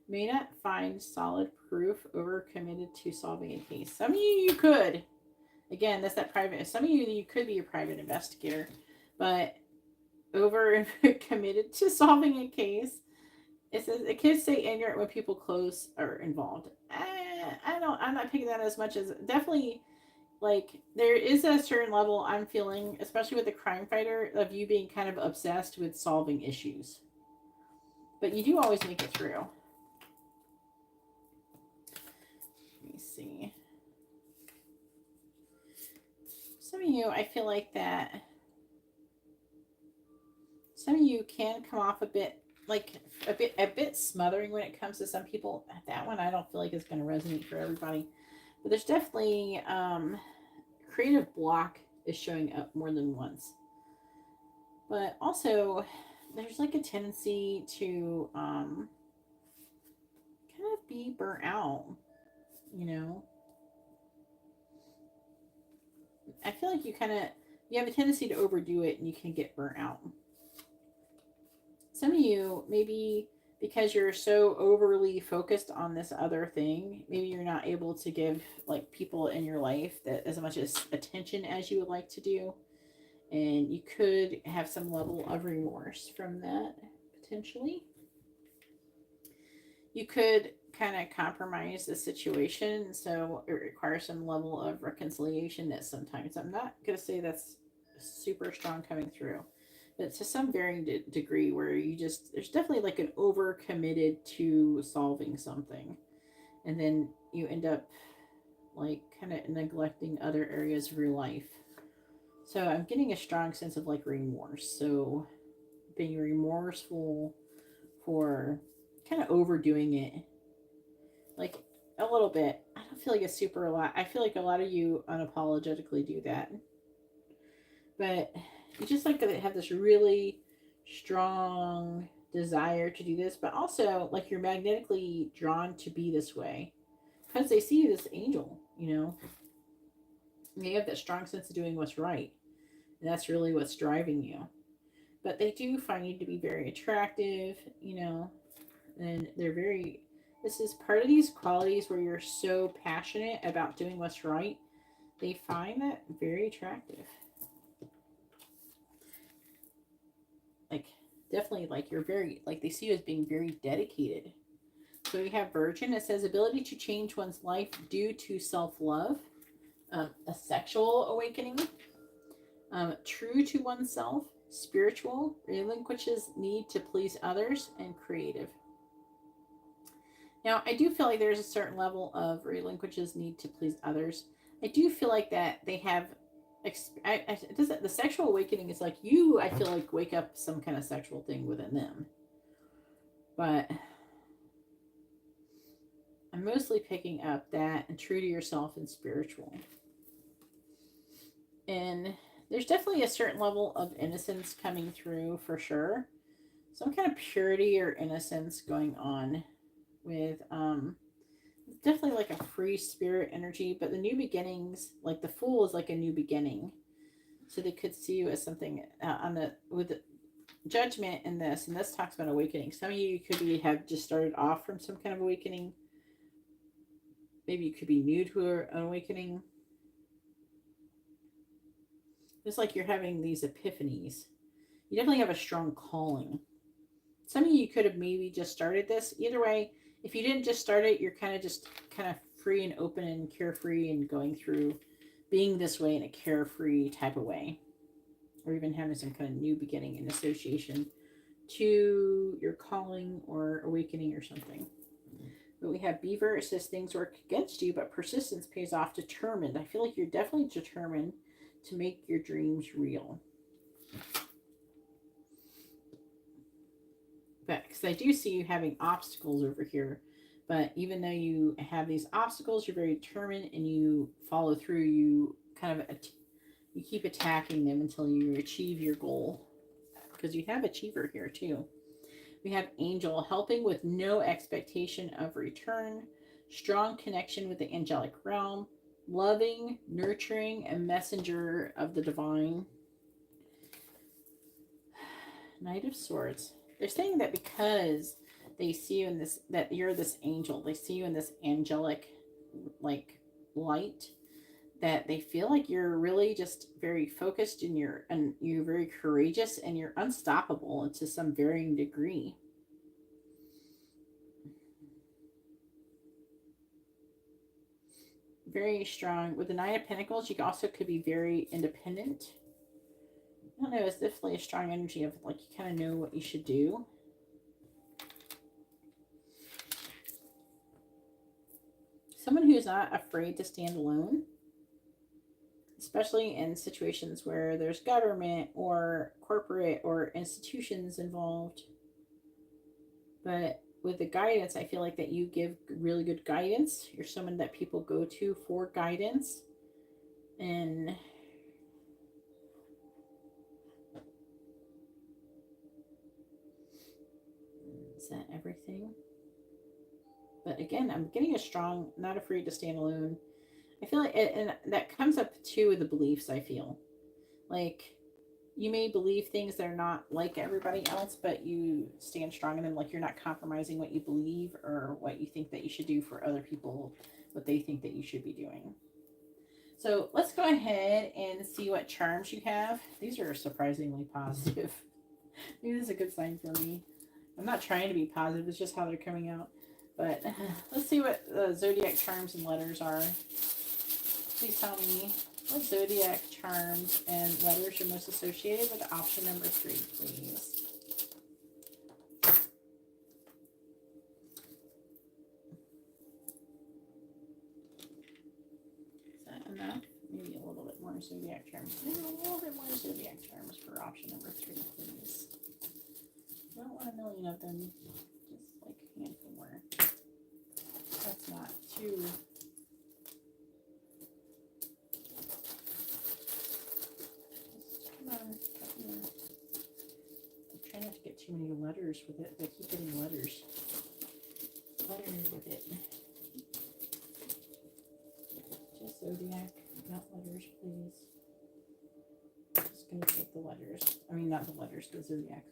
May not find solid proof, overcommitted to solving a case. Some of you could. Again, that's that private. Some of you could be a private investigator. But over committed to solving a case. It says it could stay ignorant when people close are involved. I'm not picking that as much as definitely like there is a certain level I'm feeling, especially with the crime fighter, of you being kind of obsessed with solving issues. But you do always make it through. Let me see. Some of you, I feel like that some of you can come off a bit like a bit smothering when it comes to some people. That one I don't feel like is going to resonate for everybody. But there's definitely creative block is showing up more than once. But also there's like a tendency to kind of be burnt out, you know. I feel like you have a tendency to overdo it and you can get burnt out. Some of you, maybe because you're so overly focused on this other thing, maybe you're not able to give like people in your life that as much as attention as you would like to do. And you could have some level of remorse from that, potentially. You could kind of compromise the situation, so it requires some level of reconciliation that sometimes, I'm not going to say that's super strong coming through, but to some varying degree where there's definitely like an over committed to solving something. And then you end up like kind of neglecting other areas of your life. So I'm getting a strong sense of like remorse. So being remorseful for kind of overdoing it. Like a little bit. I don't feel like it's super a lot. I feel like a lot of you unapologetically do that. But you just like to have this really strong desire to do this, but also like you're magnetically drawn to be this way because they see you as angel, you know. And you have that strong sense of doing what's right, and that's really what's driving you. But they do find you to be very attractive, you know, and this is part of these qualities where you're so passionate about doing what's right. They find that very attractive. Like definitely like you're very like they see you as being very dedicated. So we have Virgin. It says ability to change one's life due to self-love, a sexual awakening, true to oneself, spiritual, relinquishes need to please others, and creative. Now I do feel like there's a certain level of relinquishes need to please others. I do feel like that they have the sexual awakening is like you, I feel like wake up some kind of sexual thing within them. But I'm mostly picking up that and true to yourself and spiritual. And there's definitely a certain level of innocence coming through for sure. Some kind of purity or innocence going on with definitely like a free spirit energy, but the new beginnings, like the Fool is like a new beginning. So they could see you as something with judgment in this, and this talks about awakening. Some of you could have just started off from some kind of awakening. Maybe you could be new to an awakening. It's like you're having these epiphanies. You definitely have a strong calling. Some of you could have maybe just started this. Either way, if you didn't just start it, you're kind of free and open and carefree and going through being this way in a carefree type of way. Or even having some kind of new beginning in association to your calling or awakening or something. But we have Beaver. It says things work against you, but persistence pays off. Determined. I feel like you're definitely determined to make your dreams real. But because I do see you having obstacles over here, but even though you have these obstacles, you're very determined and you follow through. You kind of you keep attacking them until you achieve your goal, because you have achiever here too. We have Angel, helping with no expectation of return, strong connection with the angelic realm, loving, nurturing, and messenger of the divine. Knight of Swords. They're saying that because they see you in this, that you're this angel, they see you in this angelic like light, that they feel like you're really just very focused and you're very courageous and you're unstoppable to some varying degree. Very strong. With the Nine of Pentacles, you also could be very independent. I don't know, it's definitely a strong energy of like you kind of know what you should do. Someone who's not afraid to stand alone, especially in situations where there's government or corporate or institutions involved. But with the guidance, I feel like that you give really good guidance. You're someone that people go to for guidance. And is that everything? But again, I'm getting a strong, not afraid to stand alone. I feel like, and that comes up too with the beliefs, I feel. Like, you may believe things that are not like everybody else, but you stand strong in them. Like, you're not compromising what you believe or what you think that you should do for other people, what they think that you should be doing. So let's go ahead and see what charms you have. These are surprisingly positive. Maybe this is a good sign for me. I'm not trying to be positive. It's just how they're coming out. But let's see what the zodiac charms and letters are. Please tell me what zodiac charms and letters are most associated with option number 3, please. Is that enough? Maybe a little bit more zodiac charms. Maybe a little bit more zodiac charms for option number 3, please. I don't want a million of them. Just like a handful more. That's not too... Come on. I'm trying not to get too many letters with it, but I keep getting letters. Letters with it. Just zodiac, not letters, please. I'm just going to take the letters. I mean, not the letters, the zodiac.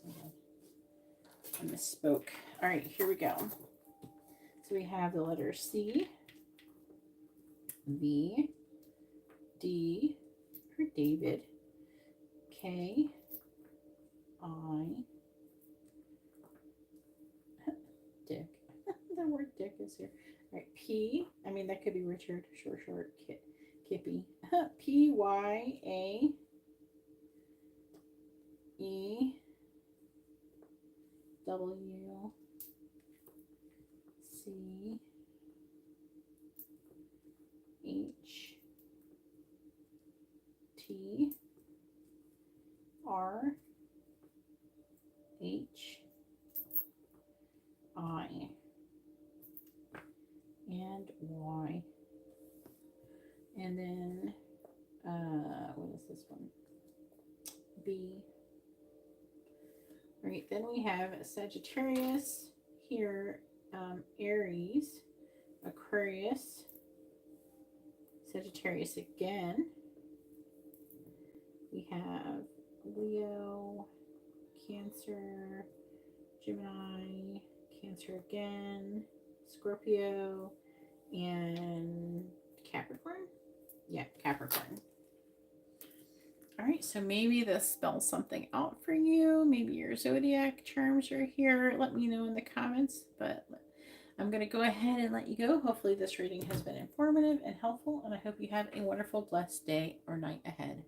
I misspoke. All right, here we go. So we have the letter C, V, D for David, K, I, Dick. The word Dick is here. All right, P. I mean, that could be Richard. Short, Kippy. P, Y, A, E, W, C, H, T, R, H, I, and Y. And then, what is this one? B. All right, then we have Sagittarius here, Aries, Aquarius, Sagittarius again. We have Leo, Cancer, Gemini, Cancer again, Scorpio, and Capricorn. Yeah, Capricorn. All right, so maybe this spells something out for you. Maybe your zodiac charms are here. Let me know in the comments, but I'm going to go ahead and let you go. Hopefully this reading has been informative and helpful, and I hope you have a wonderful, blessed day or night ahead.